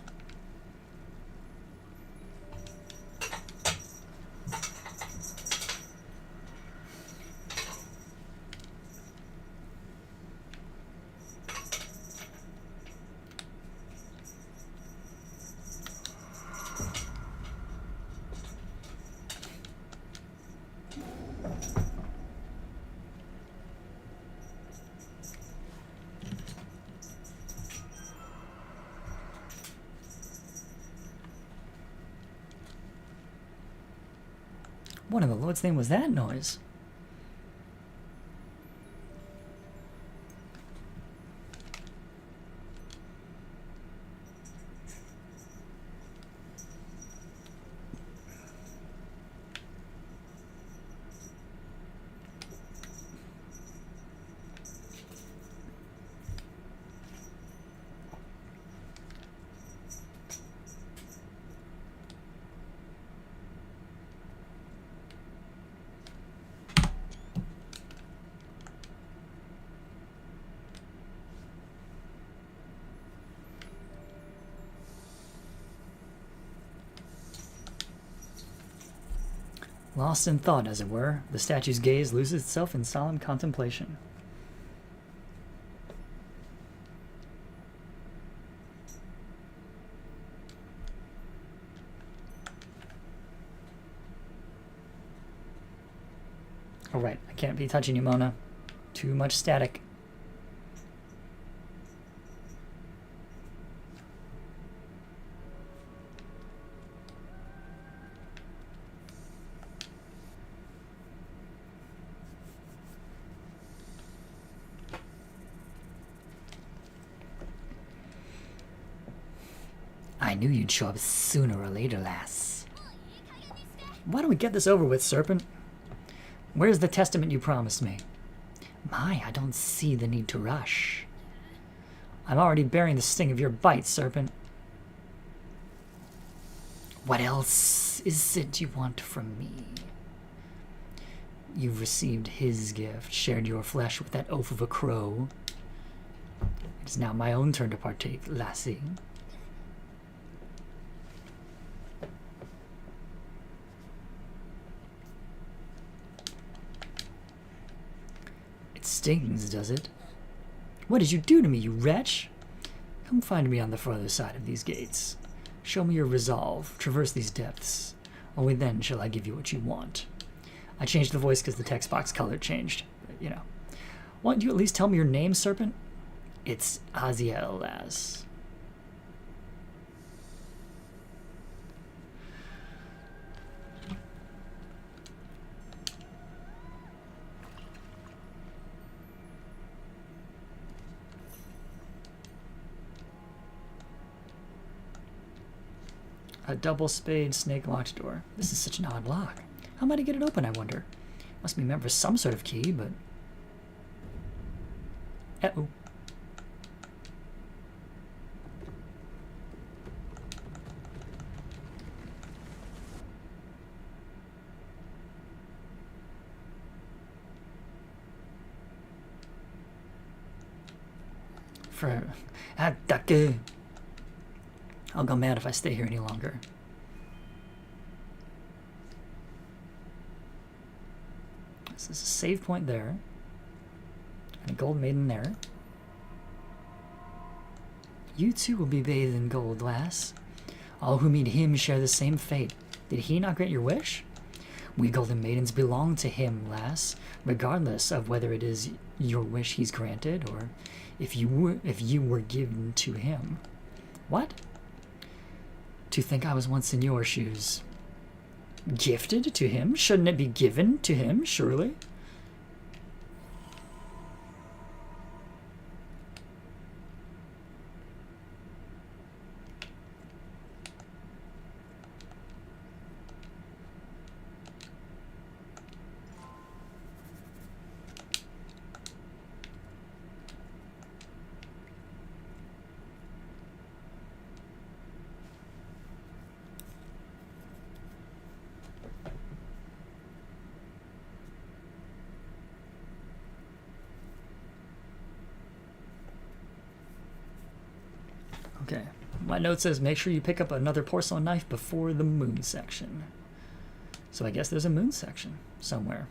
What in the Lord's name was that noise? Lost in thought, as it were, the statue's gaze loses itself in solemn contemplation. Alright, I can't be touching you, Mona. Too much static. I knew you'd show up sooner or later, lass. Why don't we get this over with, Serpent? Where's the testament you promised me? My, I don't see the need to rush. I'm already bearing the sting of your bite, Serpent. What else is it you want from me? You've received his gift, shared your flesh with that oaf of a crow. It is now my own turn to partake, lassie. It stings, does it? What did you do to me, you wretch? Come find me on the farther side of these gates. Show me your resolve, traverse these depths. Only then shall I give you what you want. I changed the voice because the text box color changed. But, you know. Why don't you at least tell me your name, Serpent? It's Aziel, lass. A double spade snake locked door. This is such an odd lock. How am I to get it open, I wonder? Must be meant for some sort of key, but... Uh-oh. For... Attacke! I'll go mad if I stay here any longer. This is a save point there. And a gold maiden there. You too will be bathed in gold, lass. All who meet him share the same fate. Did he not grant your wish? We golden maidens belong to him, lass, regardless of whether it is your wish he's granted or if you were given to him. What? To think I was once in your shoes. Gifted to him? Shouldn't it be given to him, surely? Okay. My note says make sure you pick up another porcelain knife before the moon section. So I guess there's a moon section somewhere.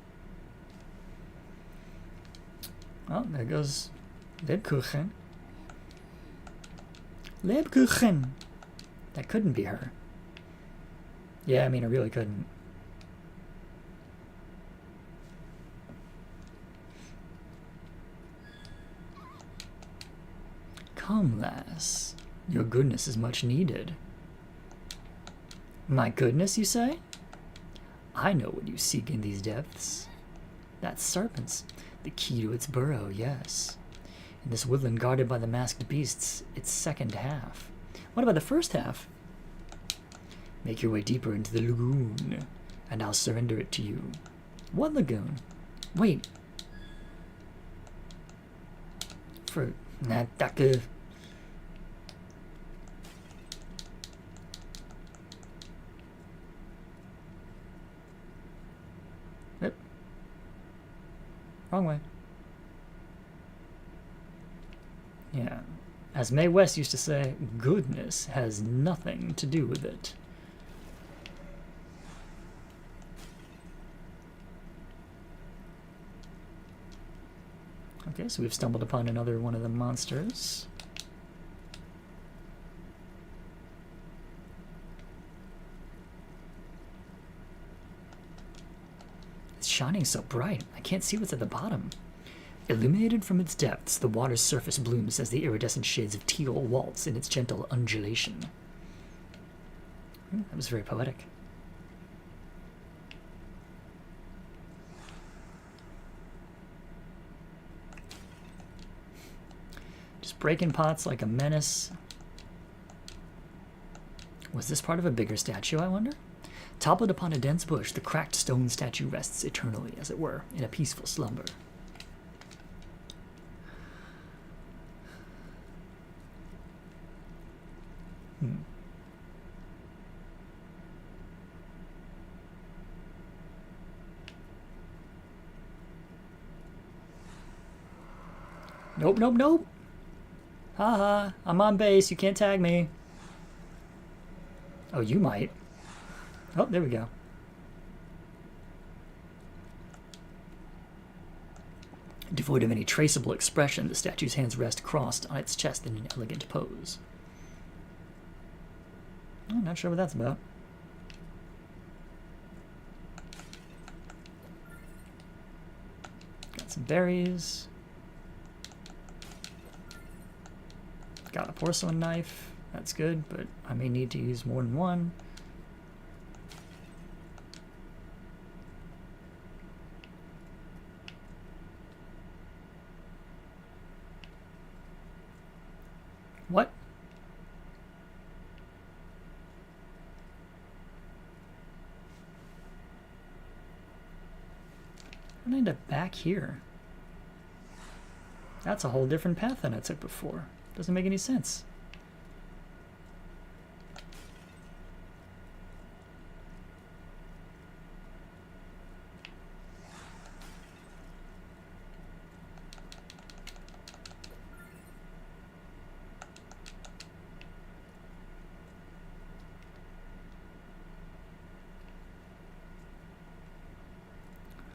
Oh, there goes Lebkuchen. Lebkuchen! That couldn't be her. Yeah, I mean, it really couldn't. Come, lass. Your goodness is much needed. My goodness, you say? I know what you seek in these depths. That's serpents, the key to its burrow, yes. In this woodland guarded by the masked beasts, its second half. What about the first half? Make your way deeper into the lagoon, and I'll surrender it to you. What lagoon? Wait. For Nataka. Yep. Wrong way. Yeah. As Mae West used to say, goodness has nothing to do with it. Okay, so we've stumbled upon another one of the monsters. It's shining so bright, I can't see what's at the bottom. Illuminated from its depths, the water's surface blooms as the iridescent shades of teal waltz in its gentle undulation. That was very poetic. Just breaking pots like a menace. Was this part of a bigger statue, I wonder? Toppled upon a dense bush, the cracked stone statue rests eternally, as it were, in a peaceful slumber. Nope, nope, nope. Haha, I'm on base. You can't tag me. Oh, you might. Oh, there we go. Devoid of any traceable expression, the statue's hands rest crossed on its chest in an elegant pose. I'm not sure what that's about. Got some berries. Got a porcelain knife. That's good, but I may need to use more than one. What? I end up back here. That's a whole different path than I took before. Doesn't make any sense.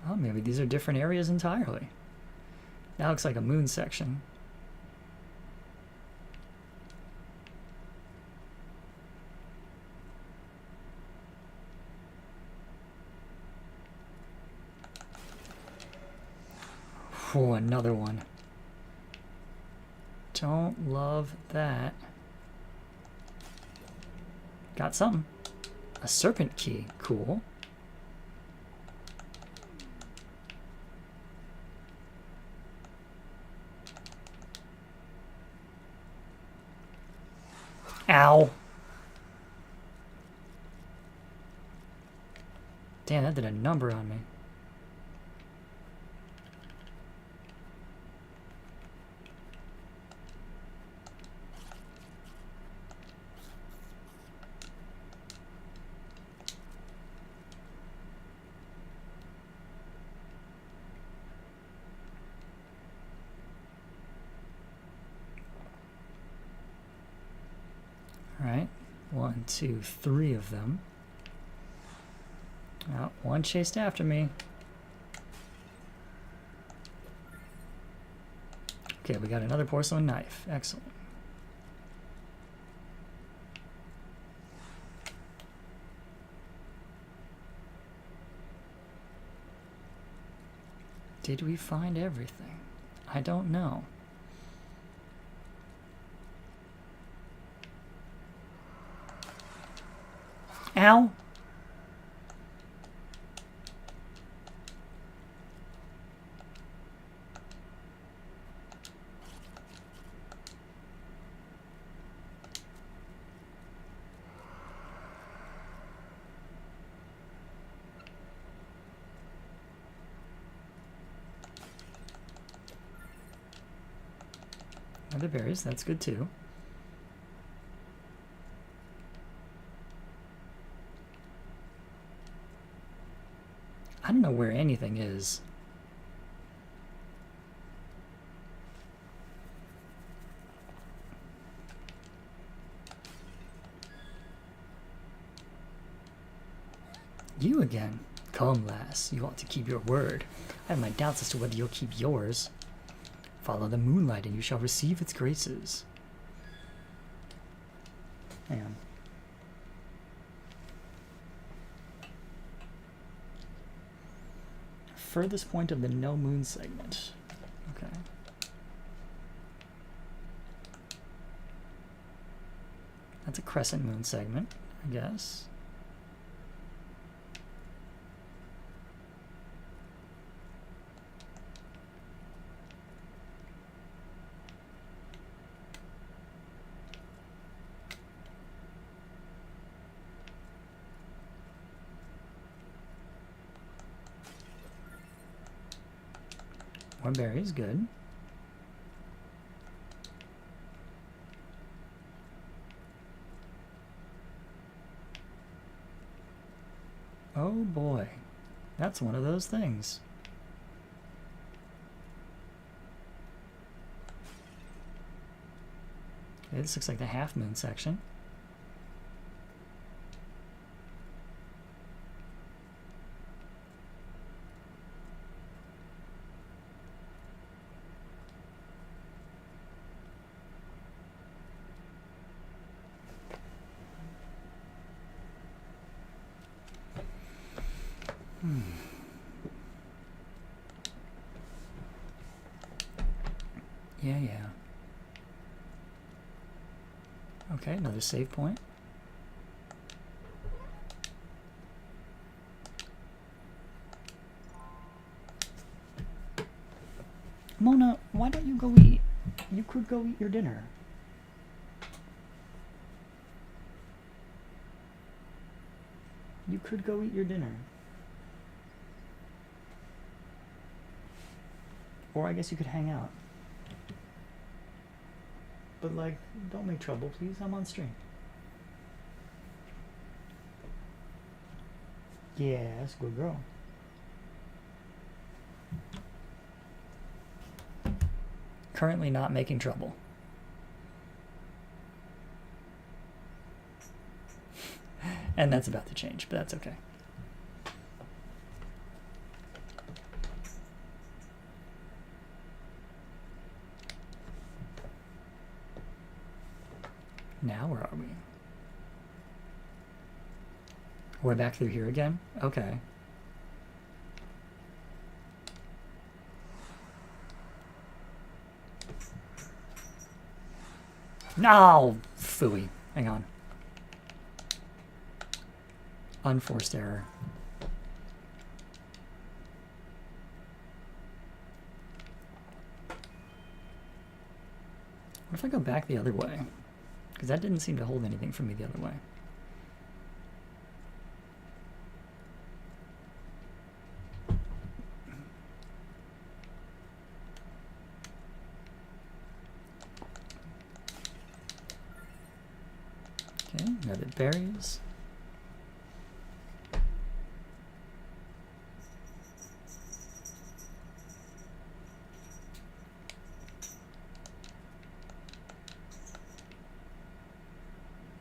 Oh, maybe these are different areas entirely. That looks like a moon section. Oh, another one. Don't love that. Got something. A serpent key. Cool. Ow. Damn, that did a number on me. Alright, 1, 2, 3 of them. Oh, one chased after me. Okay, we got another porcelain knife. Excellent. Did we find everything? I don't know. Ow! Other berries, that's good too. I don't know where anything is. You again. Come, lass, you ought to keep your word. I have my doubts as to whether you'll keep yours. Follow the moonlight and you shall receive its graces. Hang on. Furthest point of the no moon segment. Okay. That's a crescent moon segment, I guess. More berries, good. Oh boy, that's one of those things. Okay, this looks like the half moon section. Yeah. Okay, another save point. Mona, why don't you go eat? You could go eat your dinner. You could go eat your dinner. Or I guess you could hang out. But, like, don't make trouble, please. I'm on stream. Yes, good girl. Currently not making trouble. And that's about to change, but that's okay. Now where are we? We're back through here again? Okay. No! Phooey. Hang on. Unforced error. What if I go back the other way? Because that didn't seem to hold anything for me the other way. Okay, another berries.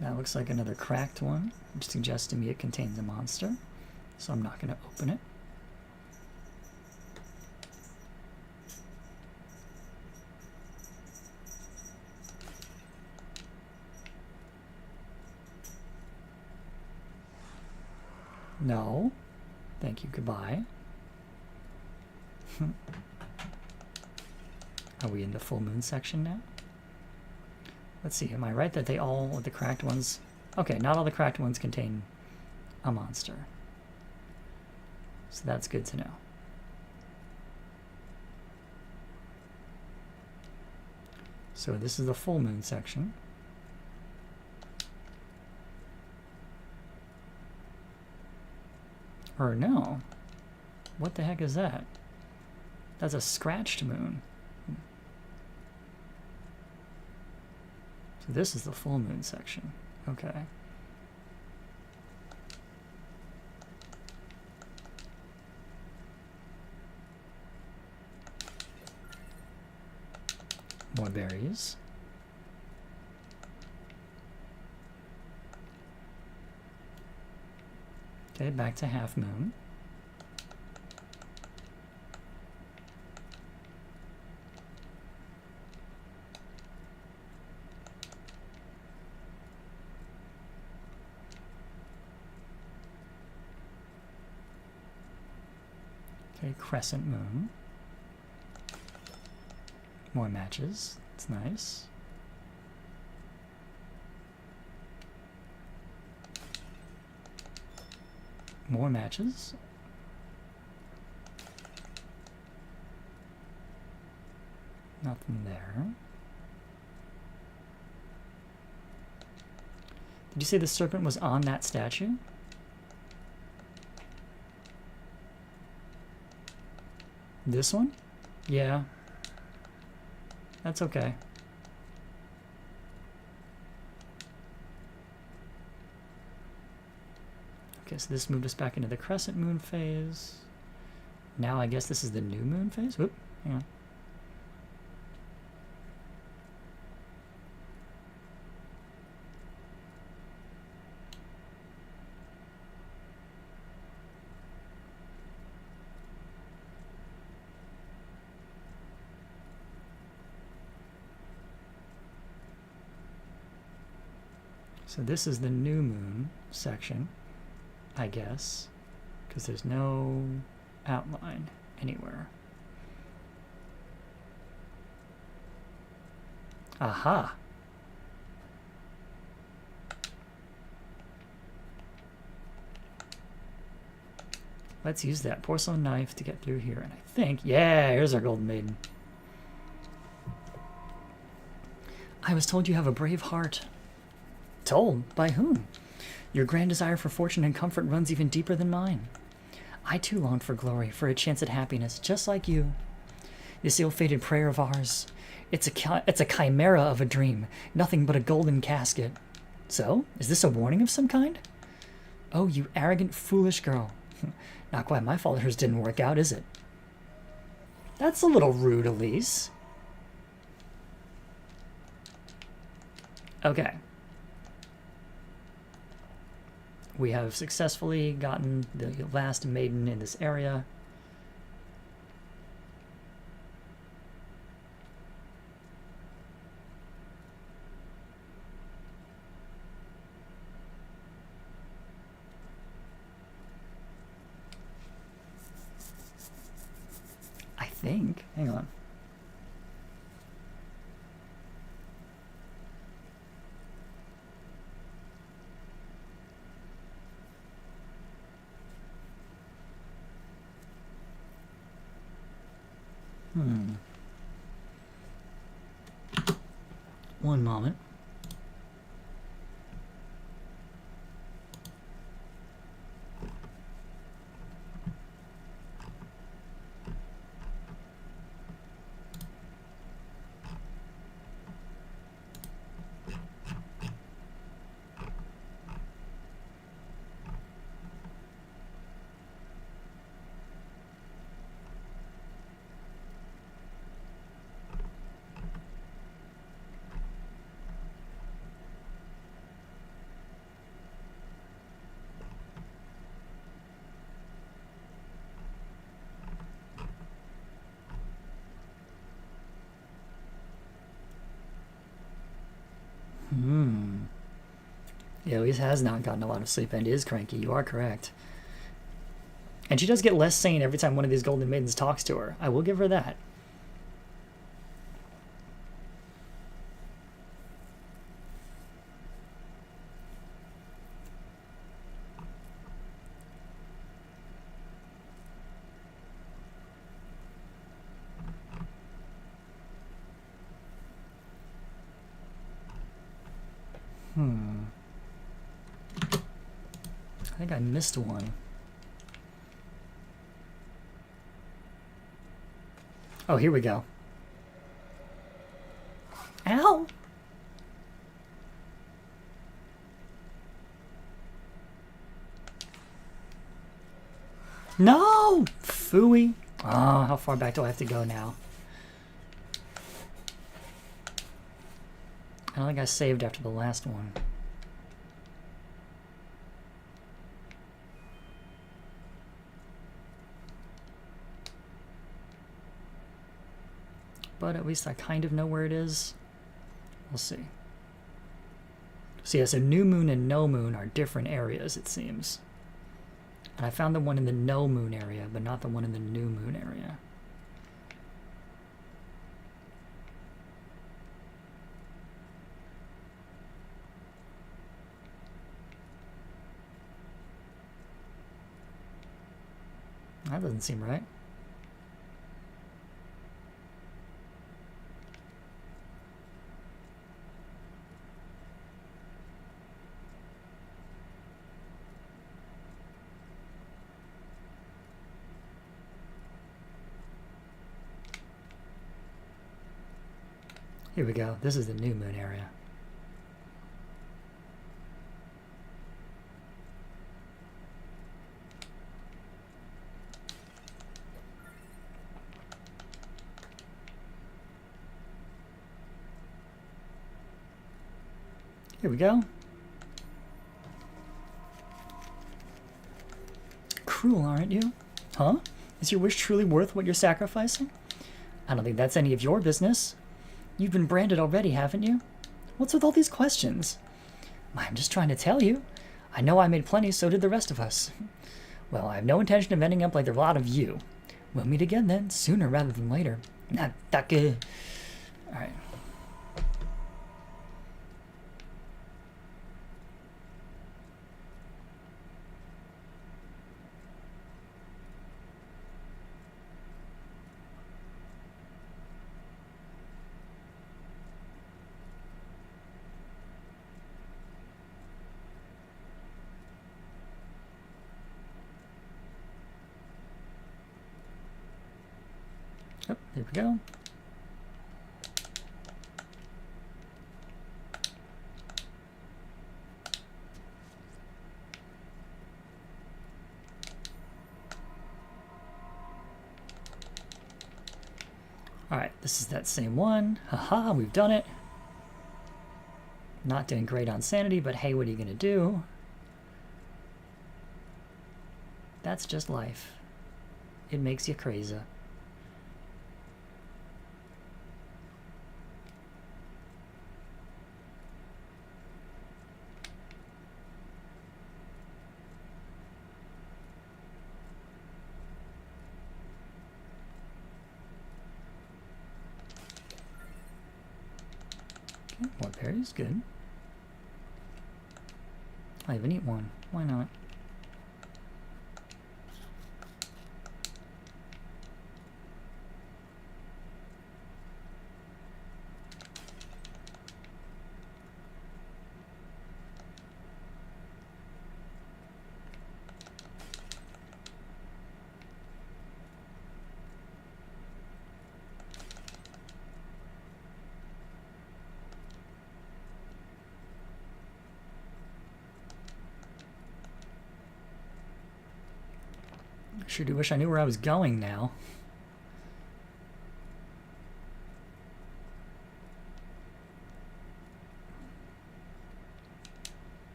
That looks like another cracked one, which suggests to me it contains a monster, so I'm not going to open it. No. Thank you, goodbye. Are we in the full moon section now? Let's see, am I right that they all, the cracked ones... Okay, not all the cracked ones contain a monster. So that's good to know. So this is the full moon section. Or no. What the heck is that? That's a scratched moon. So this is the full moon section. Okay. More berries. Okay, back to half moon. Okay, crescent moon. More matches. It's nice. More matches. Nothing there. Did you say the serpent was on that statue? This one? Yeah. That's okay. Okay, so this moved us back into the crescent moon phase. Now I guess this is the new moon phase? Whoop, hang on. So this is the new moon section, I guess, because there's no outline anywhere. Aha! Let's use that porcelain knife to get through here, and I think, yeah, here's our golden maiden. I was told you have a brave heart. Told? By whom? Your grand desire for fortune and comfort runs even deeper than mine. I too long for glory, for a chance at happiness, just like you. This ill-fated prayer of ours, it's a chimera of a dream, nothing but a golden casket. So, is this a warning of some kind? Oh, you arrogant, foolish girl. Not quite my fault hers didn't work out, is it? That's a little rude, Elise. Okay. We have successfully gotten the last maiden in this area. I think. Hang on. One moment. Yeah, Elise has not gotten a lot of sleep and is cranky. You are correct. And she does get less sane every time one of these golden maidens talks to her. I will give her that. I think I missed one. Oh, here we go. Ow! No! Phooey. Oh, how far back do I have to go now? I don't think I saved after the last one. But at least I kind of know where it is. We'll see. So yeah, so new moon and no moon are different areas, it seems. And I found the one in the no moon area, but not the one in the new moon area. That doesn't seem right. Here we go. This is the new moon area. Here we go. Cruel, aren't you? Huh? Is your wish truly worth what you're sacrificing? I don't think that's any of your business. You've been branded already, haven't you? What's with all these questions? I'm just trying to tell you. I know I made plenty, so did the rest of us. Well, I have no intention of ending up like the lot of you. We'll meet again then, sooner rather than later. Not that good. Alright. Oh, there we go. Alright, this is that same one. Haha, we've done it. Not doing great on sanity, but hey, what are you gonna do? That's just life. It makes you crazy. Okay, more berries, good. I'll even eat one. Why not? Sure do wish I knew where I was going now.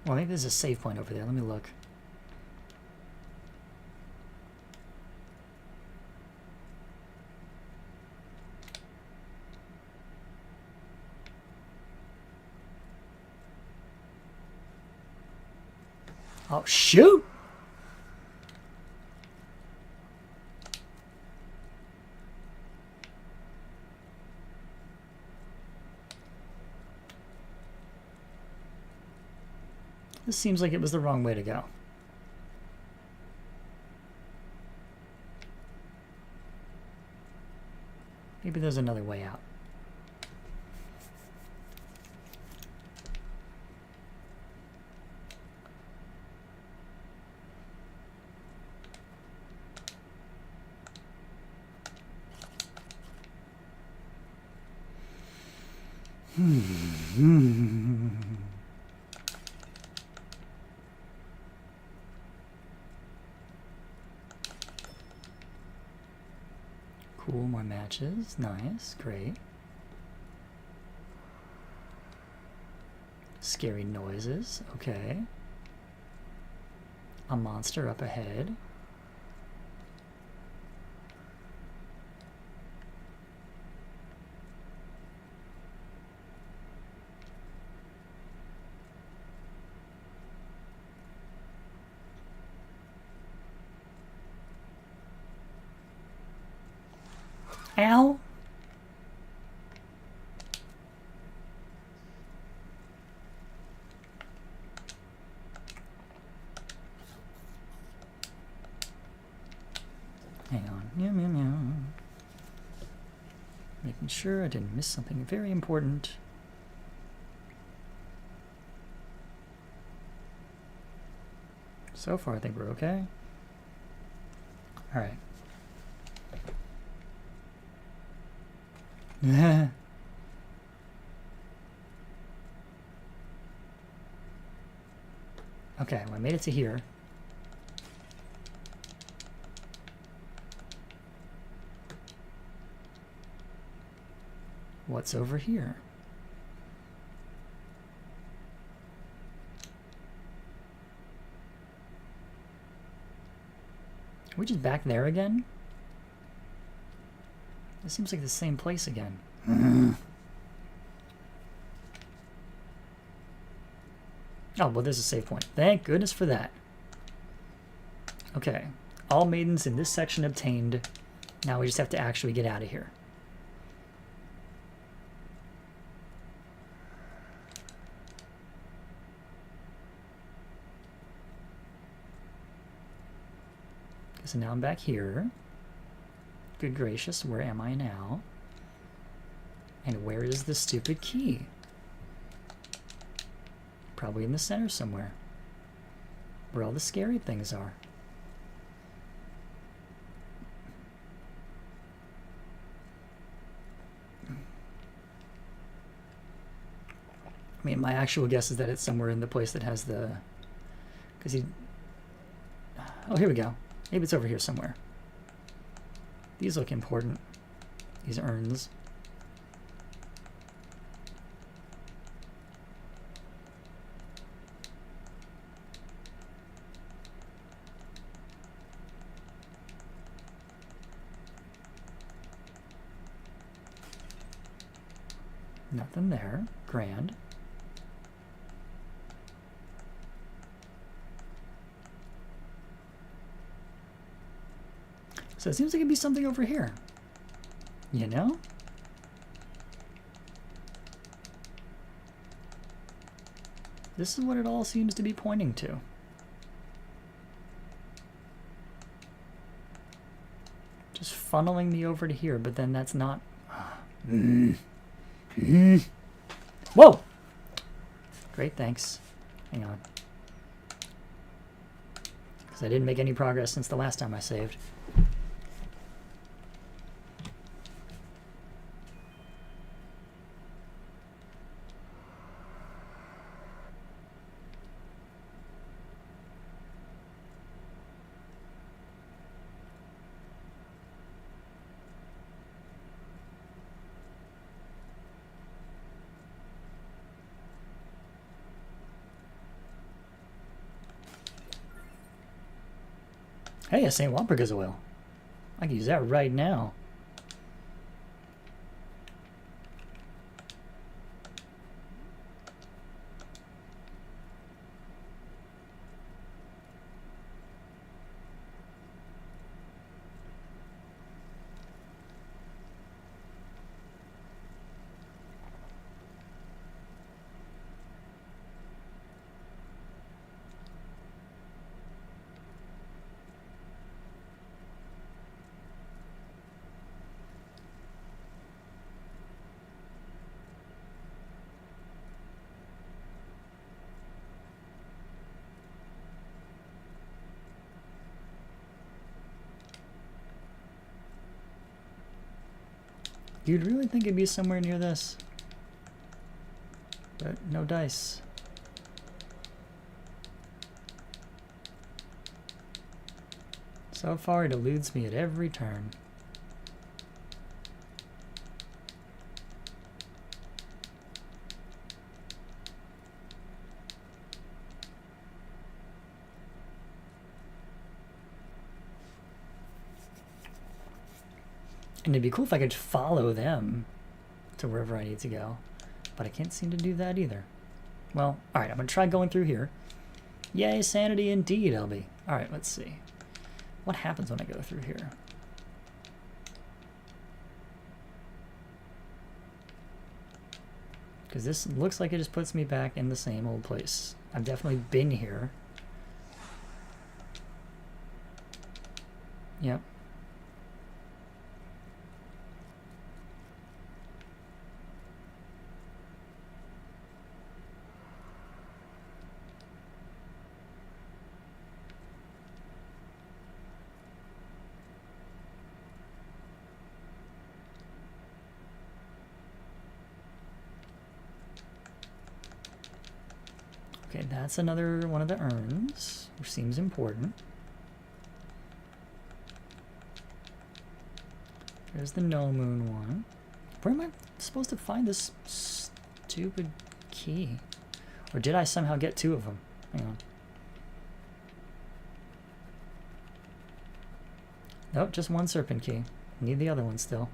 Well, maybe there's a save point over there. Let me look. Oh, shoot! This seems like it was the wrong way to go. Maybe there's another way out. Cool, more matches. Nice, great. Scary noises, okay. A monster up ahead. Ow! Hang on. Meow, meow, meow. Making sure I didn't miss something very important. So far, I think we're okay. All right. Okay, well, I made it to here. What's over here? Are we just back there again? It seems like the same place again. Oh, well, there's a save point. Thank goodness for that. Okay. All maidens in this section obtained. Now we just have to actually get out of here. So now I'm back here. Good gracious, where am I now? And where is the stupid key? Probably in the center somewhere. Where all the scary things are. I mean, my actual guess is that it's somewhere in the place that has the... Because he... Oh, here we go. Maybe it's over here somewhere. These look important. These urns. Nothing there. Grand. So it seems like it'd be something over here. You know? This is what it all seems to be pointing to. Just funneling me over to here, but then that's not... Whoa! Great, thanks. Hang on. Because I didn't make any progress since the last time I saved. Hey, a St. Walpurgis oil. I can use that right now. You'd really think it'd be somewhere near this. But no dice. So far it eludes me at every turn. And it'd be cool if I could follow them to wherever I need to go. But I can't seem to do that either. Well, alright, I'm going to try going through here. Yay, sanity indeed, LB. Alright, let's see. What happens when I go through here? Because this looks like it just puts me back in the same old place. I've definitely been here. Yep. Okay, that's another one of the urns, which seems important. There's the no moon one. Where am I supposed to find this stupid key? Or did I somehow get two of them? Hang on. Nope, just one serpent key. Need the other one still.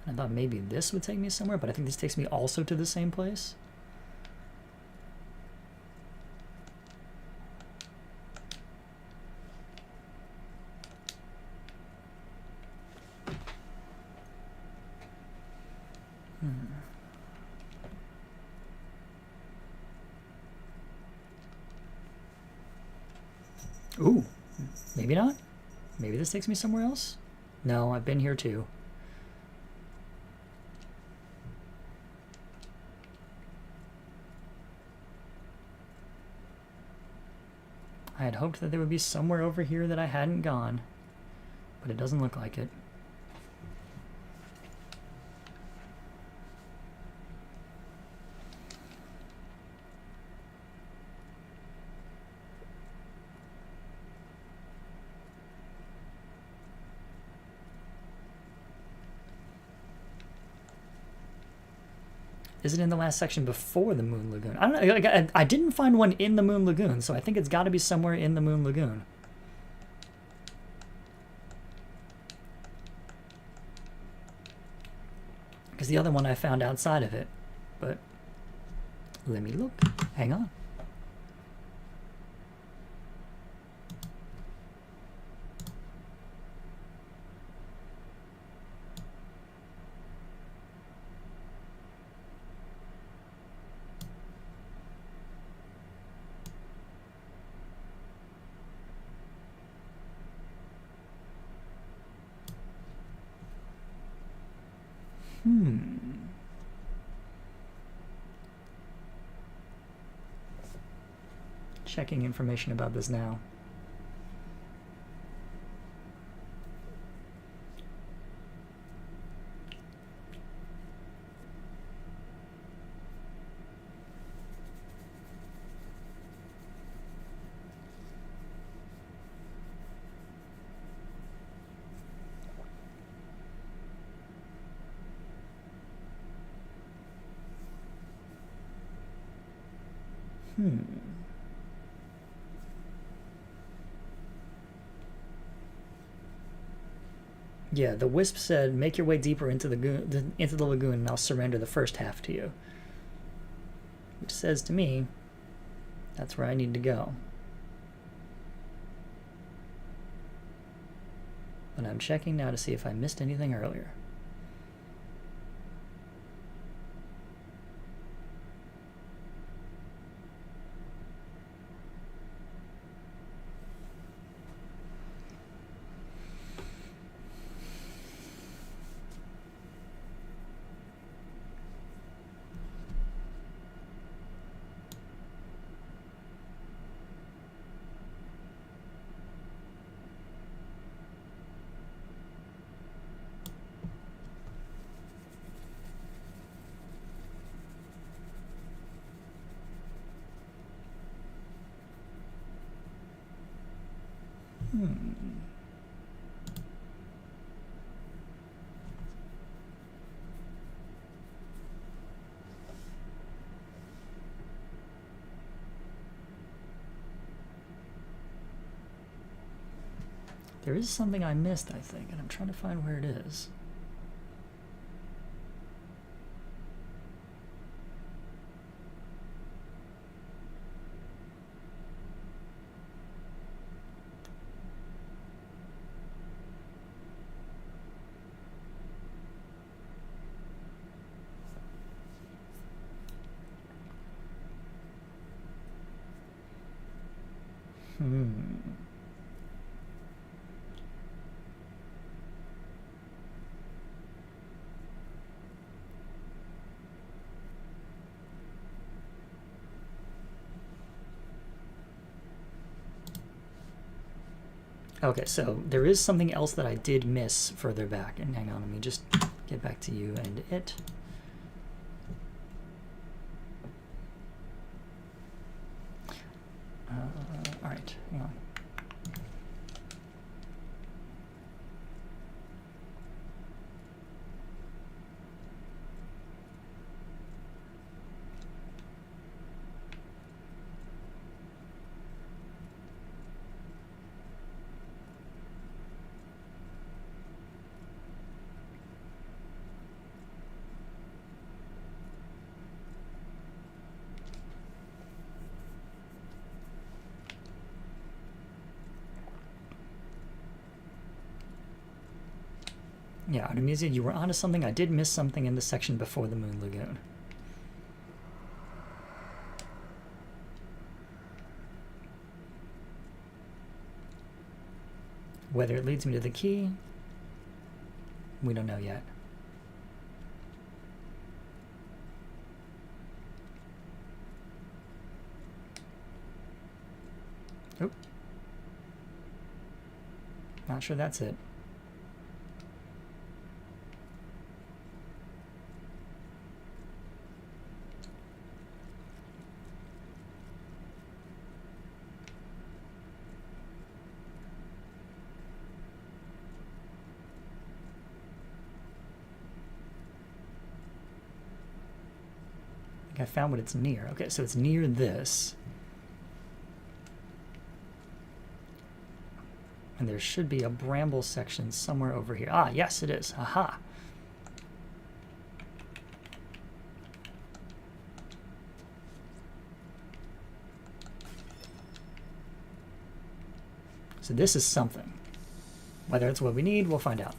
I thought maybe this would take me somewhere, but I think this takes me also to the same place. Ooh, maybe not. Maybe this takes me somewhere else. No, I've been here too. I had hoped that there would be somewhere over here that I hadn't gone, but it doesn't look like it. Is it in the last section before the Moon Lagoon? I don't know. Like, I didn't find one in the Moon Lagoon, so I think it's got to be somewhere in the Moon Lagoon. Because the other one I found outside of it. But let me look. Hang on. Checking information about this now. Yeah, the wisp said, make your way deeper into the lagoon and I'll surrender the first half to you. Which says to me, that's where I need to go. But I'm checking now to see if I missed anything earlier. There is something I missed, I think, and I'm trying to find where it is. Okay, so there is something else that I did miss further back. And hang on, let me just get back to you and it. All right, hang on. Yeah, Artemisia, you were onto something. I did miss something in the section before the Moon Lagoon. Whether it leads me to the key, we don't know yet. Oop. Not sure that's it. I found what it's near. Okay, so it's near this. And there should be a bramble section somewhere over here. Ah, yes, it is. Aha. So this is something. Whether it's what we need, we'll find out.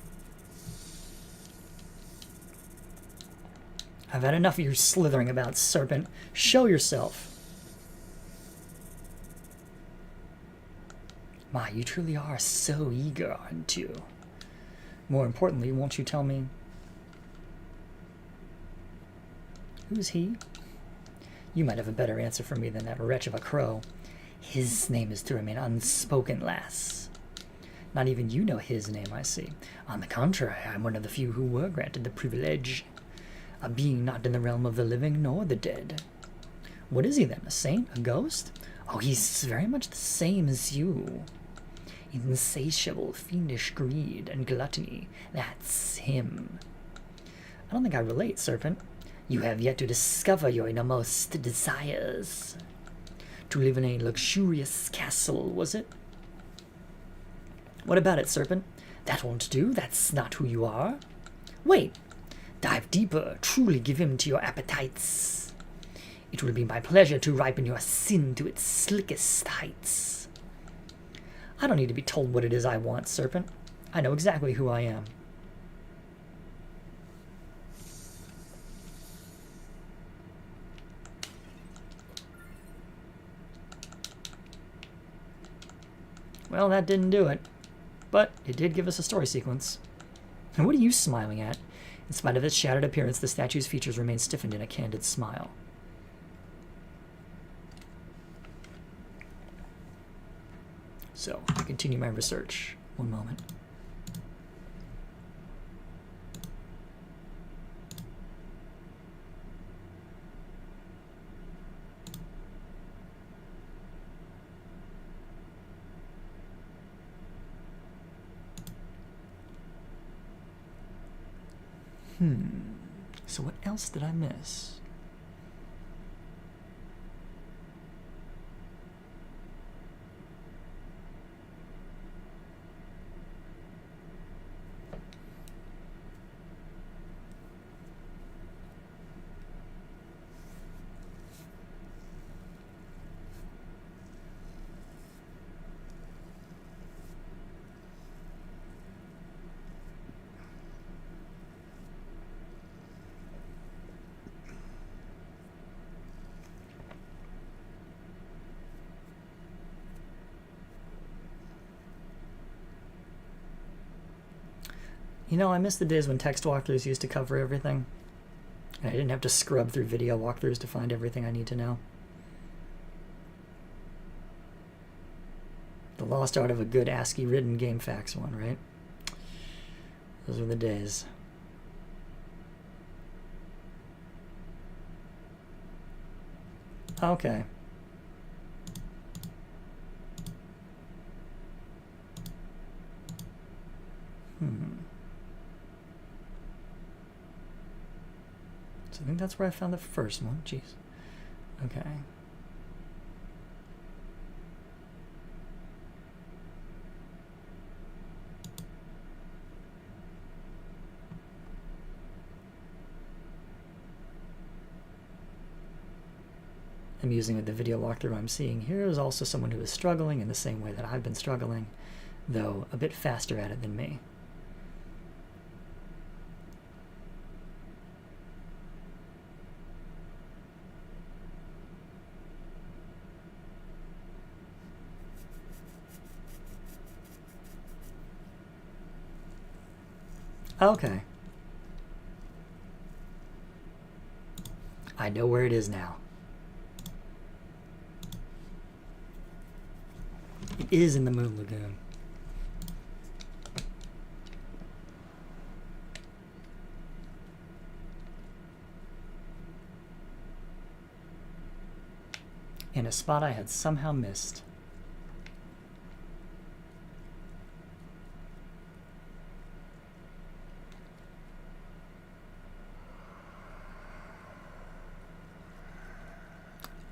I've had enough of your slithering about, serpent. Show yourself. My, you truly are so eager, aren't you? More importantly, won't you tell me... Who's he? You might have a better answer for me than that wretch of a crow. His name is to remain unspoken, lass. Not even you know his name, I see. On the contrary, I'm one of the few who were granted the privilege. A being not in the realm of the living nor the dead. What is he then? A saint? A ghost? Oh, he's very much the same as you. Insatiable, fiendish greed and gluttony. That's him. I don't think I relate, serpent. You have yet to discover your innermost desires. To live in a luxurious castle, was it? What about it, serpent? That won't do. That's not who you are. Wait. Dive deeper, truly give in to your appetites. It will be my pleasure to ripen your sin to its slickest heights. I don't need to be told what it is I want, serpent. I know exactly who I am. Well, that didn't do it. But it did give us a story sequence. And what are you smiling at? In spite of its shattered appearance, the statue's features remain stiffened in a candid smile. So, I continue my research. One moment. So what else did I miss? You know, I miss the days when text walkthroughs used to cover everything. And I didn't have to scrub through video walkthroughs to find everything I need to know. The lost art of a good ASCII-written GameFAQs one, right? Those were the days. Okay. So I think that's where I found the first one. Jeez. Okay. Amusing with the video walkthrough I'm seeing here is also someone who is struggling in the same way that I've been struggling, though a bit faster at it than me. Okay. I know where it is now. It is in the Moon Lagoon. In a spot I had somehow missed.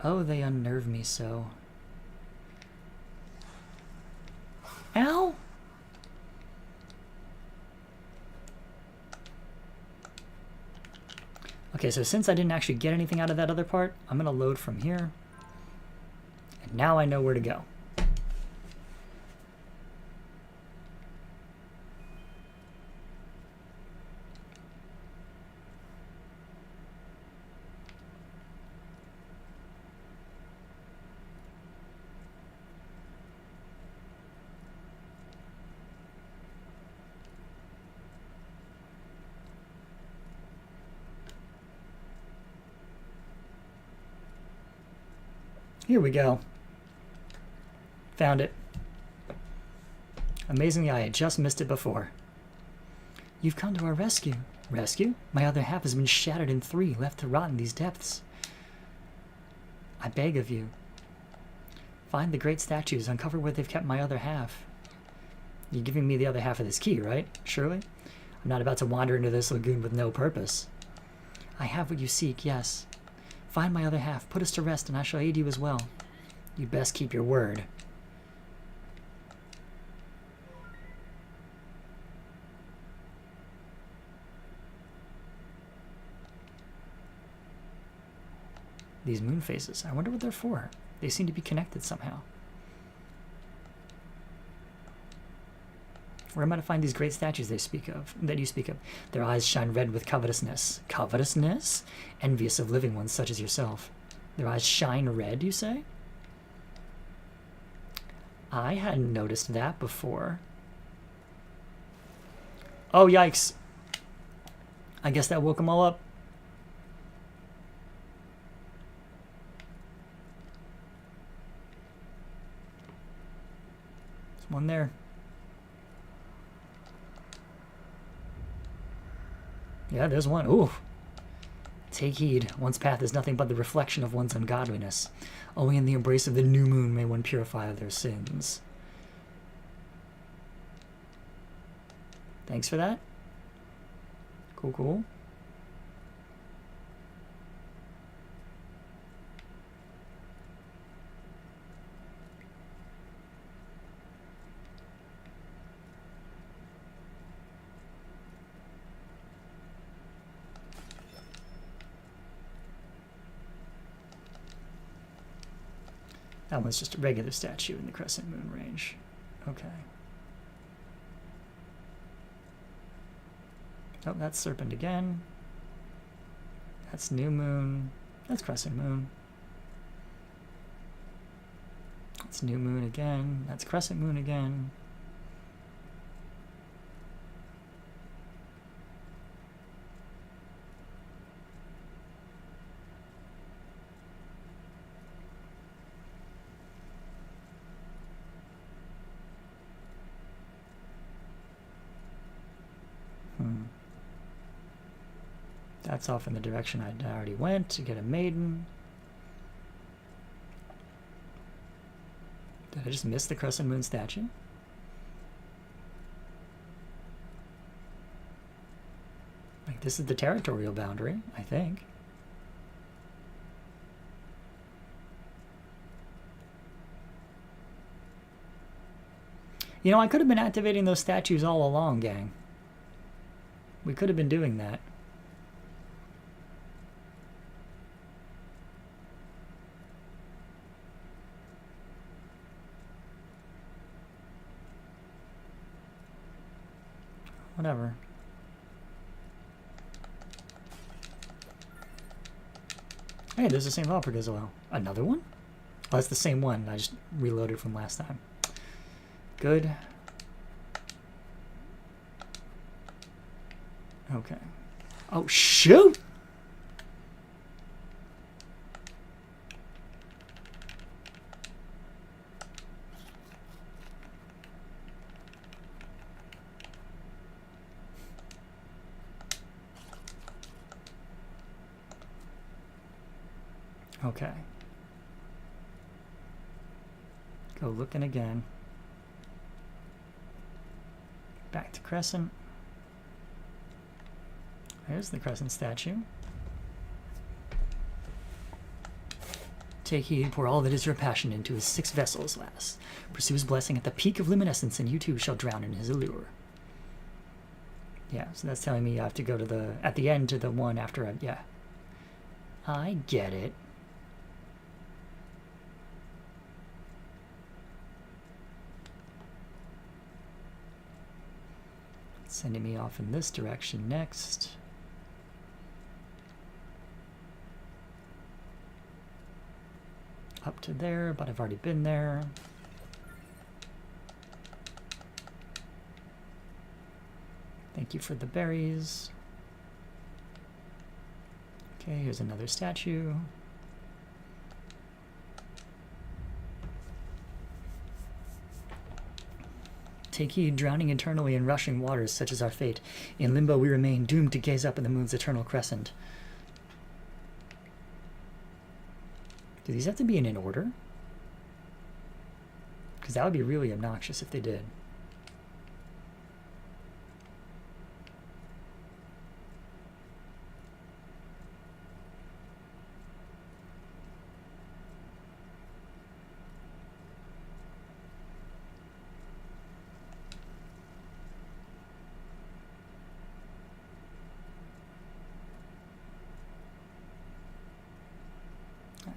Oh, they unnerve me so. Ow! Okay, so since I didn't actually get anything out of that other part, I'm gonna load from here. And now I know where to go. Here we go. Found it. Amazingly, I had just missed it before. You've come to our rescue. Rescue? My other half has been shattered in 3, left to rot in these depths. I beg of you. Find the great statues, uncover where they've kept my other half. You're giving me the other half of this key, right? Surely? I'm not about to wander into this lagoon with no purpose. I have what you seek, yes. Find my other half, put us to rest, and I shall aid you as well. You'd best keep your word. These moon phases, I wonder what they're for. They seem to be connected somehow. Where am I to find these great statues that you speak of? Their eyes shine red with covetousness. Covetousness? Envious of living ones such as yourself. Their eyes shine red, you say? I hadn't noticed that before. Oh, yikes. I guess that woke them all up. There's one there. Yeah, there's one. Ooh. Take heed. One's path is nothing but the reflection of one's ungodliness. Only in the embrace of the new moon may one purify their sins. Thanks for that. Cool, cool. That one's just a regular statue in the Crescent Moon range. Okay. Oh, that's Serpent again. That's New Moon. That's Crescent Moon. That's New Moon again. That's Crescent Moon again. That's off in the direction I already went to get a maiden. Did I just miss the Crescent Moon statue? Like, this is the territorial boundary, I think. You know, I could have been activating those statues all along, gang. We could have been doing that. Whatever. Hey, there's the same Valprig as well. Another one? Oh, that's the same one. I just reloaded from last time. Good. Okay. Oh, shoot! Okay. Go looking again. Back to Crescent. There's the Crescent statue. Take heed, pour all that is your passion into his 6 vessels, lass. Pursue his blessing at the peak of luminescence, and you too shall drown in his allure. Yeah, so that's telling me I have to go to the, at the end, to the one after I, yeah. I get it. Sending me off in this direction next. Up to there, but I've already been there. Thank you for the berries. Okay, here's another statue. Take heed, drowning eternally in rushing waters, such is our fate. In limbo we remain, doomed to gaze up at the moon's eternal crescent. Do these have to be in an order? Because that would be really obnoxious if they did.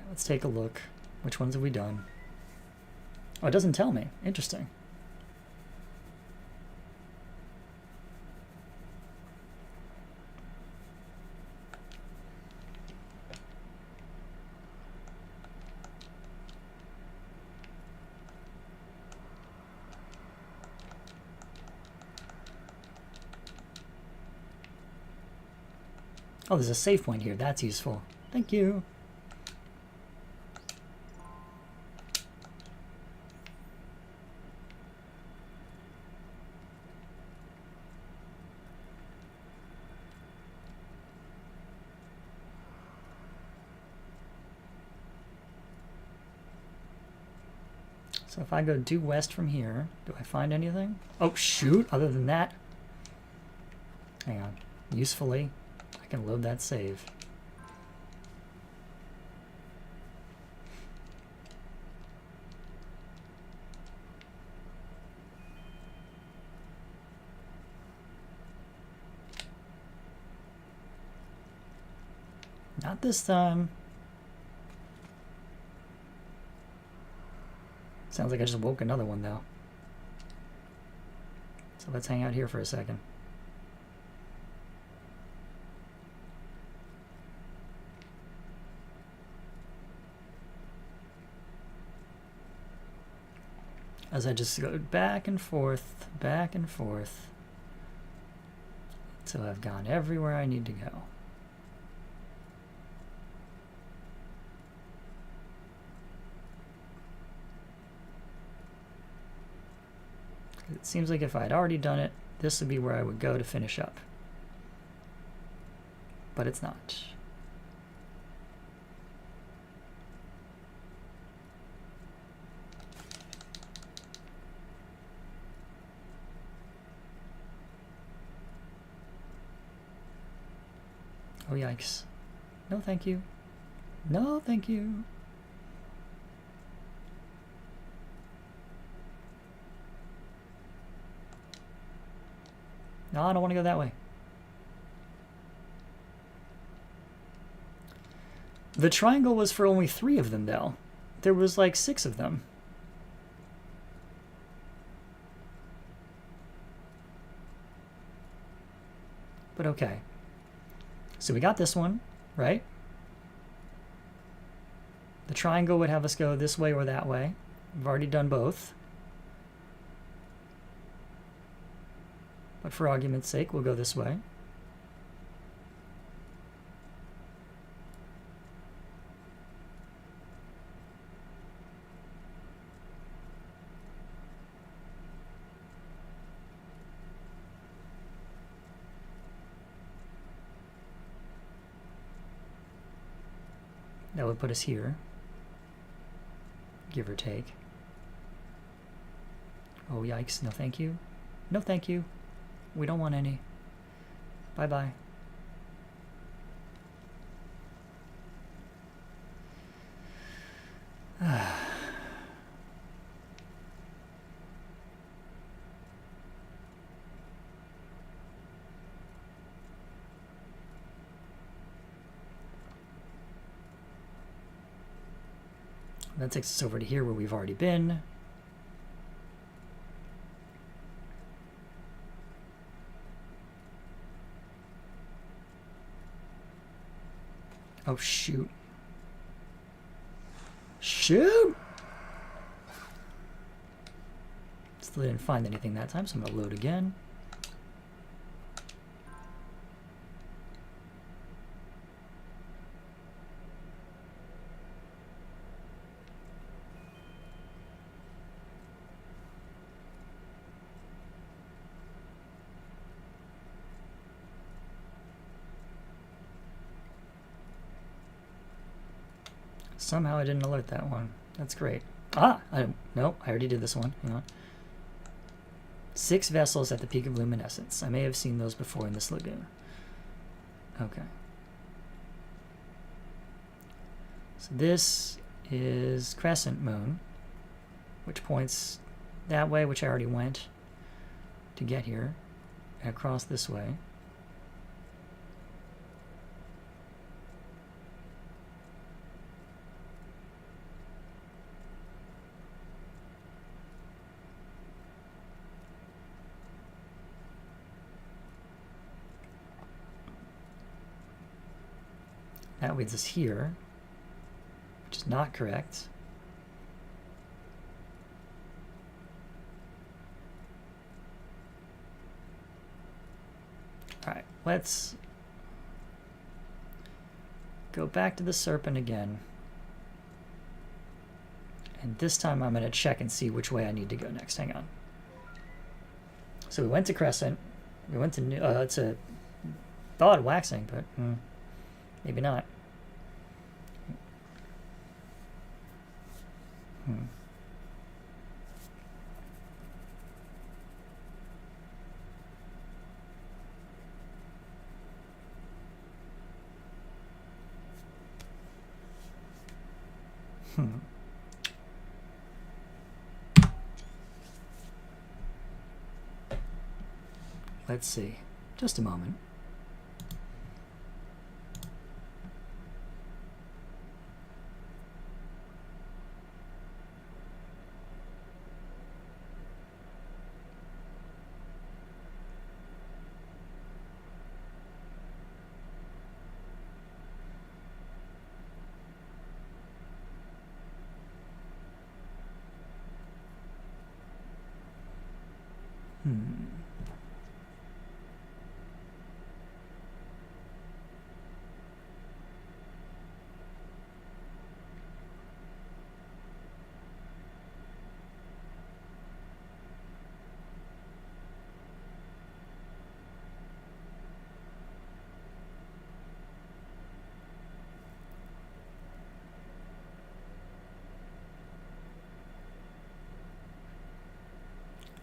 Let's take a look. Which ones have we done? Oh, it doesn't tell me. Interesting. Oh, there's a save point here. That's useful. Thank you. So if I go due west from here, do I find anything? Oh, shoot! Other than that, hang on. Usefully, I can load that save. Not this time. Sounds like I just woke another one, though. So let's hang out here for a second. As I just go back and forth, until I've gone everywhere I need to go. It seems like if I'd already done it, this would be where I would go to finish up. but it's not. Oh, yikes. No, thank you. No, thank you. No, I don't want to go that way. The triangle was for only 3 of them, though. There was like 6 of them. But okay. So we got this one, right? The triangle would have us go this way or that way. We've already done both. But for argument's sake, we'll go this way. That would put us here, give or take. Oh, yikes. No, thank you. No, thank you. We don't want any. Bye-bye. That takes us over to here where we've already been. Oh, shoot. Shoot! Still didn't find anything that time, so I'm going to load again. Somehow I didn't alert that one. That's great. Ah! Nope, I already did this one. Hang on. 6 vessels at the peak of luminescence. I may have seen those before in this lagoon. Okay. So this is Crescent Moon, which points that way, which I already went to get here, and across this way. That leads us here, which is not correct. Alright, let's go back to the serpent again. And this time I'm going to check and see which way I need to go next. Hang on. So we went to Crescent. We went to thought waxing, but maybe not. Let's see. Just a moment.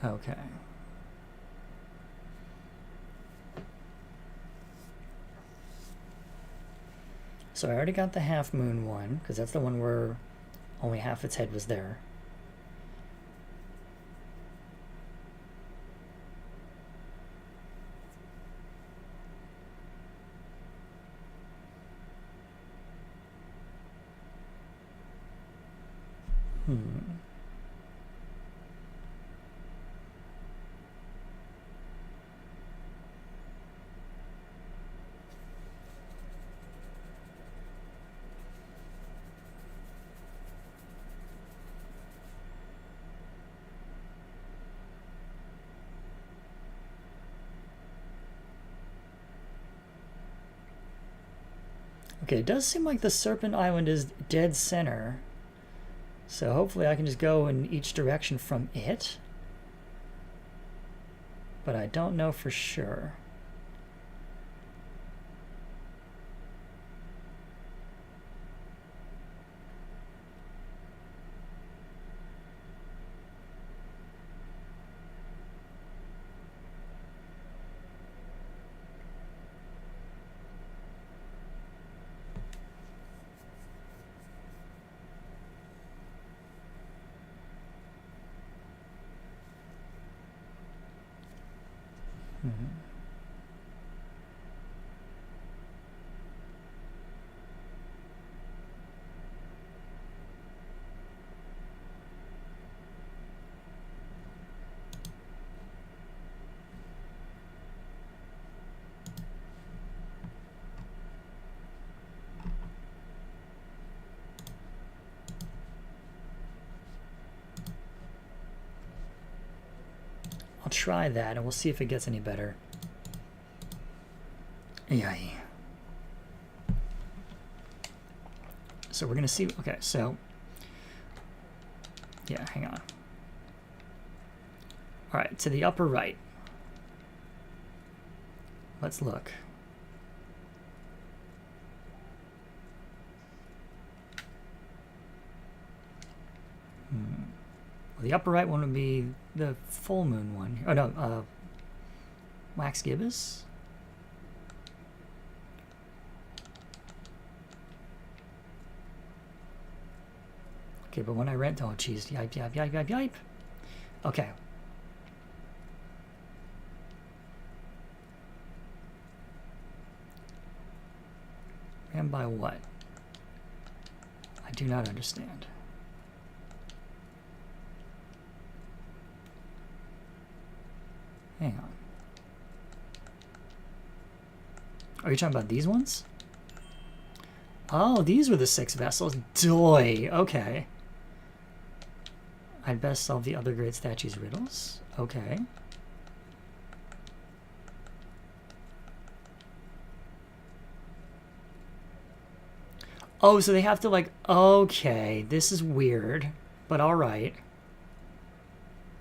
Okay. So I already got the half moon one, because that's the one where only half its head was there. Okay, it does seem like the Serpent Island is dead center. So hopefully I can just go in each direction from it. But I don't know for sure. I'll try that and we'll see if it gets any better. Yay. So we're gonna see, okay, so, yeah, hang on. All right, to the upper right. Let's look. Well, the upper right one would be the full moon one. Oh no, wax gibbous. Okay, but when I rent, oh geez, yipe, yipe, yipe, yipe, yipe. Okay. Ran by what? I do not understand. Hang on. Are you talking about these ones? Oh, these were the 6 vessels. Doy. Okay. I'd best solve the other great statues' riddles. Okay. Oh, so they have to like... Okay, this is weird. But alright.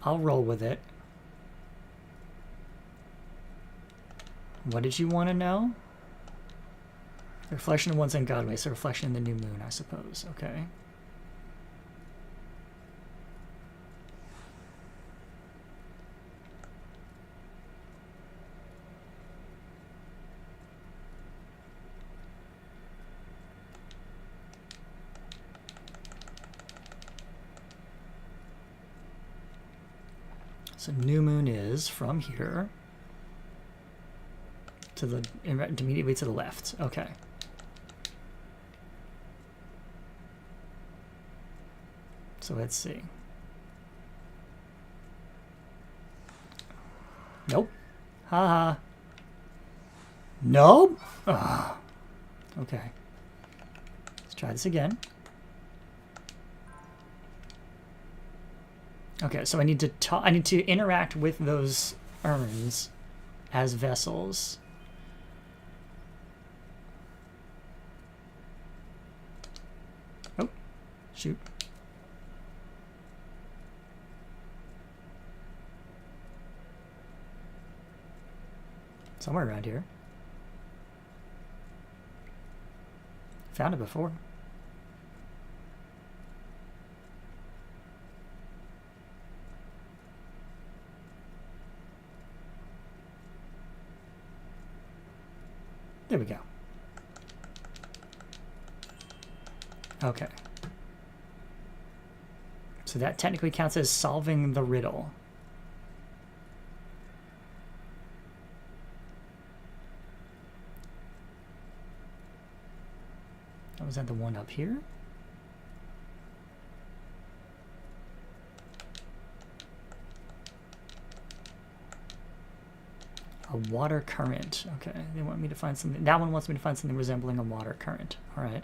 I'll roll with it. What did you want to know? The reflection of one's in Godway, so reflection in the new moon, I suppose. Okay. So new moon is from here to the immediately to the left. Okay. So let's see. Nope. Haha. Nope. Ugh. Okay. Let's try this again. Okay, so I need to interact with those urns as vessels. Oh, shoot. Somewhere around here. Found it before. There we go. Okay. So that technically counts as solving the riddle. Oh, was that the one up here? A water current. Okay, they want me to find something. That one wants me to find something resembling a water current. All right.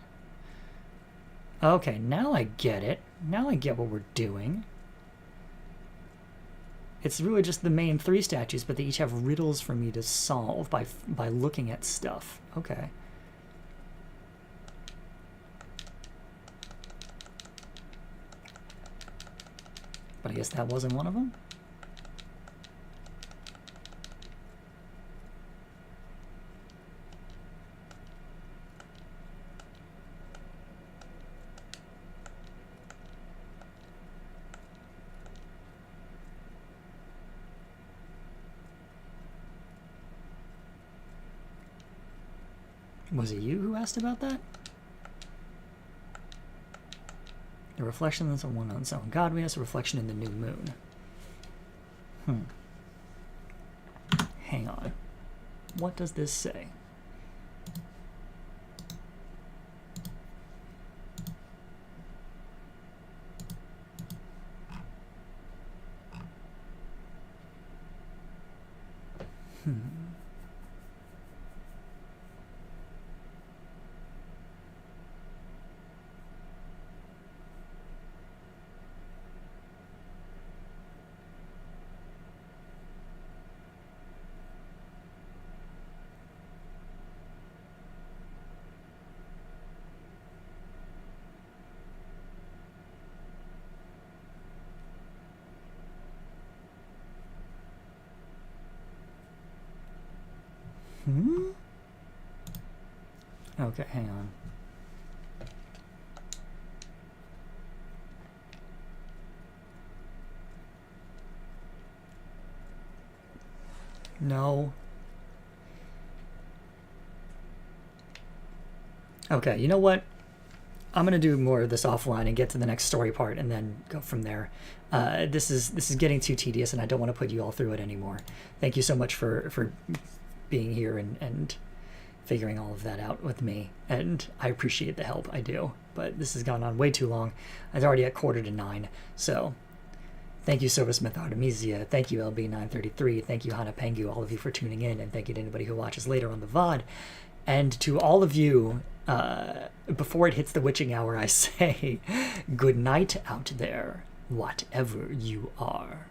Okay, now I get it. Now I get what we're doing. It's really just the main 3 statues, but they each have riddles for me to solve by looking at stuff. Okay. But I guess that wasn't one of them. Was it you who asked about that? The reflection is a one on its own. God, we have a reflection in the new moon. Hang on. What does this say? Okay, hang on. No. Okay, you know what? I'm gonna do more of this offline and get to the next story part and then go from there. This is getting too tedious and I don't want to put you all through it anymore. Thank you so much for being here and figuring all of that out with me, and I appreciate the help, I do, but this has gone on way too long. It's already at 8:45, so thank you, Silversmith Artemisia, thank you, LB933, thank you, Hana Pengu, all of you for tuning in, and thank you to anybody who watches later on the VOD, and to all of you, before it hits the witching hour, I say, good night out there, whatever you are.